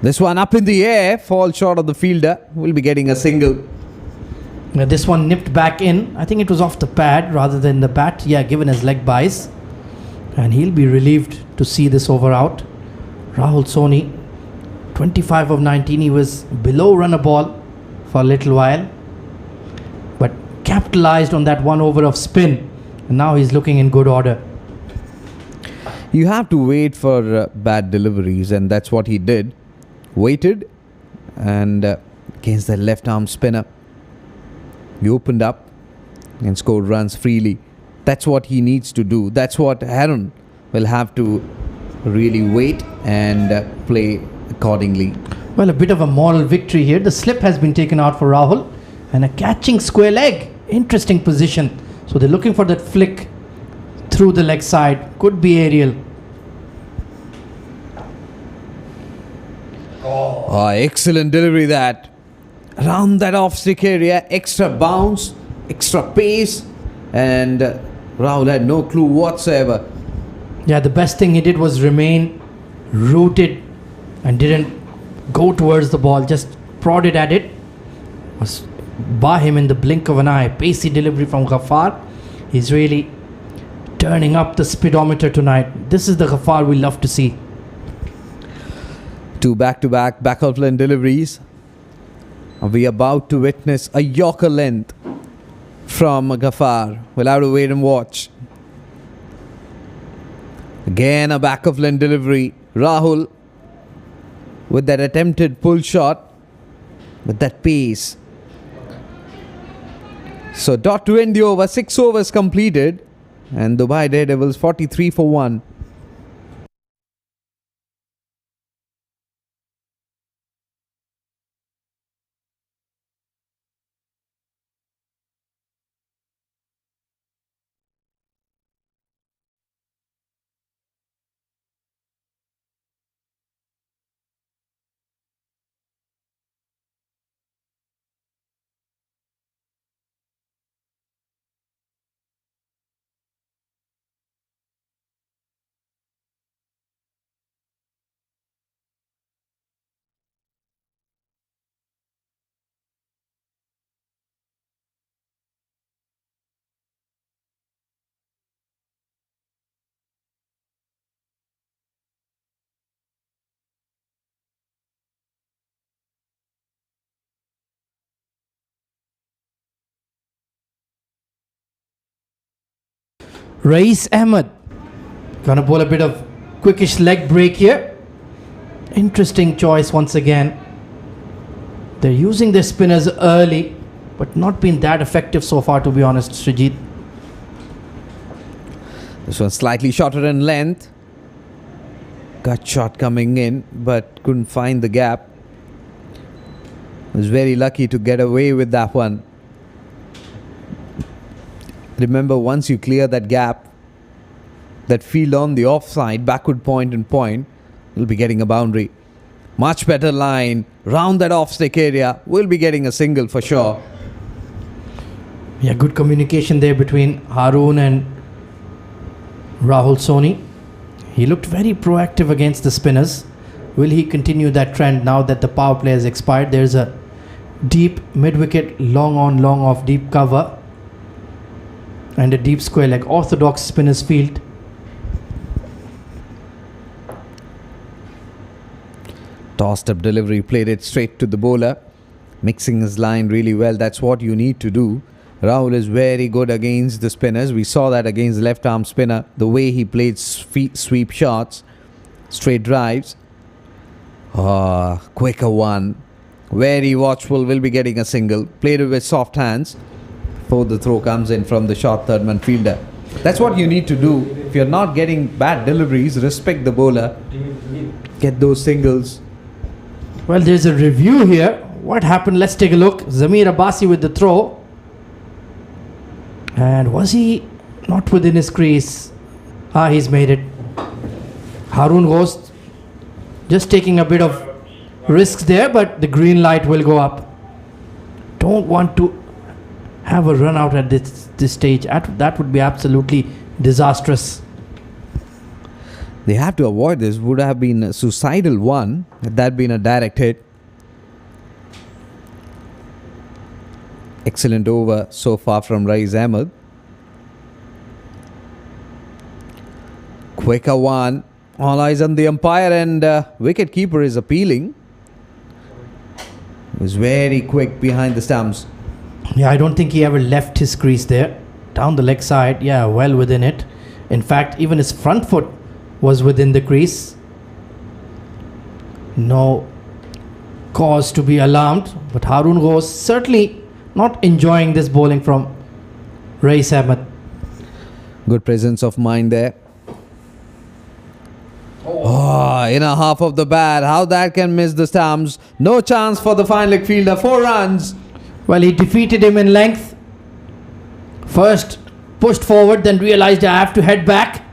This one up in the air, falls short of the fielder, will be getting a single. Now this one nipped back in. I think it was off the pad rather than the bat. Yeah, given his leg buys. And he'll be relieved to see this over out. Rahul Soni, 25 of 19. He was below run a ball for a little while, but capitalized on that one over of spin, and now he's looking in good order. You have to wait for bad deliveries, and that's what he did. Waited, and against the left arm spinner, he opened up and scored runs freely. That's what he needs to do. That's what Heron will have to really wait and play accordingly. Well, a bit of a moral victory here. The slip has been taken out for Rahul, and a catching square leg. Interesting position. So they're looking for that flick through the leg side. Could be aerial. Oh, excellent delivery that. Around that off-stick area, extra bounce, extra pace, and Rahul had no clue whatsoever. Yeah, the best thing he did was remain rooted and didn't go towards the ball, just prodded at it. Was by him in the blink of an eye. Pacey delivery from Ghaffar. He's really turning up the speedometer tonight. This is the Ghaffar we love to see. Two back-to-back back-of-length deliveries. We are about to witness a Yorker length from Ghaffar. We'll have to wait and watch. Again a back-of-length delivery. Rahul with that attempted pull shot, with that pace. So dot to end the over, 6 overs completed, and Dubai Daredevils 43 for 1. Rais Ahmed gonna bowl a bit of quickish leg break here. Interesting choice once again. They're using their spinners early, but not been that effective so far, to be honest, Srijit. This one slightly shorter in length. Gut shot coming in, but couldn't find the gap. Was very lucky to get away with that one. Remember, once you clear that gap, that field on the offside, backward point and point, you'll be getting a boundary. Much better line, round that off-stick area, we'll be getting a single for sure. Yeah, good communication there between Haroon and Rahul Soni. He looked very proactive against the spinners. Will he continue that trend now that the power play has expired? There's a deep mid-wicket, long on, long off, deep cover. And a deep square leg. Orthodox spinners field. Tossed up delivery, played it straight to the bowler. Mixing his line really well. That's what you need to do. Rahul is very good against the spinners. We saw that against the left arm spinner. The way he played sweep shots, straight drives. Quicker one. Very watchful, will be getting a single. Played it with soft hands. Before the throw comes in from the short third man fielder. That's what you need to do. If you're not getting bad deliveries, respect the bowler. Get those singles. Well, there's a review here. What happened? Let's take a look. Zamir Abbasi with the throw. And was he not within his crease? He's made it. Harun Ghost just taking a bit of risks there, but the green light will go up. Don't want to have a run out at this stage. That would be absolutely disastrous. They have to avoid this. Would have been a suicidal one had that been a direct hit. Excellent over so far from Rais Ahmed. Quicker one. All eyes on the umpire, and wicket keeper is appealing. He was very quick behind the stumps. Yeah, I don't think he ever left his crease there. Down the leg side, yeah, well within it. In fact, even his front foot was within the crease. No cause to be alarmed, but Harun Ghost certainly not enjoying this bowling from Rais Ahmed. Good presence of mind there. Inner half of the bat. How that can miss the stumps. No chance for the fine leg fielder. 4 runs. Well, he defeated him in length. First pushed forward, then realized I have to head back.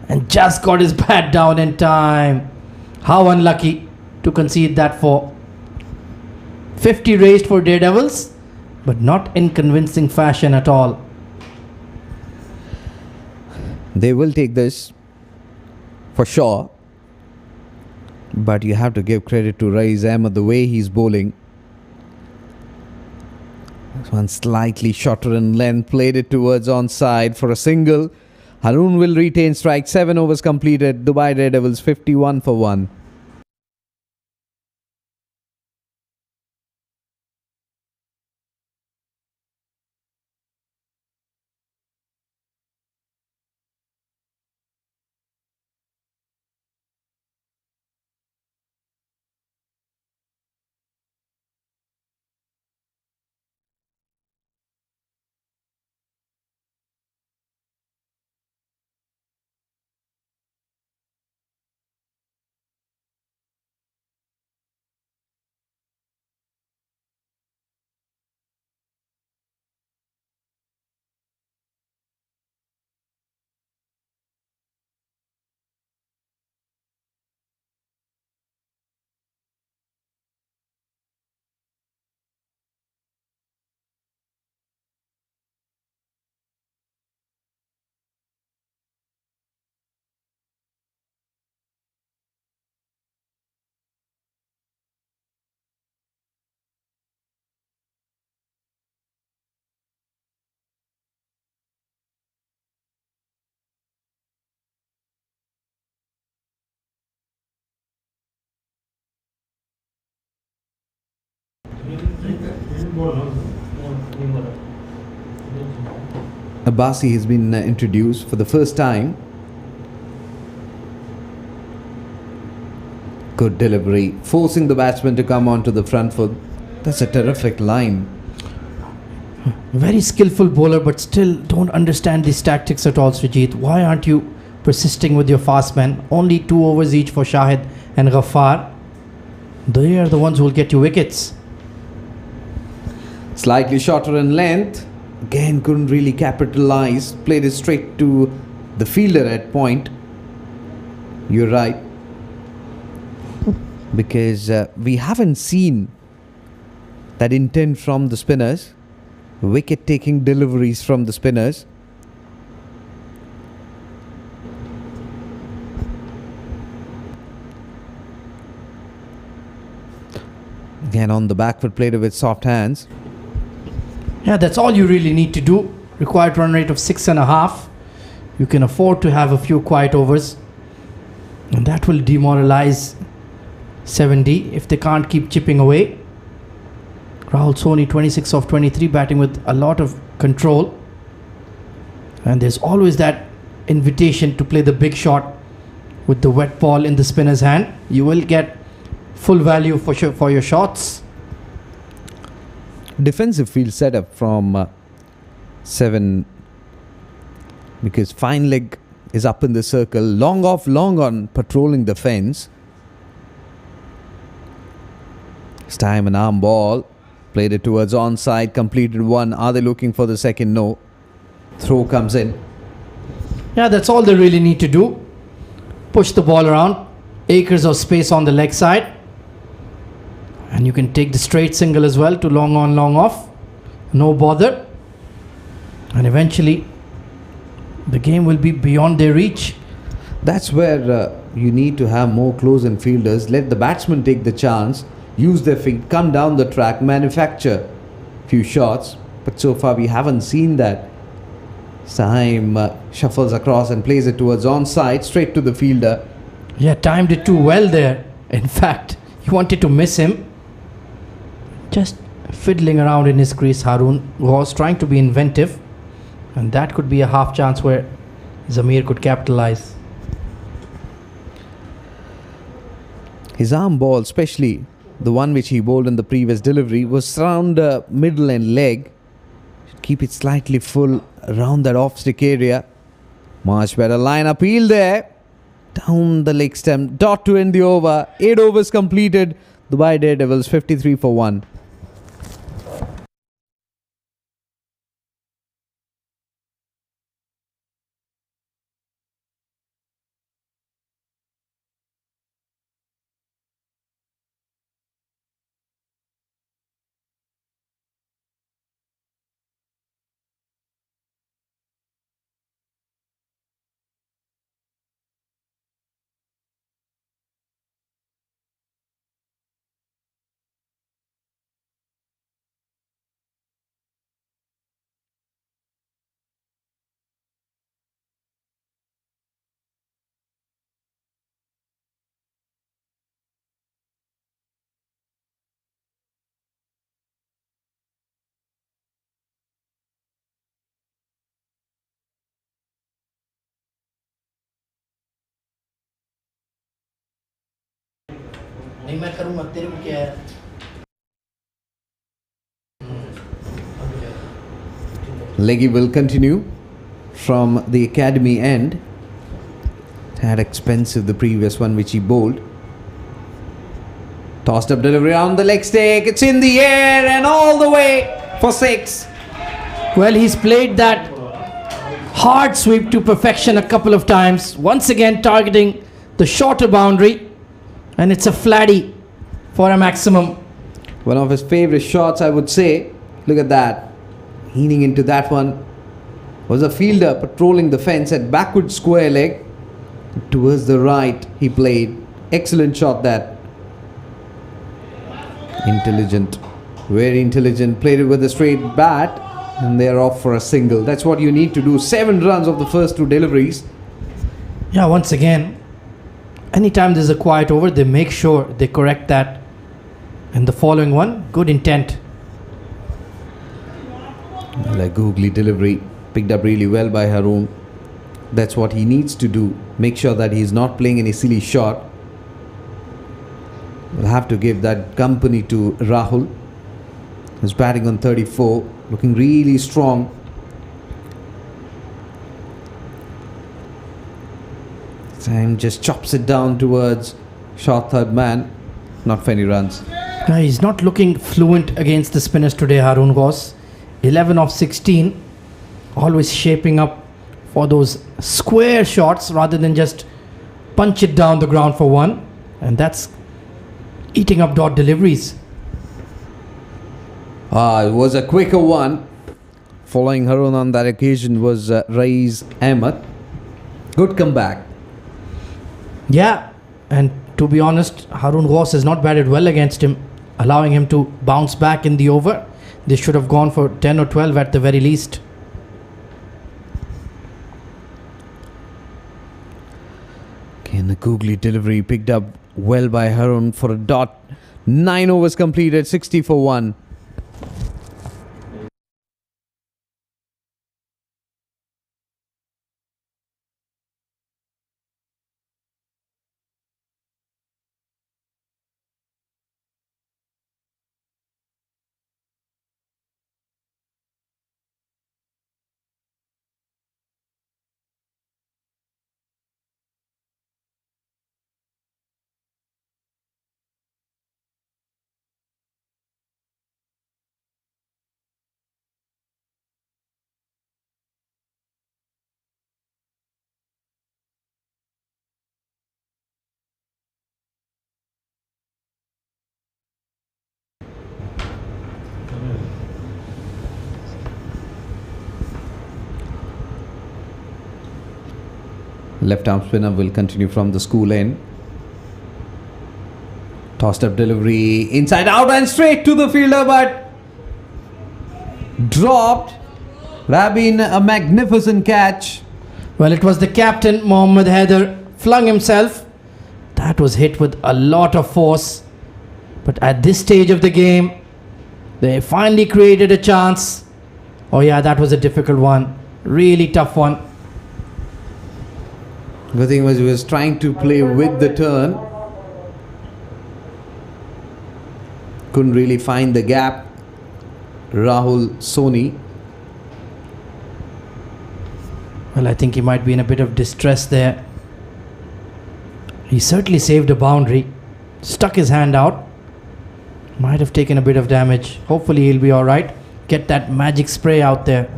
And just got his bat down in time. How unlucky to concede that for. 50 raised for Daredevils, but not in convincing fashion at all. They will take this for sure. But you have to give credit to Rais Ahmed, the way he's bowling. This one slightly shorter in length, played it towards onside for a single. Harun will retain strike. 7 overs completed. Dubai Daredevils 51 for 1. Abbasi has been introduced for the first time. Good delivery, forcing the batsman to come onto the front foot. That's a terrific line. Very skillful bowler, but still don't understand these tactics at all, Srijit. Why aren't you persisting with your fast men? Only 2 overs each for Shahid and Ghaffar. They are the ones who will get you wickets. Slightly shorter in length. Again, couldn't really capitalize. Played it straight to the fielder at point. You're right. Because we haven't seen that intent from the spinners. Wicket-taking deliveries from the spinners. Again on the back foot, played it with soft hands. Yeah, that's all you really need to do. Required run rate of 6.5. You can afford to have a few quiet overs, and that will demoralize 7D if they can't keep chipping away. Rahul Soni 26 of 23, batting with a lot of control, and there's always that invitation to play the big shot with the wet ball in the spinner's hand. You will get full value for your shots. Defensive field setup from 7, because fine leg is up in the circle, long off, long on, patrolling the fence. This time an arm ball, played it towards onside, completed one. Are they looking for the second? No. Throw comes in. Yeah, that's all they really need to do. Push the ball around, acres of space on the leg side, and you can take the straight single as well to long on, long off. No bother. And eventually the game will be beyond their reach. That's where you need to have more close-in fielders. Let the batsmen take the chance, use their feet, come down the track, manufacture a few shots. But so far we haven't seen that. Saim shuffles across and plays it towards onside, straight to the fielder. Yeah, timed it too well there. In fact, he wanted to miss him. Just fiddling around in his crease, Harun was trying to be inventive, and that could be a half chance where Zamir could capitalize. His arm ball, especially the one which he bowled in the previous delivery, was around middle and leg. Should keep it slightly full around that off-stick area. Much better line appeal there. Down the leg stem, dot to end the over. 8 overs completed. Dubai Daredevils 53 for 1. Leggy will continue from the academy end. Had expensive the previous one which he bowled. Tossed up delivery on the leg stick. It's in the air and all the way for 6. Well, he's played that hard sweep to perfection a couple of times. Once again targeting the shorter boundary, and it's a flatty for a maximum. One of his favourite shots, I would say. Look at that. Healing into that one. Was a fielder patrolling the fence at backward square leg. Towards the right he played. Excellent shot that. Intelligent. Very intelligent. Played it with a straight bat. And they're off for a single. That's what you need to do. 7 runs of the first 2 deliveries. Yeah, once again, anytime there's a quiet over, they make sure they correct that. And the following one, good intent. Like googly delivery, picked up really well by Harun. That's what he needs to do. Make sure that he's not playing any silly shot. We'll have to give that company to Rahul. He's batting on 34, looking really strong. Time just chops it down towards short third man. Not for any runs. He's not looking fluent against the spinners today, Harun Ghaus. 11 of 16. Always shaping up for those square shots rather than just punch it down the ground for 1. And that's eating up dot deliveries. It was a quicker one. Following Harun on that occasion was Raiz Ahmed. Good comeback. Yeah, and to be honest, Harun Ghaus has not batted well against him allowing him to bounce back in the over. They should have gone for 10 or 12 at the very least. Okay, and the googly delivery picked up well by Harun for a dot. 9 overs completed, 60 for 1. Left arm spinner will continue from the school end. Tossed up delivery, inside out and straight to the fielder, but dropped. Would have been a magnificent catch. Well, it was the captain, Mohammad Haider, flung himself. That was hit with a lot of force. But at this stage of the game, they finally created a chance. Oh yeah, that was a difficult one. Really tough one. Good thing was he was trying to play with the turn. Couldn't really find the gap. Rahul Soni. Well, I think he might be in a bit of distress there. He certainly saved a boundary. Stuck his hand out. Might have taken a bit of damage. Hopefully he'll be alright. Get that magic spray out there.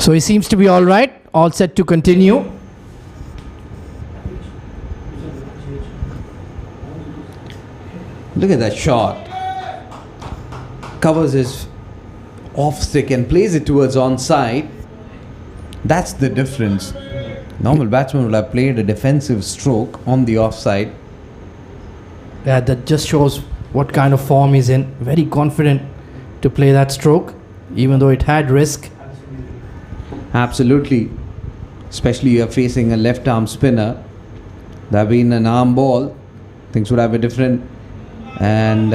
So he seems to be alright. All set to continue. Look at that shot. Covers his off stick and plays it towards onside. That's the difference. Normal batsman would have played a defensive stroke on the offside. Yeah, that just shows what kind of form he's in. Very confident to play that stroke, even though it had risk. Absolutely. Especially you're facing a left arm spinner. There have been an arm ball. Things would have been different. And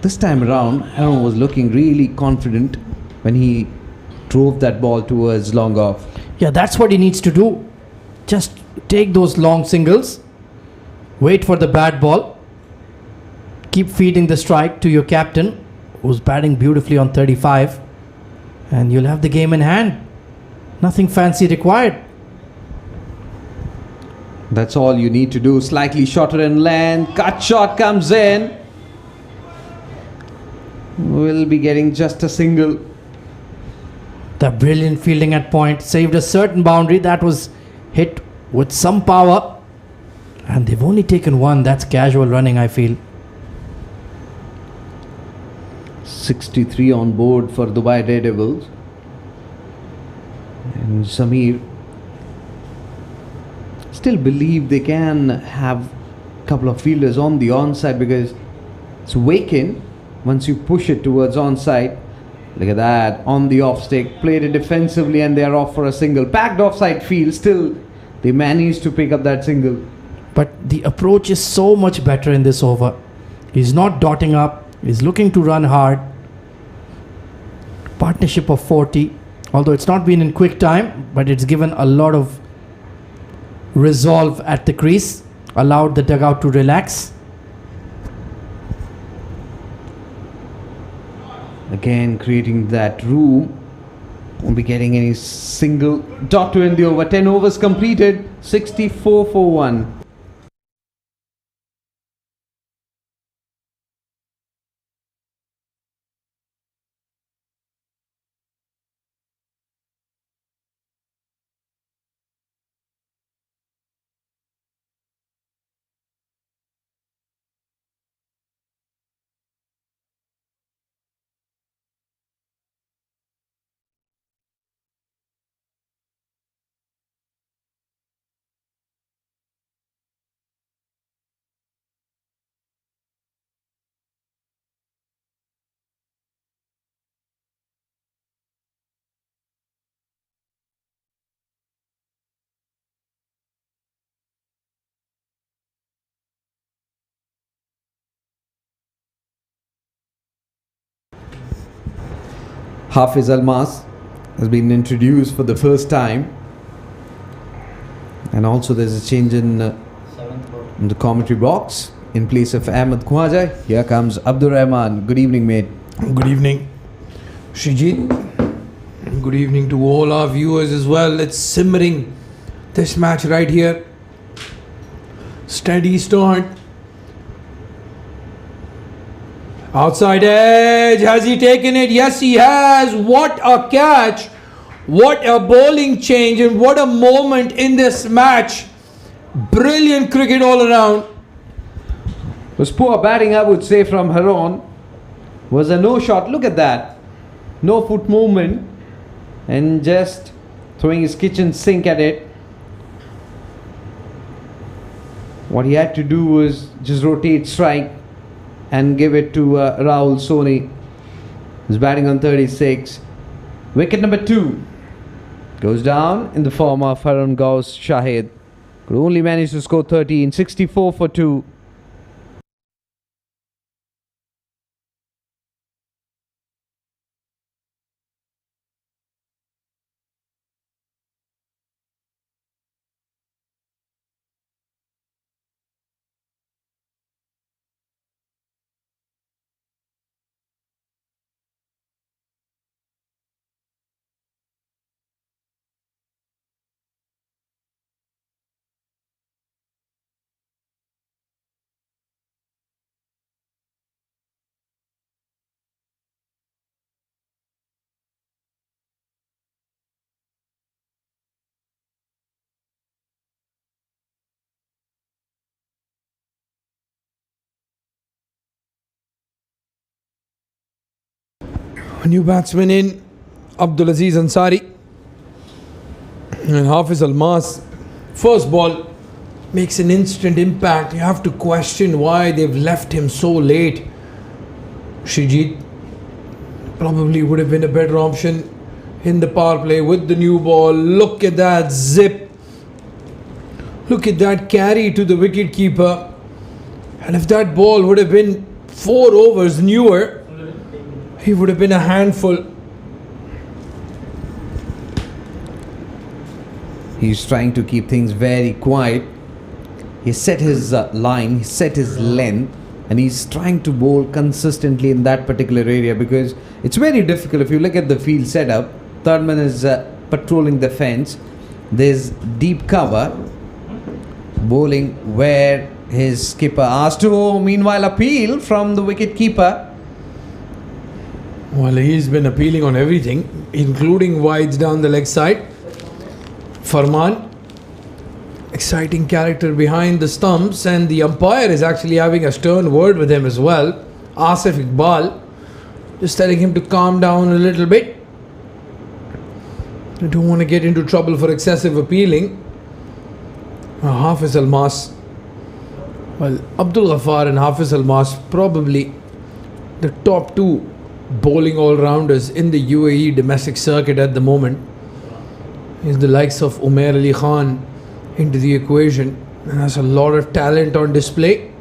this time around, Harun was looking really confident when he drove that ball towards long off. Yeah, that's what he needs to do. Just take those long singles. Wait for the bad ball. Keep feeding the strike to your captain, who's batting beautifully on 35. And you'll have the game in hand. Nothing fancy required. That's all you need to do. Slightly shorter in length. Cut shot comes in. We'll be getting just a single. The brilliant fielding at point saved a certain boundary that was hit with some power. And they've only taken one. That's casual running, I feel. 63 on board for Dubai Daredevils. And Zamir still believe they can have a couple of fielders on the onside because it's vacant once you push it towards onside. Look at that, on the off stick, played it defensively and they are off for a single. Packed offside field, still they managed to pick up that single. But the approach is so much better in this over. He's not dotting up, he's looking to run hard. partnership of 40. Although it's not been in quick time, but it's given a lot of resolve at the crease, allowed the dugout to relax. Again, creating that room. Won't be getting any single dot to end the over. 10 overs completed, 64 for 1. Hafiz Almas has been introduced for the first time, and also there's a change in the commentary box. In place of Ahmed Khwaja, here comes Abdur Rahman. Good evening, mate. Good evening, Shrijit. Good evening to all our viewers as well. It's simmering, this match right here. Steady start. Outside edge. Has he taken it? Yes, he has. What a catch. What a bowling change, and what a moment in this match. Brilliant cricket all around. Was poor batting, I would say, from Haron. Was a no shot. Look at that. No foot movement, and just throwing his kitchen sink at it. What he had to do was just rotate strike and give it to Rahul Soni. He's batting on 36. Wicket number 2 goes down in the form of Harun Ghaus Shahid. Could only manage to score 13, 64 for 2. A new batsman in, Abdul Aziz Ansari. And Hafiz Almas, first ball makes an instant impact. You have to question why they've left him so late. Shrijit probably would have been a better option in the power play with the new ball. Look at that zip. Look at that carry to the wicket keeper. And if that ball would have been 4 overs newer, he would have been a handful. He's trying to keep things very quiet. He set his line, he set his length, and he's trying to bowl consistently in that particular area, because it's very difficult. If you look at the field setup, third man is patrolling the fence. There's deep cover, bowling where his skipper asked to, meanwhile, appeal from the wicket keeper. Well, he's been appealing on everything, including wides down the leg side. Farman, exciting character behind the stumps, and the umpire is actually having a stern word with him as well. Asif Iqbal, just telling him to calm down a little bit. I don't want to get into trouble for excessive appealing. Hafiz Almas. Well, Abdul Ghaffar and Hafiz Almas, probably the top 2 bowling all-rounders in the UAE domestic circuit at the moment. Is the likes of Umair Ali Khan into the equation, and has a lot of talent on display.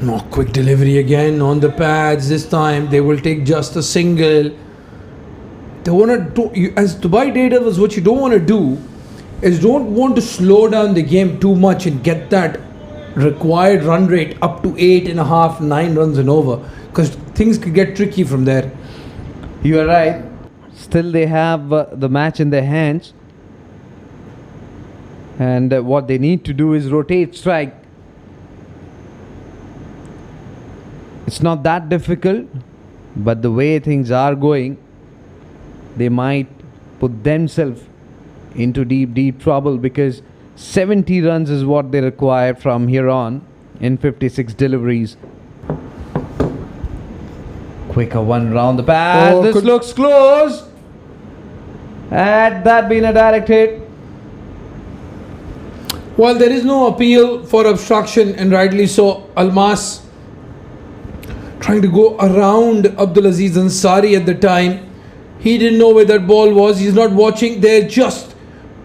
No, quick delivery again on the pads. This time they will take just a single. They want to, as Dubai Daredevils, what you don't want to do is don't want to slow down the game too much and get that required run rate up to 8.5, 9 runs and over, because things could get tricky from there. You are right. Still, they have the match in their hands, and what they need to do is rotate strike. It's not that difficult, but the way things are going, they might put themselves into deep trouble, because 70 runs is what they require from here on in 56 deliveries. Quicker one round the pad. This looks close. Had that been a direct hit? Well, there is no appeal for obstruction, and rightly so. Almas trying to go around Abdulaziz Ansari at the time. He didn't know where that ball was. He's not watching there just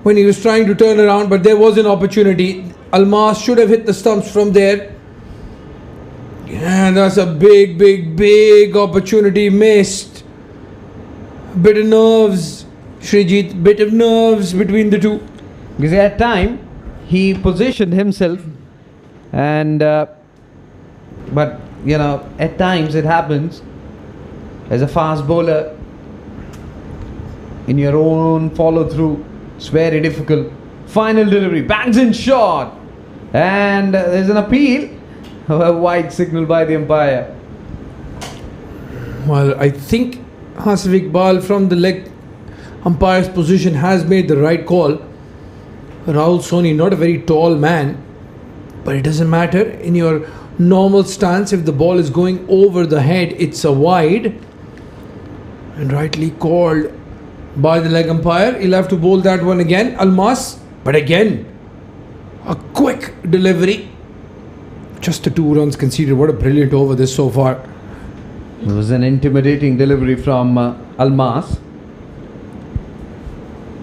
when he was trying to turn around, but there was an opportunity. Almas should have hit the stumps from there. Yeah, that's a big opportunity missed. Bit of nerves, Srijit, bit of nerves between the two. Because at time he positioned himself, and but you know, at times it happens as a fast bowler in your own follow through. It's very difficult. Final delivery, bangs in shot, and there's an appeal. A wide signal by the umpire. Well, I think Hasif Iqbal from the leg umpire's position has made the right call. Rahul Soni, not a very tall man, but it doesn't matter. In your normal stance, if the ball is going over the head, it's a wide, and rightly called by the leg umpire. He'll have to bowl that one again, Almas, but again a quick delivery. Just the 2 runs conceded. What a brilliant over this so far. It was an intimidating delivery from Almas.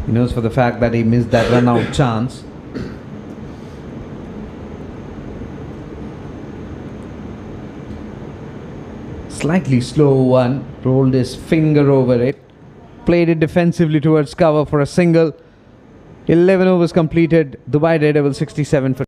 He knows for the fact that he missed that run out chance. Slightly slow one, rolled his finger over it, played it defensively towards cover for a single. 11 overs completed. Dubai Daredevil 67 for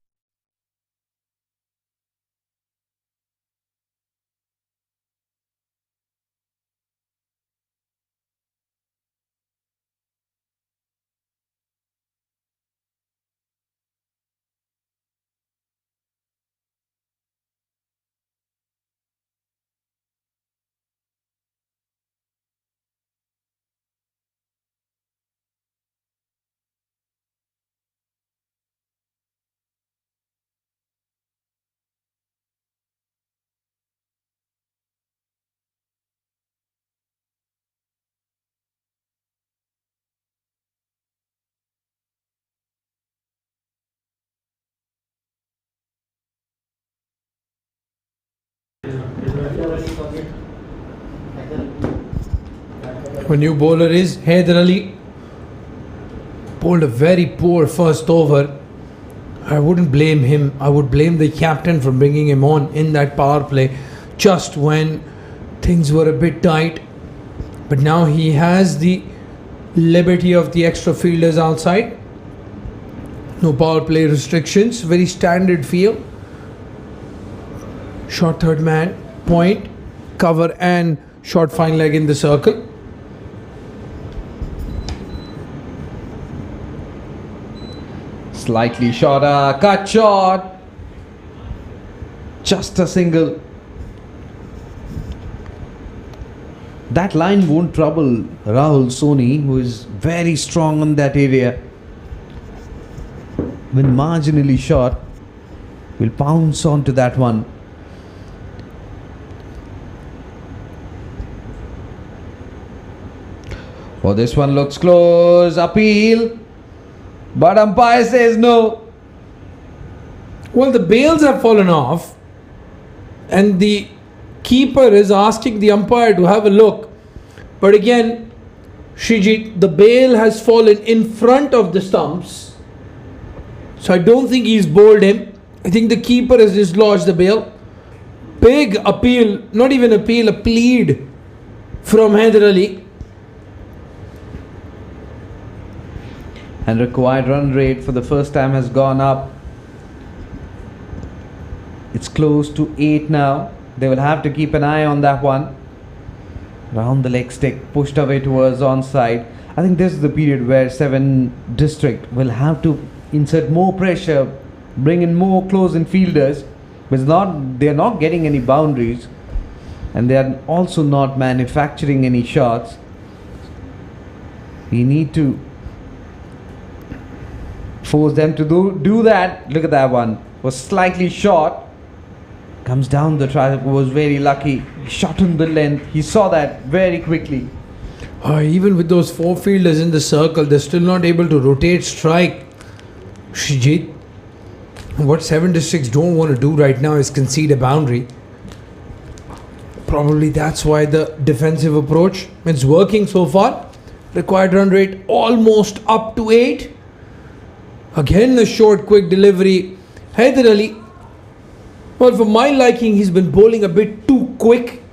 Our new bowler is Haider Ali. Bowled a very poor first over. I wouldn't blame him. I would blame the captain for bringing him on in that power play just when things were a bit tight. But now he has the liberty of the extra fielders outside. No power play restrictions. Very standard feel. Short third man, point, cover and short fine leg in the circle. slightly shorter, cut short. Just a single. That line won't trouble Rahul Soni, who is very strong on that area. When marginally short, will pounce onto that one. Oh, this one looks close. Appeal. But umpire says no. Well, the bails have fallen off, and the keeper is asking the umpire to have a look. But again, Srijit, the bail has fallen in front of the stumps. So I don't think he's bowled him. I think the keeper has dislodged the bail. big appeal, not even appeal, a plead from Haider Ali. And required run rate for the first time has gone up. It's close to 8 now. They will have to keep an eye on that one. Round the leg stick, pushed away towards onside. I think this is the period where 7 District will have to insert more pressure, bring in more close-in fielders. But they are not getting any boundaries, and they are also not manufacturing any shots. We need to force them to do that. Look at that one. Was slightly short. Comes down the track. Was very lucky. He shot in the length. He saw that very quickly. Even with those 4 fielders in the circle, they're still not able to rotate strike. Shijit, what 7 Districts don't want to do right now is concede a boundary. Probably that's why the defensive approach is working so far. Required run rate almost up to 8. Again, the short, quick delivery. Haider Ali, well, for my liking, he's been bowling a bit too quick.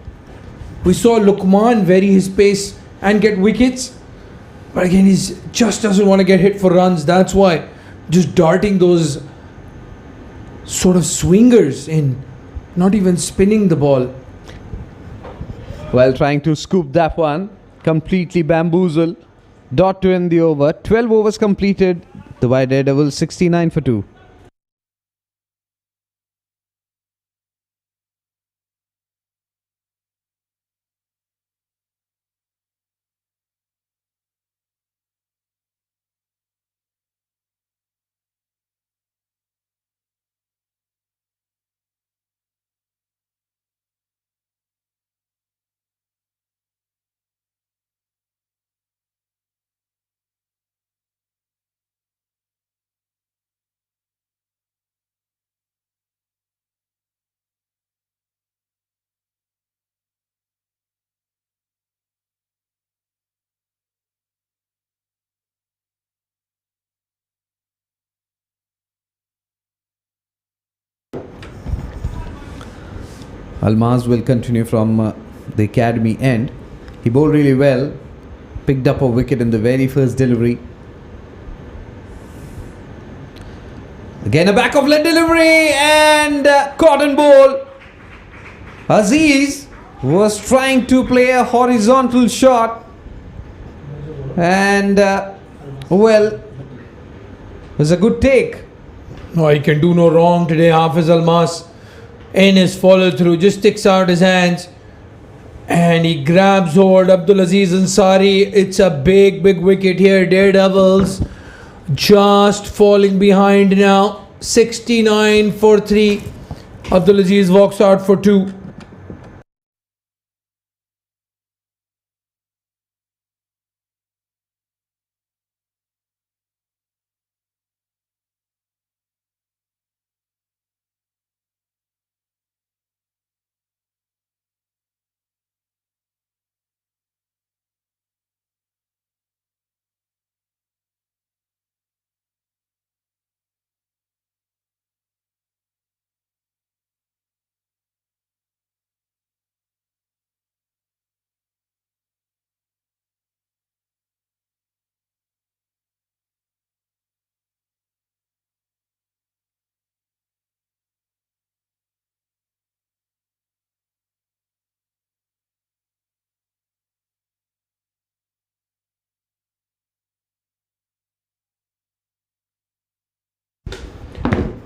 We saw Lukman vary his pace and get wickets. But again, he just doesn't want to get hit for runs. That's why just darting those sort of swingers in, not even spinning the ball. While trying to scoop that one, completely bamboozled. Dot to end the over. 12 overs completed. The White Daredevils 69 for 2. Almaz will continue from the academy end. He bowled really well. Picked up a wicket in the very first delivery. Again a back of leg delivery and cotton ball. Aziz was trying to play a horizontal shot. And well, it was a good take. No, he can do no wrong today. Hafiz Almas in his follow through, just sticks out his hands and he grabs hold. Abdul Aziz Ansari, it's a big wicket here. Daredevils just falling behind now. 69 for 3. Abdul Aziz walks out for 2.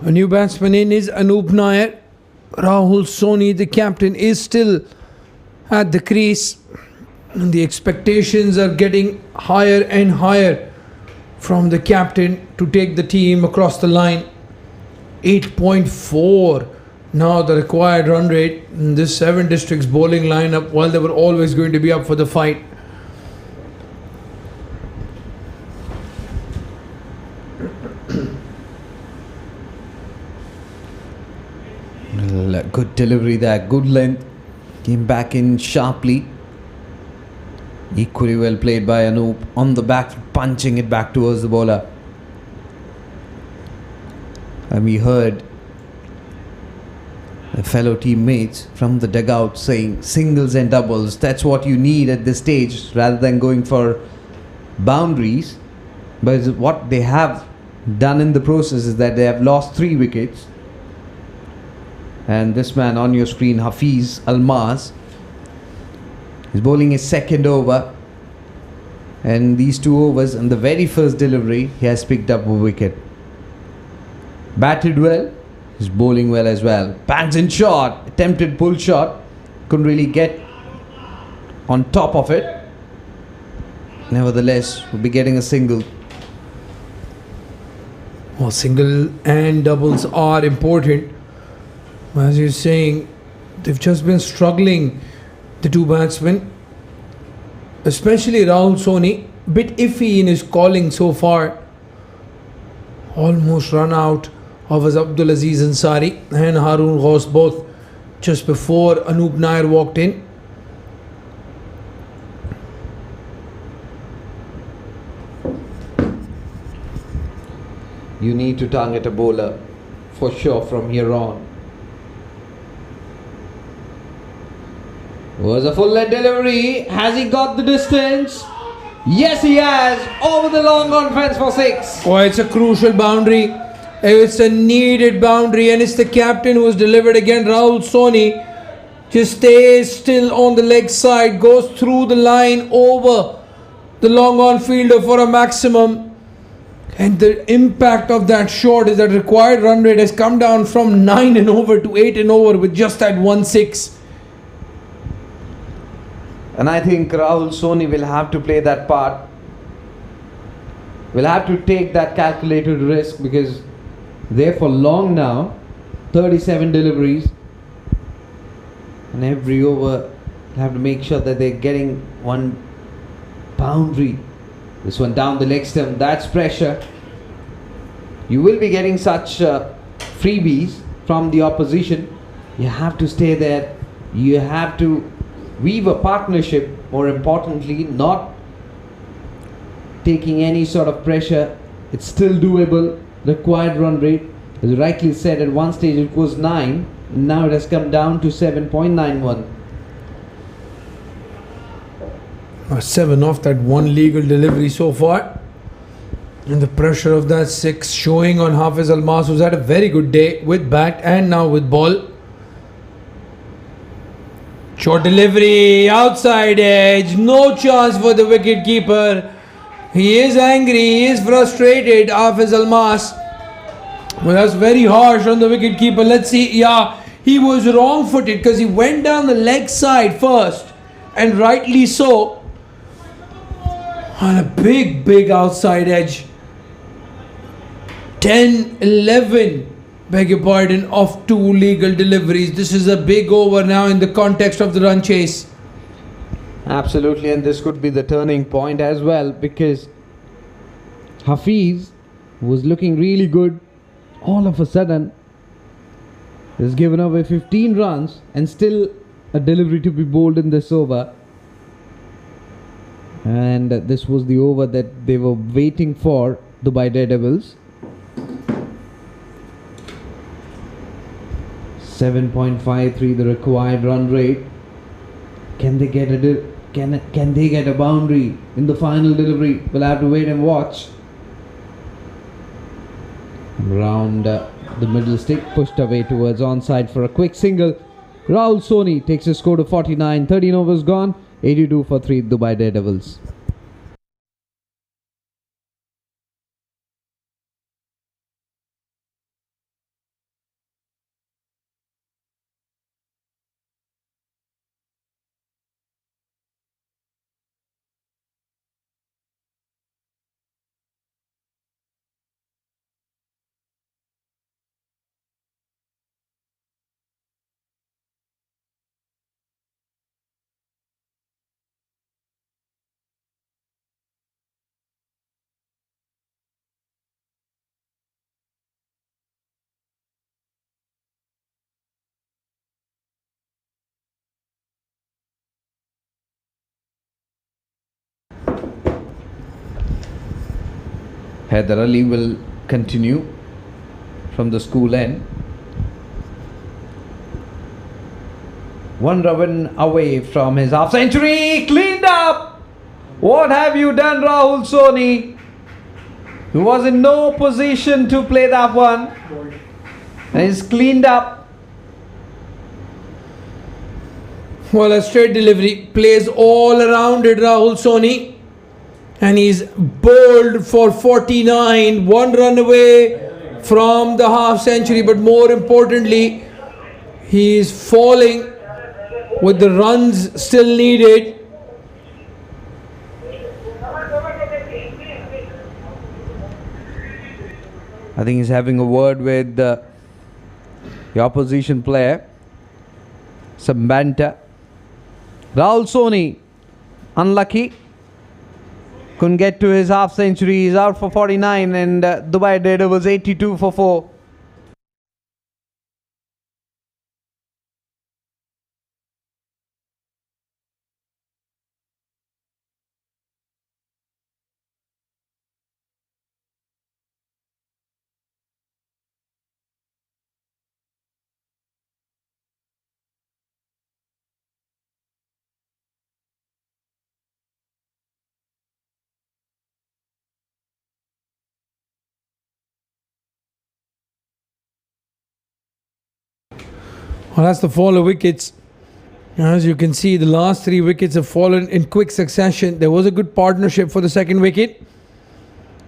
A new batsman in is Anup Nair. Rahul Soni, the captain, is still at the crease. And the expectations are getting higher and higher from the captain to take the team across the line. 8.4 now the required run rate in this 7 Districts bowling lineup, while they were always going to be up for the fight. Good delivery there, good length. Came back in sharply. Equally well played by Anup on the back, punching it back towards the bowler. And we heard fellow teammates from the dugout saying singles and doubles. That's what you need at this stage rather than going for boundaries. But what they have done in the process is that they have lost 3 wickets. And this man on your screen, Hafiz Almaz, is bowling his second over. And these 2 overs, in the very first delivery, he has picked up a wicket. Batted well, he's bowling well as well. Bangs in shot, attempted pull shot, couldn't really get on top of it. Nevertheless, we'll be getting a single. Well, single and doubles are important. As you're saying, they've just been struggling, the 2 batsmen, especially Rahul Soni, bit iffy in his calling so far. Almost run out of his Abdul Aziz Ansari and Harun Ghaus both just before Anup Nair walked in. You need to target a bowler for sure from here on. Was a full leg delivery. Has he got the distance? Yes, he has. Over the long on fence for 6. Oh, it's a crucial boundary. It's a needed boundary, and it's the captain who has delivered again. Rahul Soni just stays still on the leg side, goes through the line over the long on fielder for a maximum. And the impact of that shot is that required run rate has come down from 9 and over to 8 and over with just that 1-6. And I think Rahul Soni will have to play that part. Will have to take that calculated risk because they're for long now. 37 deliveries. And every over, they'll have to make sure that they're getting one boundary. This one down the leg stump. That's pressure. You will be getting such freebies from the opposition. You have to stay there. You have to weave a partnership, more importantly, not taking any sort of pressure. It's still doable. Required run rate, as you rightly said, at one stage it was 9, and now it has come down to 7.91. 7 off that 1 legal delivery so far. And the pressure of that 6 showing on Hafiz Almaz, who's had a very good day with bat and now with ball. Short delivery, outside edge, no chance for the wicket keeper. He is angry, he is frustrated, Hafiz Almaz. Well, that's very harsh on the wicket keeper. Let's see, yeah, he was wrong footed because he went down the leg side first, and rightly so. On a big outside edge. 10-11. Beg your pardon, of 2 legal deliveries. This is a big over now in the context of the run chase. Absolutely, and this could be the turning point as well because Hafiz was looking really good. All of a sudden, has given away 15 runs and still a delivery to be bowled in this over. And this was the over that they were waiting for, Dubai Daredevils. 7.53 the required run rate. Can they get can they get a boundary in the final delivery? We'll have to wait and watch. Round the middle stick, pushed away towards onside for a quick single. Rahul Soni takes his score to 49. 13 overs gone. 82 for 3 Dubai Daredevils. Haider Ali will continue from the school end. One run away from his half century. Cleaned up. What have you done, Rahul Soni? He was in no position to play that one. And he's cleaned up. Well, a straight delivery. Plays all around it, Rahul Soni. And he's bowled for 49. One run away from the half century. But more importantly, he is falling with the runs still needed. I think he's having a word with the opposition player. Some banter. Rahul Soni, unlucky. Couldn't get to his half century. He's out for 49 and Dubai Daredevils 82 for 4. Well, that's the fall of wickets. As you can see, the last 3 wickets have fallen in quick succession. There was a good partnership for the second wicket.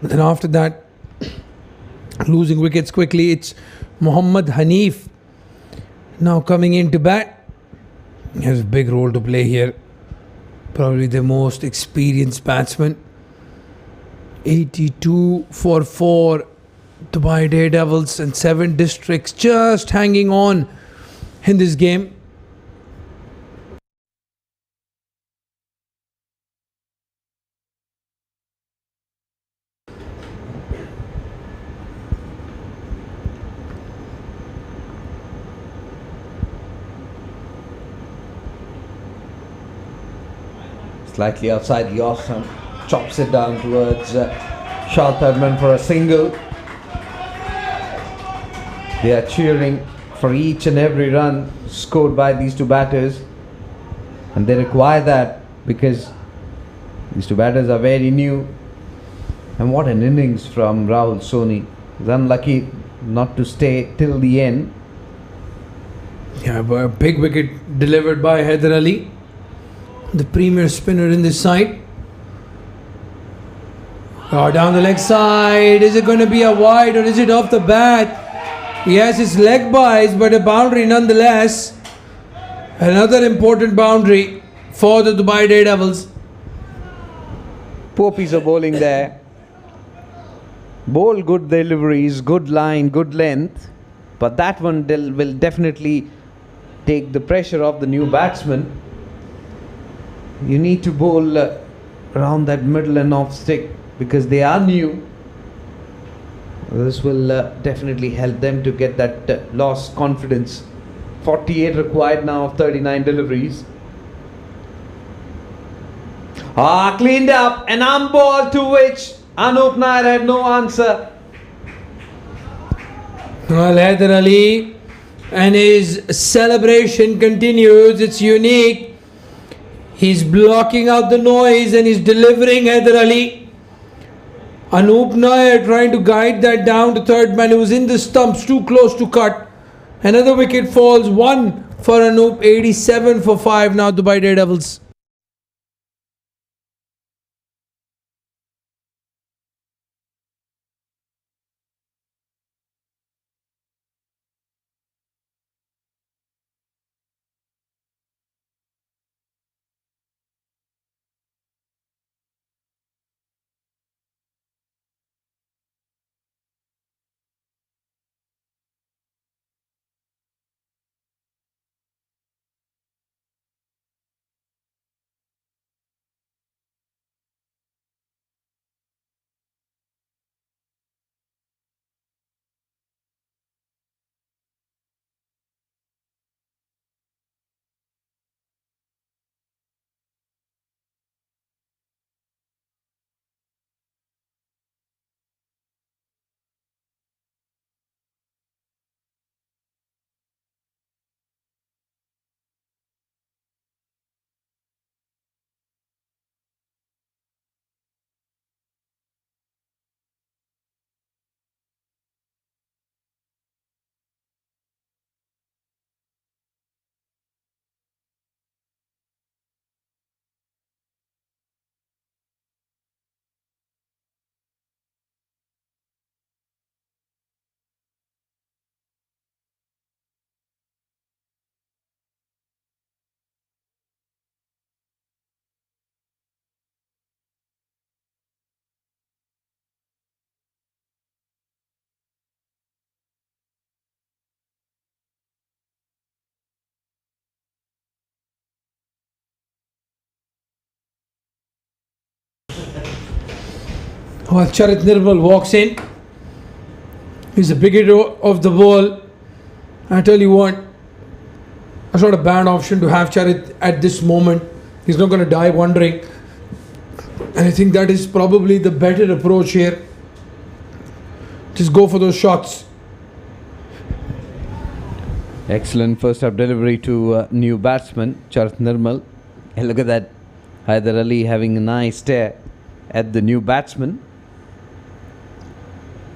But then after that, losing wickets quickly. It's Mohammad Hanif now coming in to bat. He has a big role to play here. Probably the most experienced batsman. 82 for 4. Dubai Daredevils and 7 districts just hanging on in this game. Slightly outside the off stump. Chops it down towards Shah Thurman for a single. They are cheering for each and every run scored by these 2 batters, and they require that because these 2 batters are very new. And what an innings from Rahul Soni. He's unlucky not to stay till the end. Yeah, but a big wicket delivered by Haider Ali, the premier spinner in this side. Oh, down the leg side. Is it going to be a wide or is it off the bat? Yes, it's leg byes, but a boundary nonetheless. Another important boundary for the Dubai Daredevils. Poor piece of bowling there. Bowl good deliveries, good line, good length, but that one will definitely take the pressure off the new batsman. You need to bowl around that middle and off stick because they are new. This will definitely help them to get that lost confidence. 48 required now of 39 deliveries. Cleaned up, an arm ball to which Anup Nair had no answer. Well, Haider Ali and his celebration continues. It's unique. He's blocking out the noise and he's delivering Haider Ali. Anup Nair trying to guide that down to third man. He was in the stumps, too close to cut. Another wicket falls. 1 for Anup, 87 for 5 now Dubai Daredevils. While Charit Nirmal walks in. He's a big hitter of the ball. I tell you what, that's not a bad option to have Charit at this moment. He's not going to die wondering. And I think that is probably the better approach here. Just go for those shots. Excellent first up delivery to new batsman Charit Nirmal. And look at that, Haider Ali having a nice stare at the new batsman.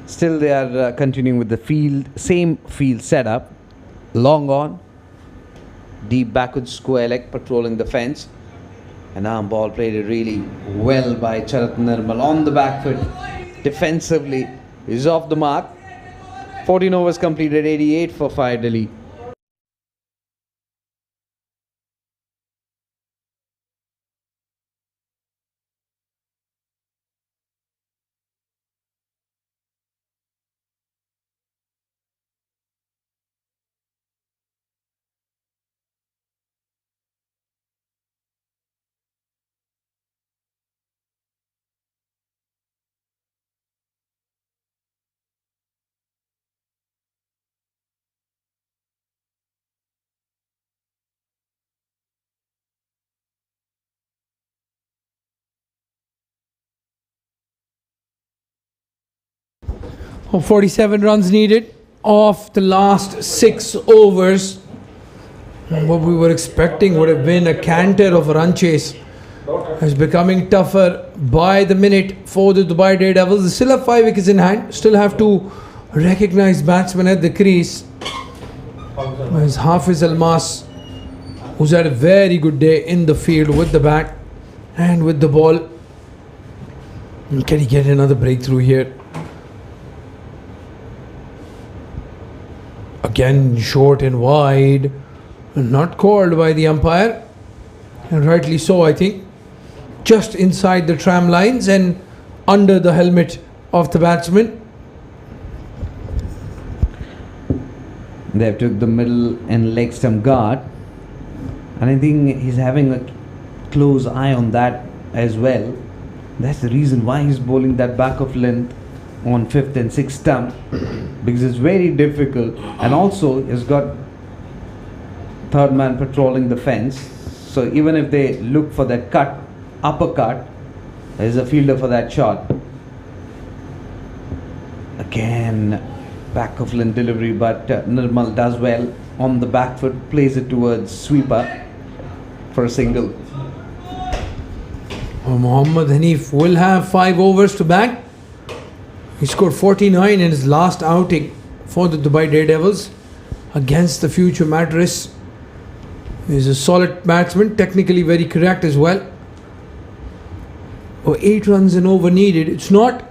Still they are continuing with the same field setup. Long on, deep backward square leg patrolling the fence. An arm ball played really well by Charit Nirmal on the back foot. Defensively is off the mark. 14 overs completed, 88 for Haider Ali. Oh, 47 runs needed off the last 6 overs. What we were expecting would have been a canter of a run chase. It's becoming tougher by the minute for the Dubai Daredevils. They still have 5 wickets in hand. Still have to recognize batsmen at the crease. There's Hafiz Almas, who's had a very good day in the field with the bat and with the ball. Can he get another breakthrough here? Again, short and wide. Not called by the umpire. And rightly so, I think. Just inside the tram lines and under the helmet of the batsman. They took the middle and leg stump guard. And I think he's having a close eye on that as well. That's the reason why he's bowling that back of length on 5th and 6th stump, because it's very difficult, and also he's got third man patrolling the fence, so even if they look for that uppercut, there's a fielder for that shot. Again, back of length delivery, but Nirmal does well on the back foot, plays it towards sweeper for a single. Mohammad Hanif will have 5 overs to bat. He scored 49 in his last outing for the Dubai Daredevils against the future Madras. He's a solid batsman, technically very correct as well. 8 runs and over needed. It's not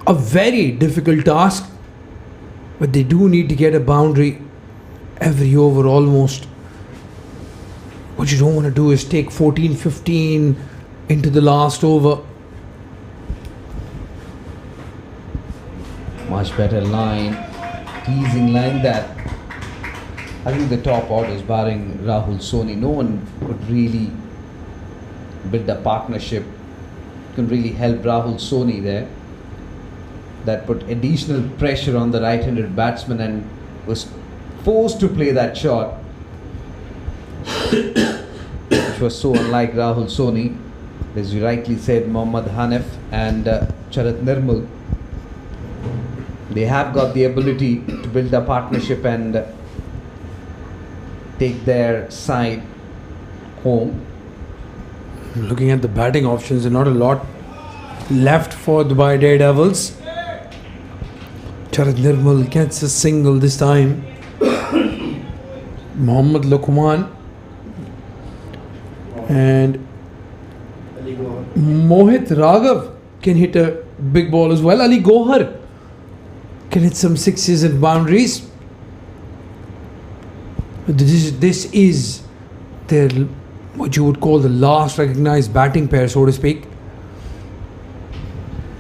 a very difficult task, but they do need to get a boundary every over almost. What you don't want to do is take 14-15 into the last over. Much better line, teasing line that. I think the top orders barring Rahul Soni, no one could really build a partnership, can really help Rahul Soni there. That put additional pressure on the right-handed batsman and was forced to play that shot, which was so unlike Rahul Soni. As you rightly said, Mohammad Hanif and Charit Nirmal, they have got the ability to build a partnership and take their side home. Looking at the batting options, there's not a lot left for Dubai Daredevils. Charit Nirmal gets a single this time. Mohammad Luqman and Mohit Raghav can hit a big ball as well. Ali Gohar can hit some sixes and boundaries. This is their, what you would call, the last recognized batting pair, so to speak.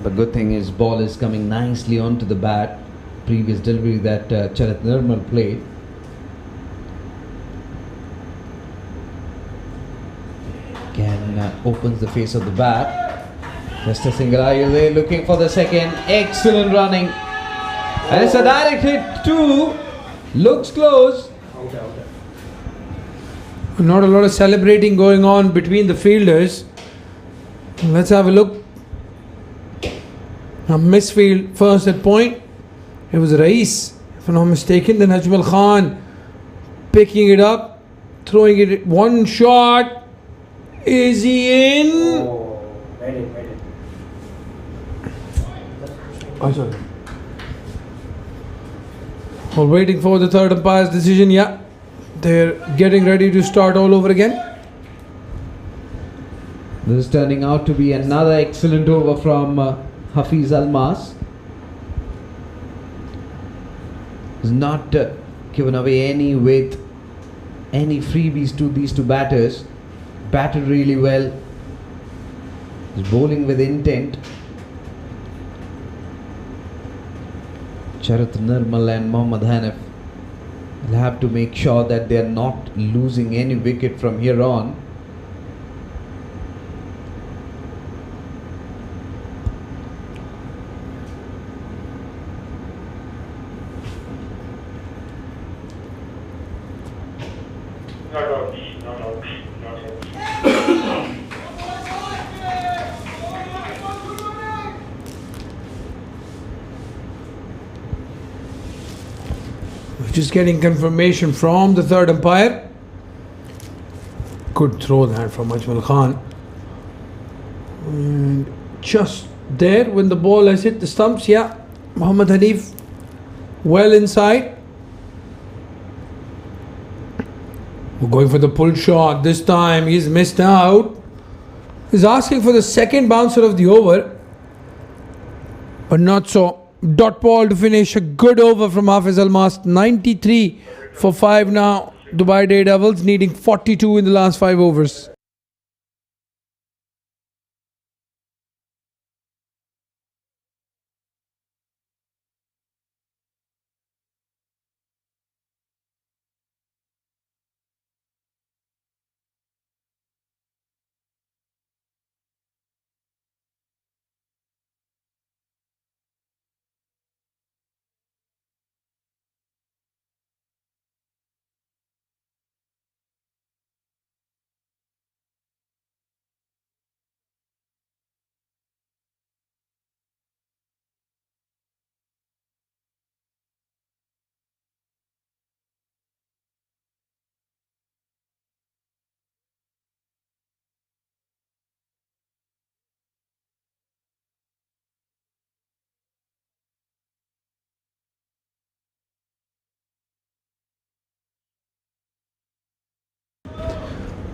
The good thing is ball is coming nicely onto the bat. Previous delivery that Charit Nirmal played. Again opens the face of the bat. Mr. Singhal there looking for the second. Excellent running. And it's a direct hit too. Looks close. Not a lot of celebrating going on between the fielders. Let's have a look. A misfield first at point. It was Rais, if I'm not mistaken. Then Ajmal Khan picking it up, throwing it. One shot. Is he in? Oh, sorry. While waiting for the third umpire's decision, yeah. They're getting ready to start all over again. This is turning out to be another excellent over from Hafiz Almas. He's not given away any width, any freebies to these two batters. Batted really well. He's bowling with intent. Charat Nirmal and Mohammad Hanif will have to make sure that they are not losing any wicket from here on. Just getting confirmation from the third umpire. Good throw that from Ajmal Khan. And just there when the ball has hit the stumps, yeah, Mohammad Hanif well inside. We're going for the pull shot. This time he's missed out. He's asking for the second bouncer of the over, but not so. Dot ball to finish. A good over from Hafiz Almas. 93 for 5 now. Dubai Daredevils needing 42 in the last 5 overs.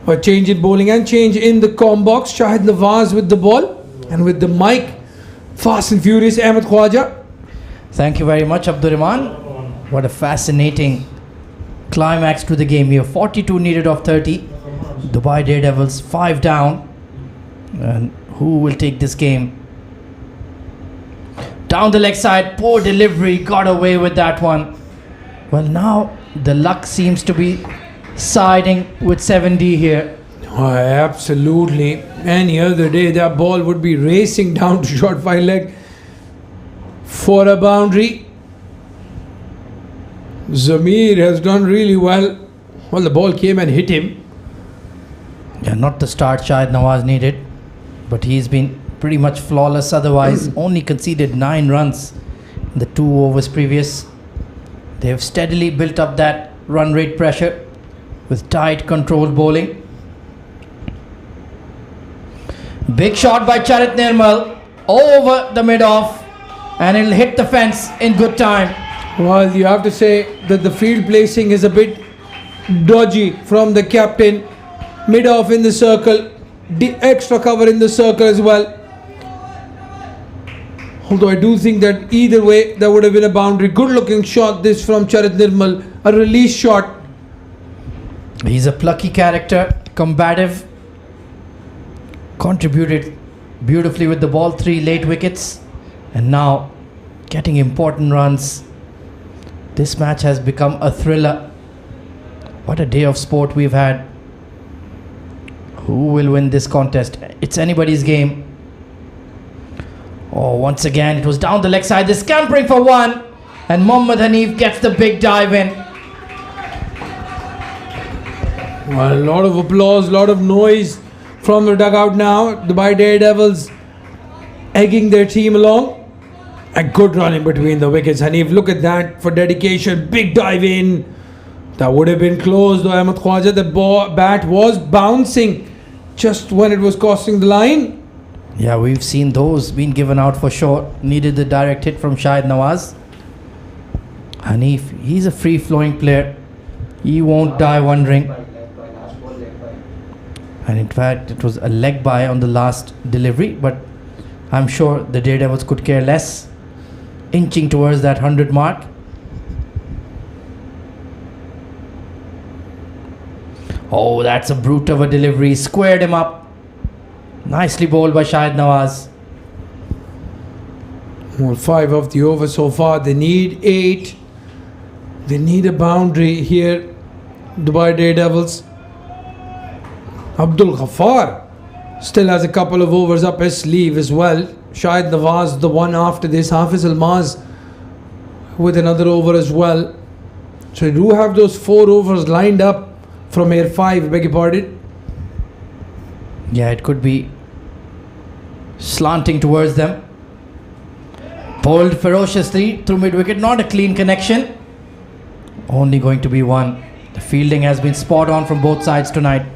A change in bowling and change in the com box. Shahid Nawaz with the ball, and with the mic, fast and furious Ahmed Khwaja. Thank you very much, Abdurrahman. What a fascinating climax to the game here. 42 needed of 30. Dubai Daredevils 5 down. And who will take this game? Down the leg side, poor delivery, got away with that one. Well, now the luck seems to be siding with 7D here. Oh, absolutely. Any other day that ball would be racing down to short 5 leg for a boundary. Zamir has done really well. Well, the ball came and hit him. Yeah, not the start Shahid Nawaz needed, but he's been pretty much flawless otherwise. Only conceded 9 runs in the 2 overs previous. They have steadily built up that run rate pressure with tight controlled bowling. Big shot by Charit Nirmal over the mid-off, and it'll hit the fence in good time. Well, you have to say that the field placing is a bit dodgy from the captain. Mid-off in the circle, extra cover in the circle as well. Although I do think that either way there would have been a boundary. Good looking shot this from Charit Nirmal. A release shot. He's a plucky character, combative, contributed beautifully with the ball, 3 late wickets, and now getting important runs. This match has become a thriller. What a day of sport we've had. Who will win this contest? It's anybody's game. Oh, once again, it was down the leg side. They're scampering for one. And Mohammad Hanif gets the big dive in. Well, a lot of applause, a lot of noise from the dugout now. Dubai Daredevils egging their team along. A good run in between the wickets. Hanif, look at that for dedication. Big dive in. That would have been close though, Ahmed Khwaja. The bat was bouncing just when it was crossing the line. Yeah, we've seen those being given out for short. Needed the direct hit from Shahid Nawaz. Hanif, he's a free-flowing player. He won't die wondering. And in fact, it was a leg bye on the last delivery, but I'm sure the Daredevils could care less. Inching towards that 100 mark. Oh, that's a brute of a delivery. Squared him up. Nicely bowled by Shahid Nawaz. Well, 5 of the over so far. They need 8. They need a boundary here. Dubai Daredevils. Abdul Ghaffar still has a couple of overs up his sleeve as well. Shahid Nawaz, the one after this. Hafiz Almaz with another over as well. So you do have those 4 overs lined up from Air 5, beg your pardon. Yeah, it could be slanting towards them. Bowled ferociously through mid-wicket. Not a clean connection. Only going to be one. The fielding has been spot on from both sides tonight.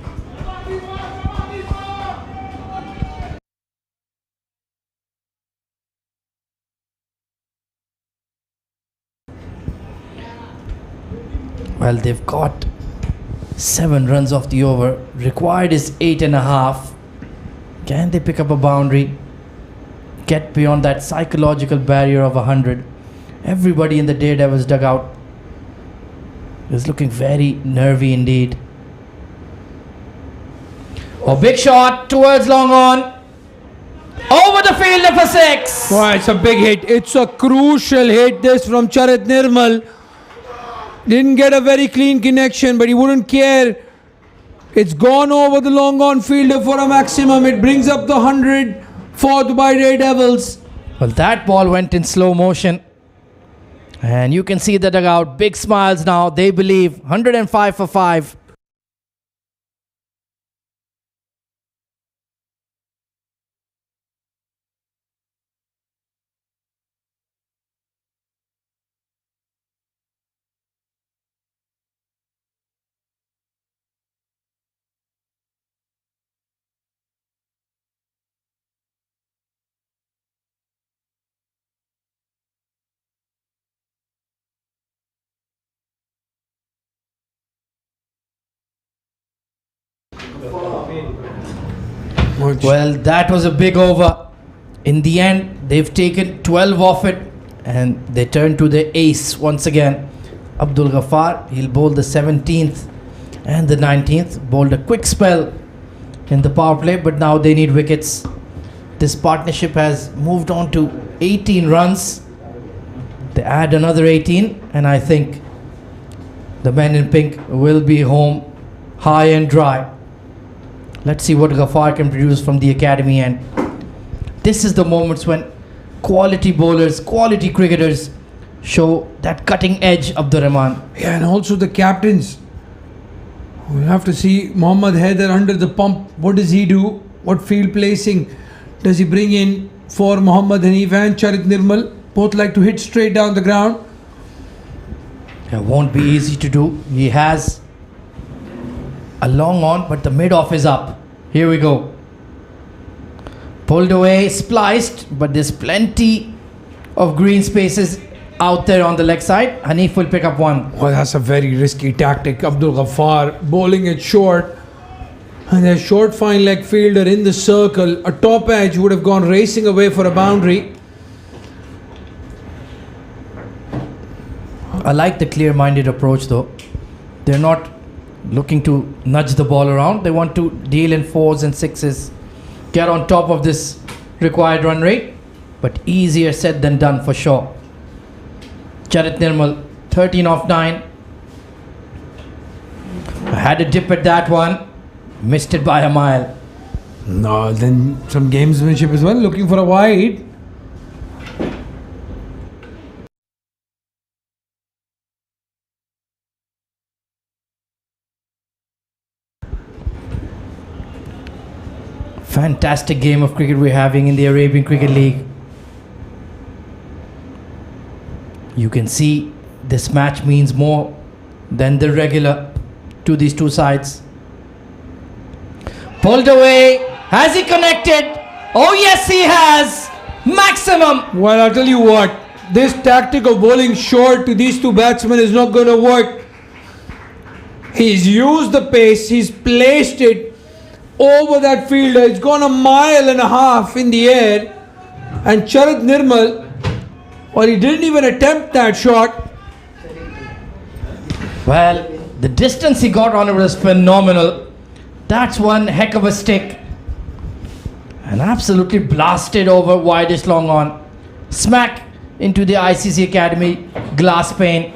Well, they've got 7 runs off the over. Required is 8.5. Can they pick up a boundary? Get beyond that psychological barrier of 100. Everybody in the Daredevils dugout is looking very nervy indeed. Oh, big shot towards long on. Over the fielder for 6. Oh, it's a big hit. It's a crucial hit, this from Charit Nirmal. Didn't get a very clean connection, but he wouldn't care. It's gone over the long on fielder for a maximum. It brings up the 100 for Dubai Daredevils. Well, that ball went in slow motion. And you can see the dugout. Big smiles now. They believe 105 for 5. Well, that was a big over. In the end, they've taken 12 off it and they turn to the ace once again. Abdul Ghaffar, he'll bowl the 17th and the 19th. Bowled a quick spell in the power play, but now they need wickets. This partnership has moved on to 18 runs. They add another 18 and I think the men in pink will be home high and dry. Let's see what Ghaffar can produce from the academy, and this is the moments when quality bowlers, quality cricketers show that cutting edge of the Rahman. Yeah, and also the captains. We'll have to see Mohammad Haider under the pump. What does he do? What field placing does he bring in for Mohammad Hanif and Charit Nirmal? Both like to hit straight down the ground. It won't be easy to do. He has a long on, but the mid-off is up. Here we go. Pulled away, spliced, but there's plenty of green spaces out there on the leg side. Hanif will pick up one. Well, that's a very risky tactic. Abdul Ghaffar bowling it short. And a short fine leg fielder in the circle. A top edge would have gone racing away for a boundary. I like the clear-minded approach though. They're not looking to nudge the ball around. They want to deal in 4s and 6s. Get on top of this required run rate. But easier said than done for sure. Charit Nirmal, 13 off 9. I had a dip at that one. Missed it by a mile. No, then some gamesmanship as well. Looking for a wide. Fantastic game of cricket we're having in the Arabian Cricket League. You can see this match means more than the regular to these two sides. Pulled away. Has he connected? Oh yes, he has. Maximum. Well, I'll tell you what, this tactic of bowling short to these two batsmen is not going to work. He's used the pace, he's placed it over that fielder. It's gone 1.5 miles in the air. And Charit Nirmal, well, he didn't even attempt that shot. Well, the distance he got on it was phenomenal. That's one heck of a stick. And absolutely blasted over widest long on. Smack into the ICC Academy glass pane.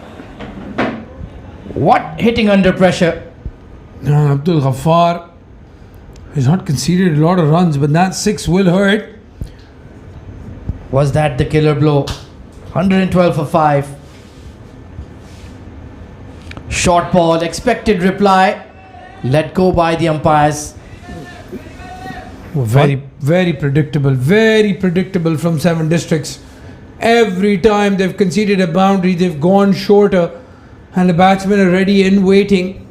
What hitting under pressure. Abdul Ghaffar has not conceded a lot of runs, but that 6 will hurt. Was that the killer blow? 112 for 5. Short ball, expected reply. Let go by the umpires. Very predictable from 7 districts. Every time they've conceded a boundary, they've gone shorter, and the batsmen are ready and waiting.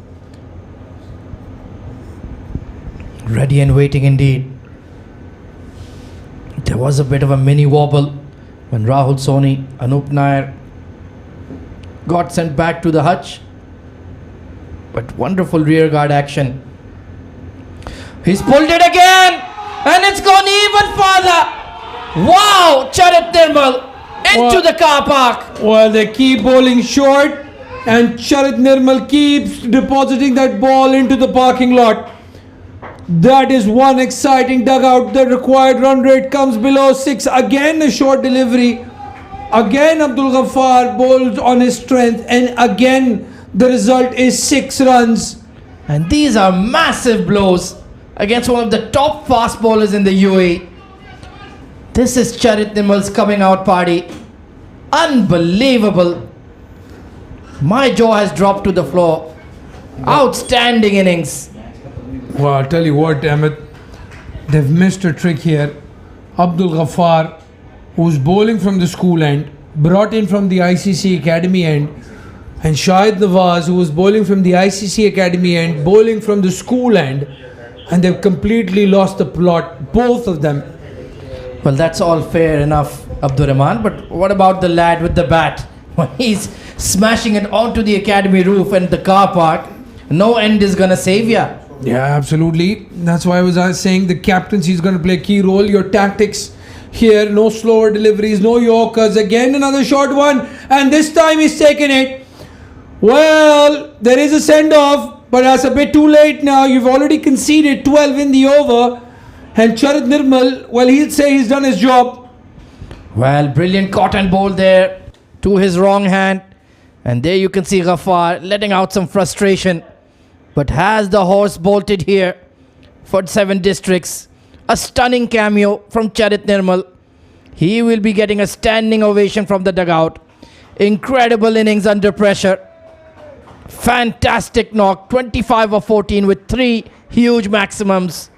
Ready and waiting indeed. There was a bit of a mini wobble when Rahul Soni, Anup Nair got sent back to the hutch. But wonderful rear guard action. He's pulled it again, and it's gone even farther. Wow, Charit Nirmal into the car park. Well, they keep bowling short, and Charit Nirmal keeps depositing that ball into the parking lot. That is one exciting dugout. The required run rate comes below 6. Again a short delivery. Again Abdul Ghaffar bowls on his strength, and again the result is 6 runs. And these are massive blows against one of the top fast bowlers in the UAE. This is Charit Nirmal's coming out party. Unbelievable. My jaw has dropped to the floor. Outstanding innings. Well, I'll tell you what, Ahmed, they've missed a trick here. Abdul Ghaffar, who's bowling from the school end, brought in from the ICC Academy end, and Shahid Nawaz, who was bowling from the ICC Academy end, bowling from the school end, and they've completely lost the plot, both of them. Well, that's all fair enough, Abdurrahman, but what about the lad with the bat? When he's smashing it onto the academy roof and the car park, no end is gonna save ya. Yeah, absolutely. That's why I was saying the captaincy is going to play a key role. Your tactics here, no slower deliveries, no Yorkers. Again, another short one, and this time he's taken it. Well, there is a send-off, but that's a bit too late now. You've already conceded 12 in the over, and Charit Nirmal, well, he'll say he's done his job. Well, brilliant caught and bowled there to his wrong hand, and there you can see Ghaffar letting out some frustration. But has the horse bolted here for 7 districts? A stunning cameo from Charit Nirmal. He will be getting a standing ovation from the dugout. Incredible innings under pressure. Fantastic knock. 25 of 14 with 3 huge maximums.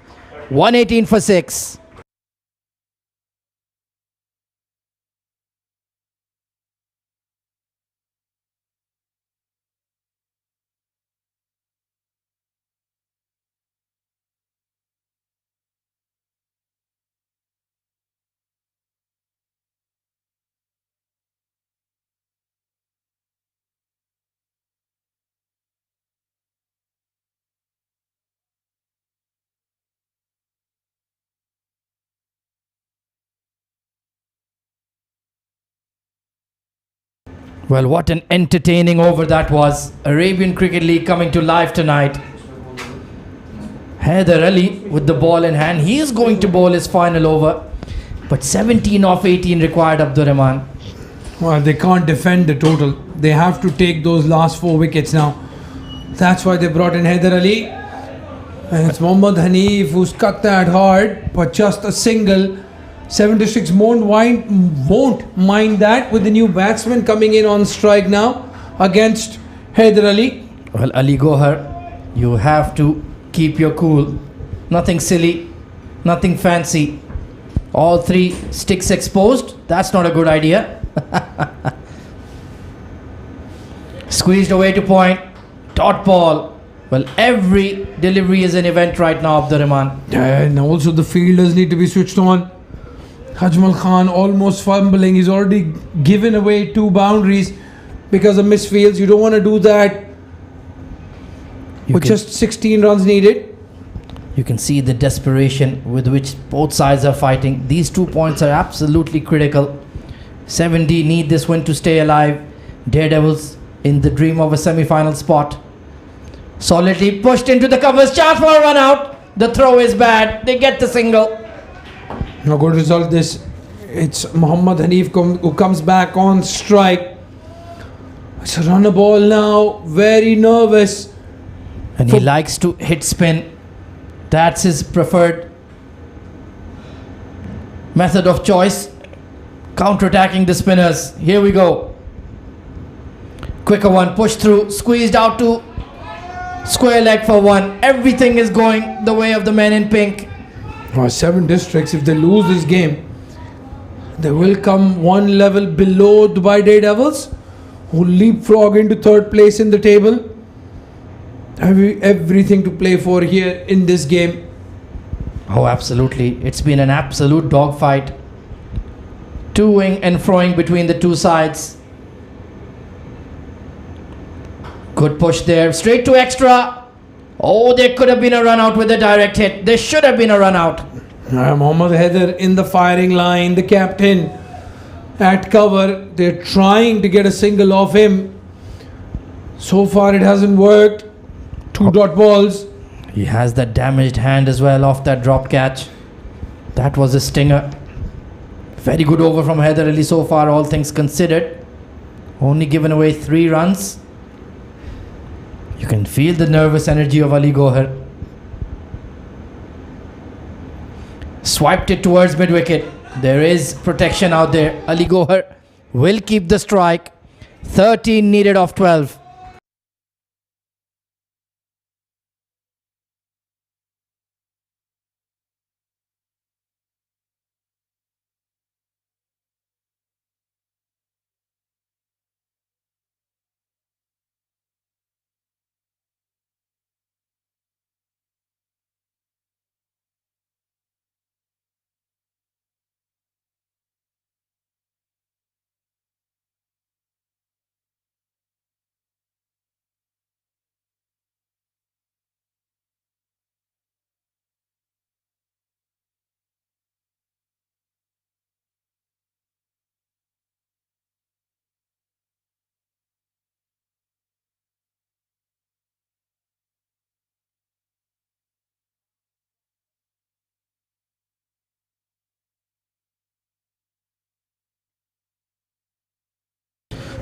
118 for 6. Well, what an entertaining over that was. Arabian Cricket League coming to life tonight. Haider Ali with the ball in hand. He is going to bowl his final over. But 17 of 18 required, Abdurrahman. Well, they can't defend the total. They have to take those last 4 wickets now. That's why they brought in Haider Ali. And it's Mohammad Hanif who's cut that hard, but just a single. 7 districts won't mind that with the new batsman coming in on strike now against Haider Ali. Well, Ali Gohar, you have to keep your cool. Nothing silly. Nothing fancy. All 3 sticks exposed. That's not a good idea. Squeezed away to point. Dot ball. Well, every delivery is an event right now, Abdurrahman. And also the fielders need to be switched on. Ajmal Khan almost fumbling. He's already given away 2 boundaries because of misfields. You don't want to do that with just 16 runs needed. You can see the desperation with which both sides are fighting. These 2 points are absolutely critical. 7D need this win to stay alive. Daredevils in the dream of a semi-final spot. Solidly pushed into the covers. Chance for a run out. The throw is bad. They get the single. A good result this. It's Muhammad Hanif who comes back on strike. It's a runner ball now. Very nervous. And he likes to hit spin. That's his preferred method of choice. Counter-attacking the spinners. Here we go. Quicker one. Push through. Squeezed out to square leg for 1. Everything is going the way of the men in pink. 7 districts, if they lose this game, they will come 1 level below Dubai Daredevils, who leapfrog into 3rd place in the table. Everything to play for here in this game. Oh, absolutely. It's been an absolute dogfight. To-ing and froing between the 2 sides. Good push there. Straight to extra. Oh, there could have been a run out with a direct hit. There should have been a run out. Mohammad Haider in the firing line, the captain at cover. They're trying to get a single off him. So far it hasn't worked. 2 dot balls. He has that damaged hand as well off that drop catch. That was a stinger. Very good over from Haider Ali so far, all things considered. Only given away 3 runs. You can feel the nervous energy of Ali Gohar. Swiped it towards mid-wicket. There is protection out there. Ali Gohar will keep the strike. 13 needed of 12.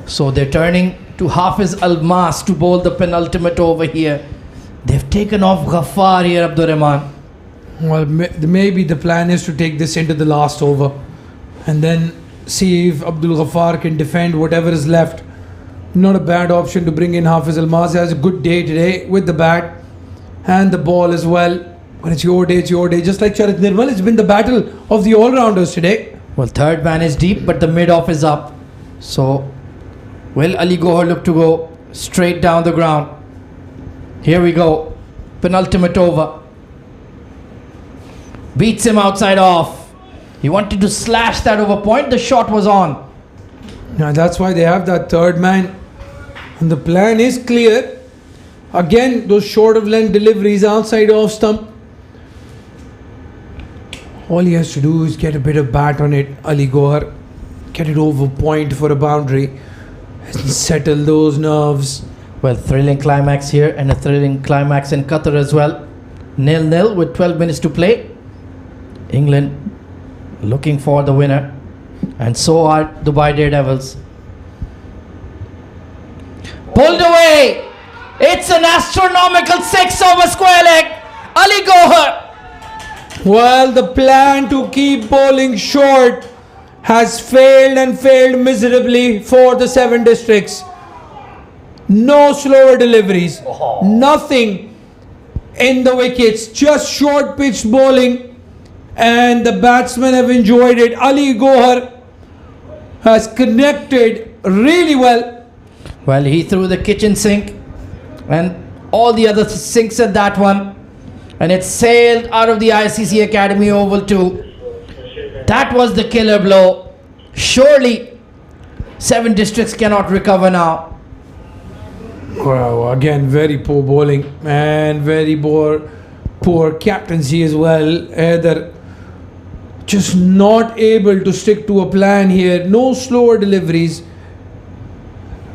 So they're turning to Hafiz Almas to bowl the penultimate over here. They've taken off Ghaffar here, Abdurrahman. Well, maybe the plan is to take this into the last over and then see if Abdul Ghaffar can defend whatever is left. Not a bad option to bring in Hafiz Almas. He has a good day today with the bat and the ball as well. When it's your day, it's your day. Just like Sharat Nirmal, it's been the battle of the all-rounders today. Well, third man is deep, but the mid-off is up. So, will Ali Gohar look to go straight down the ground? Here we go. Penultimate over. Beats him outside off. He wanted to slash that over point. The shot was on. Now that's why they have that third man. And the plan is clear. Again, those short of length deliveries outside off stump. All he has to do is get a bit of bat on it, Ali Gohar. Get it over point for a boundary. And settle those nerves. Well, thrilling climax here and a thrilling climax in Qatar as well. 0-0 with 12 minutes to play. England looking for the winner. And so are Dubai Daredevils. Pulled away. It's an astronomical 6 over square leg. Ali Gohar. Well, the plan to keep bowling short has failed and failed miserably for the 7 districts. No slower deliveries. Nothing in the wickets. Just short pitch bowling. and the batsmen have enjoyed it. Ali Gohar has connected really well. Well, he threw the kitchen sink and all the other sinks at that one, and it sailed out of the ICC Academy Oval too. That was the killer blow. Surely 7 districts cannot recover now. Wow, again, very poor bowling and very poor captaincy as well. They're just not able to stick to a plan here. No slower deliveries.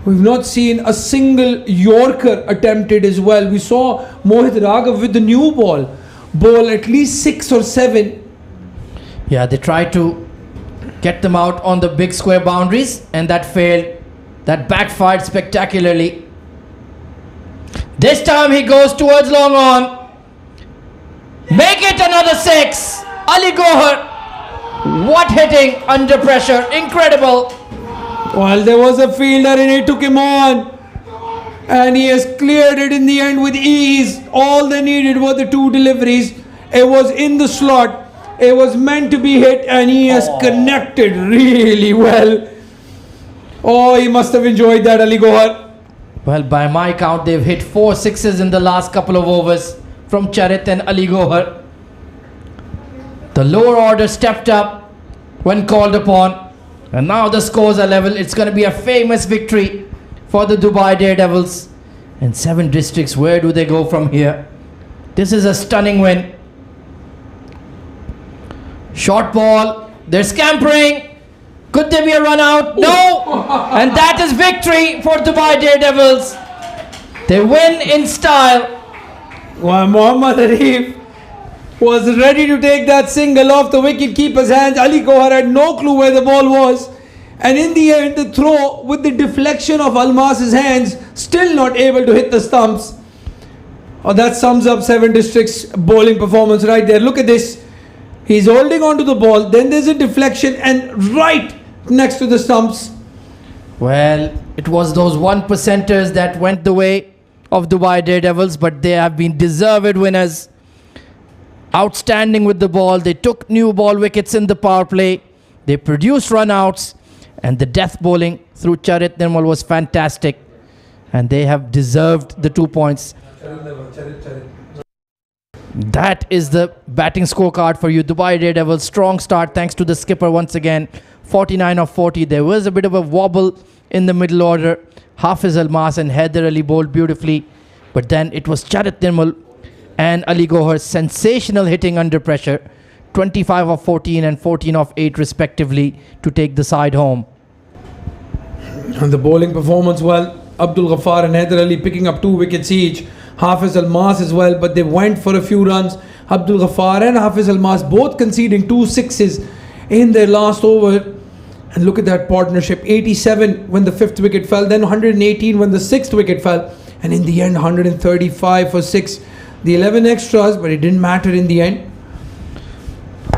We've not seen a single Yorker attempted as well. We saw Mohit Raghav with the new bowl at least 6 or 7. Yeah, they tried to get them out on the big square boundaries, and that failed. That backfired spectacularly. This time he goes towards long on. Make it another 6. Ali Gohar. What hitting under pressure. Incredible. Well, there was a fielder and he took him on. And he has cleared it in the end with ease. All they needed were the 2 deliveries. It was in the slot. It was meant to be hit, and he has connected really well. Oh, he must have enjoyed that, Ali Gohar. Well, by my count, they've hit 4 sixes in the last couple of overs from Charit and Ali Gohar. The lower order stepped up when called upon, and now the scores are level. It's going to be a famous victory for the Dubai Daredevils. And 7 districts, where do they go from here? This is a stunning win. Short ball, they're scampering. Could there be a run out? No! And that is victory for Dubai Daredevils. They win in style. Well, Mohammad Arif was ready to take that single off the wicket keeper's hands. Ali Gohar had no clue where the ball was. And in the end, the throw with the deflection of Almas's hands, still not able to hit the stumps. Oh, that sums up 7 districts' bowling performance right there. Look at this. He's holding on to the ball, then there's a deflection, and right next to the stumps. Well, it was those 1%ers that went the way of Dubai Daredevils, but they have been deserved winners. Outstanding with the ball. They took new ball wickets in the power play. They produced run-outs, and the death bowling through Charit Nirmal was fantastic. And they have deserved the 2 points. That is the batting scorecard for you. Dubai Daredevils, strong start thanks to the skipper once again. 49 of 40. There was a bit of a wobble in the middle order. Hafiz Almas and Haider Ali bowled beautifully. But then it was Charit Nirmal and Ali Gohar's sensational hitting under pressure. 25 of 14 and 14 of 8 respectively to take the side home. And the bowling performance, well, Abdul Ghaffar and Haider Ali picking up 2 wickets each. Hafiz Almas as well, but they went for a few runs. Abdul Ghaffar and Hafiz Almas both conceding 2 sixes in their last over. And look at that partnership. 87 when the 5th wicket fell, then 118 when the 6th wicket fell, and in the end 135 for 6. The 11 extras, but it didn't matter in the end.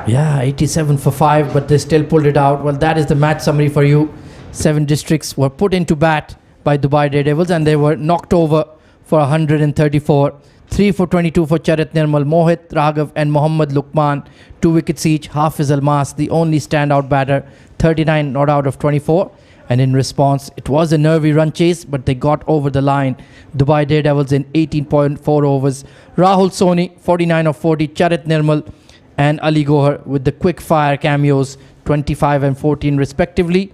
Yeah, 87 for 5, but they still pulled it out. Well, that is the match summary for you. 7 districts were put into bat by Dubai Daredevils, and they were knocked over for 134. 3 for 22 for Charit Nirmal, Mohit Raghav and Mohammad Luqman, 2 wickets each. Hafiz Almas, the only standout batter, 39 not out of 24. And in response, it was a nervy run chase, but they got over the line. Dubai Daredevils in 18.4 overs. Rahul Soni, 49 of 40. Charit Nirmal and Ali Gohar with the quick fire cameos, 25 and 14 respectively.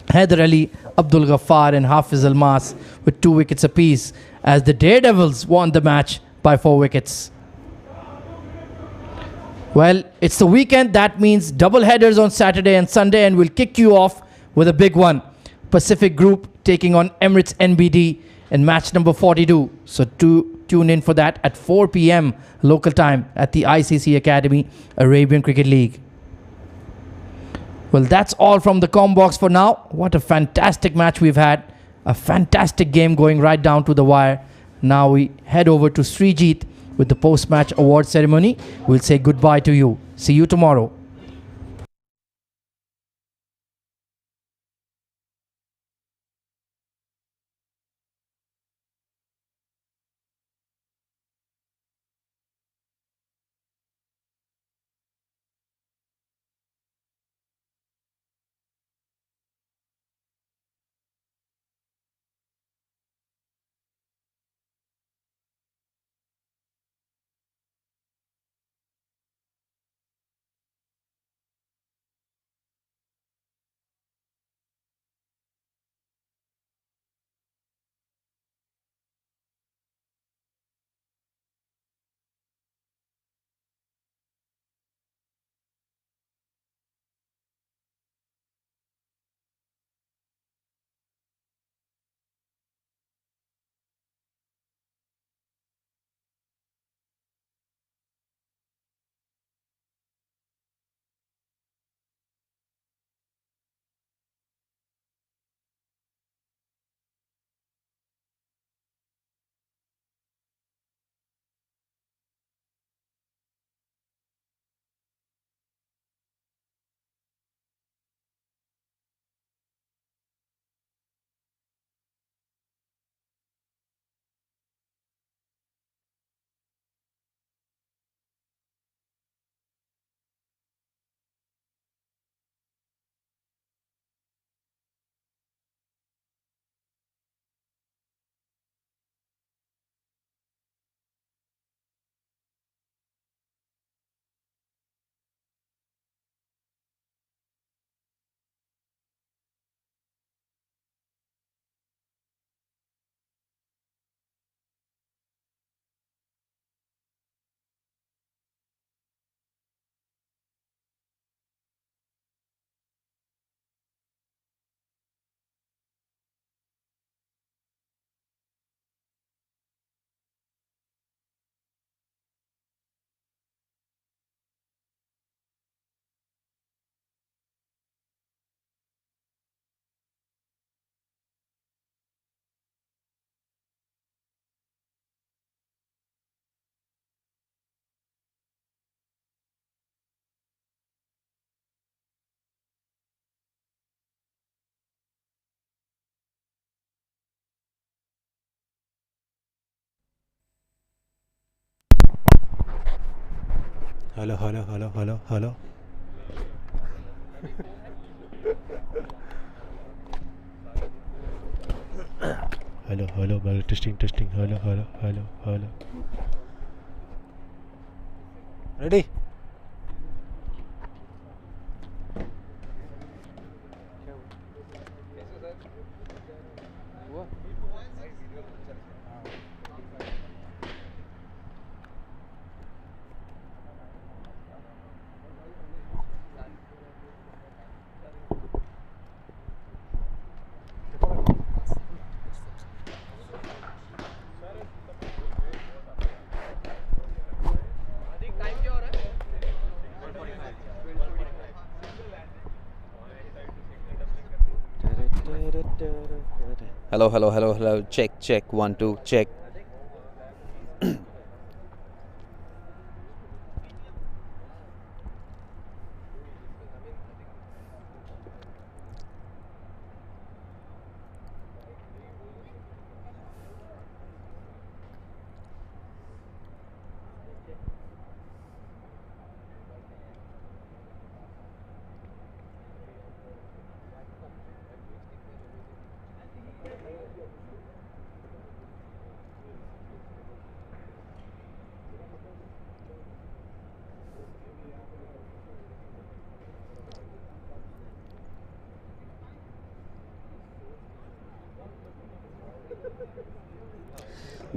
Haider Ali, Abdul Ghaffar and Hafiz Almas with 2 wickets apiece, as the Daredevils won the match by 4 wickets. Well, it's the weekend. That means double headers on Saturday and Sunday, and we'll kick you off with a big one. Pacific Group taking on Emirates NBD in match number 42. So tune in for that at 4 p.m. local time at the ICCA Academy Arabian Cricket League. Well, that's all from the Combox for now. What a fantastic match we've had. A fantastic game going right down to the wire. Now we head over to Srijit with the post-match award ceremony. We'll say goodbye to you. See you tomorrow. Hello, hello, hello, hello, hello. Hello, hello, hello, testing, testing, hello, hello, hello, hello. Ready? Hello, hello, hello, hello. Check, check. 1, 2, check.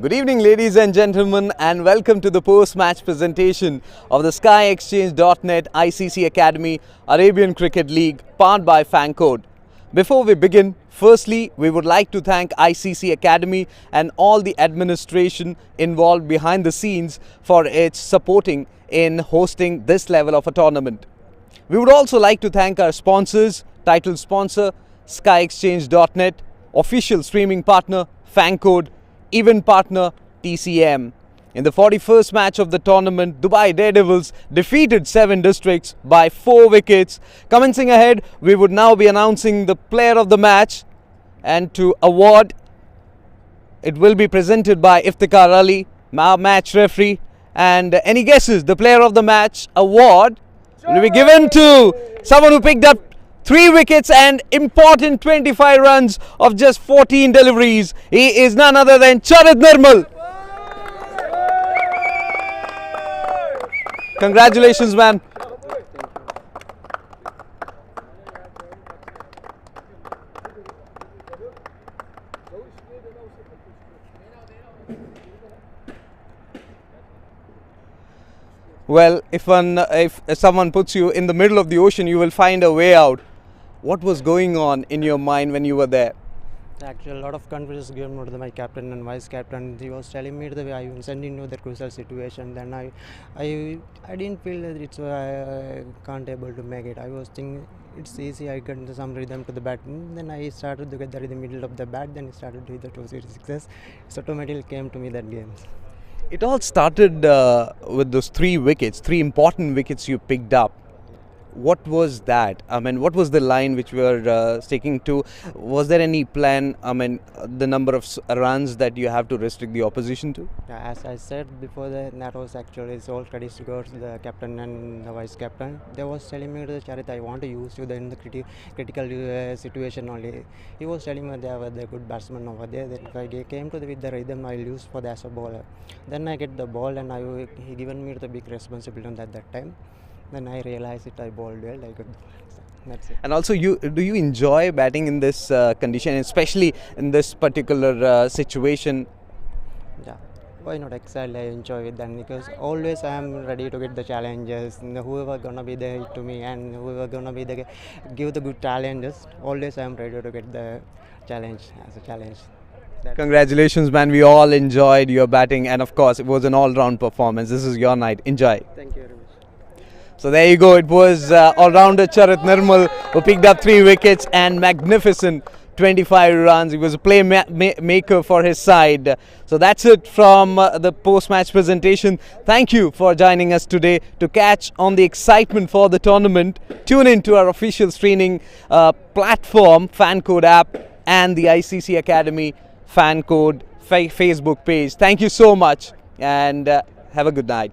Good evening, ladies and gentlemen, and welcome to the post-match presentation of the SkyExchange.net ICC Academy Arabian Cricket League, powered by FanCode. Before we begin, firstly, we would like to thank ICC Academy and all the administration involved behind the scenes for its supporting in hosting this level of a tournament. We would also like to thank our sponsors, title sponsor, SkyExchange.net, official streaming partner, FanCode, event partner TCM. In the 41st match of the tournament, Dubai Daredevils defeated 7 districts by 4 wickets. Commencing ahead, we would now be announcing the player of the match, and to award, it will be presented by Iftikhar Ali, match referee. And any guesses? The player of the match award will be given to someone who picked up 3 wickets and important 25 runs of just 14 deliveries. He is none other than Charit Nirmal. Congratulations, man. Well, if someone puts you in the middle of the ocean, you will find a way out. What was going on in your mind when you were there? Actually, a lot of confidence given to my captain and vice captain. He was telling me the way I was sending to the crucial situation. Then I didn't feel that it's can't able to make it. I was thinking it's easy. I get some rhythm to the bat. Then I started to get that in the middle of the bat. Then I started to hit the 2 6s. So automatically came to me that game. It all started with those 3 wickets, 3 important wickets you picked up. What was that? I mean, what was the line which we were sticking to? Was there any plan? I mean, the number of runs that you have to restrict the opposition to? As I said before, that was actually all credits to go to the captain and the vice captain. They was telling me, Charit, I want to use you in the critical situation only. He was telling me they were the good batsmen over there. That if I came to with the rhythm, I'll use for the as a bowler. Then I get the ball, and he given me the big responsibility on that time. Then I realized I bowled well. That's it. And also, do you enjoy batting in this condition, especially in this particular situation? Yeah, why not? Exactly, I enjoy it then, because always I am ready to get the challenges. Whoever gonna be there to me, and whoever gonna be there give the good challenges, always I am ready to get the challenge as a challenge. Congratulations, man. We all enjoyed your batting, and of course, it was an all-round performance. This is your night. Enjoy. Thank you very much. So there you go. It was all-rounder Charit Nirmal who picked up 3 wickets and magnificent 25 runs. He was a play maker for his side. So that's it from the post-match presentation. Thank you for joining us today. To catch on the excitement for the tournament, tune in to our official streaming platform, FanCode app, and the ICC Academy FanCode Facebook page. Thank you so much, and have a good night.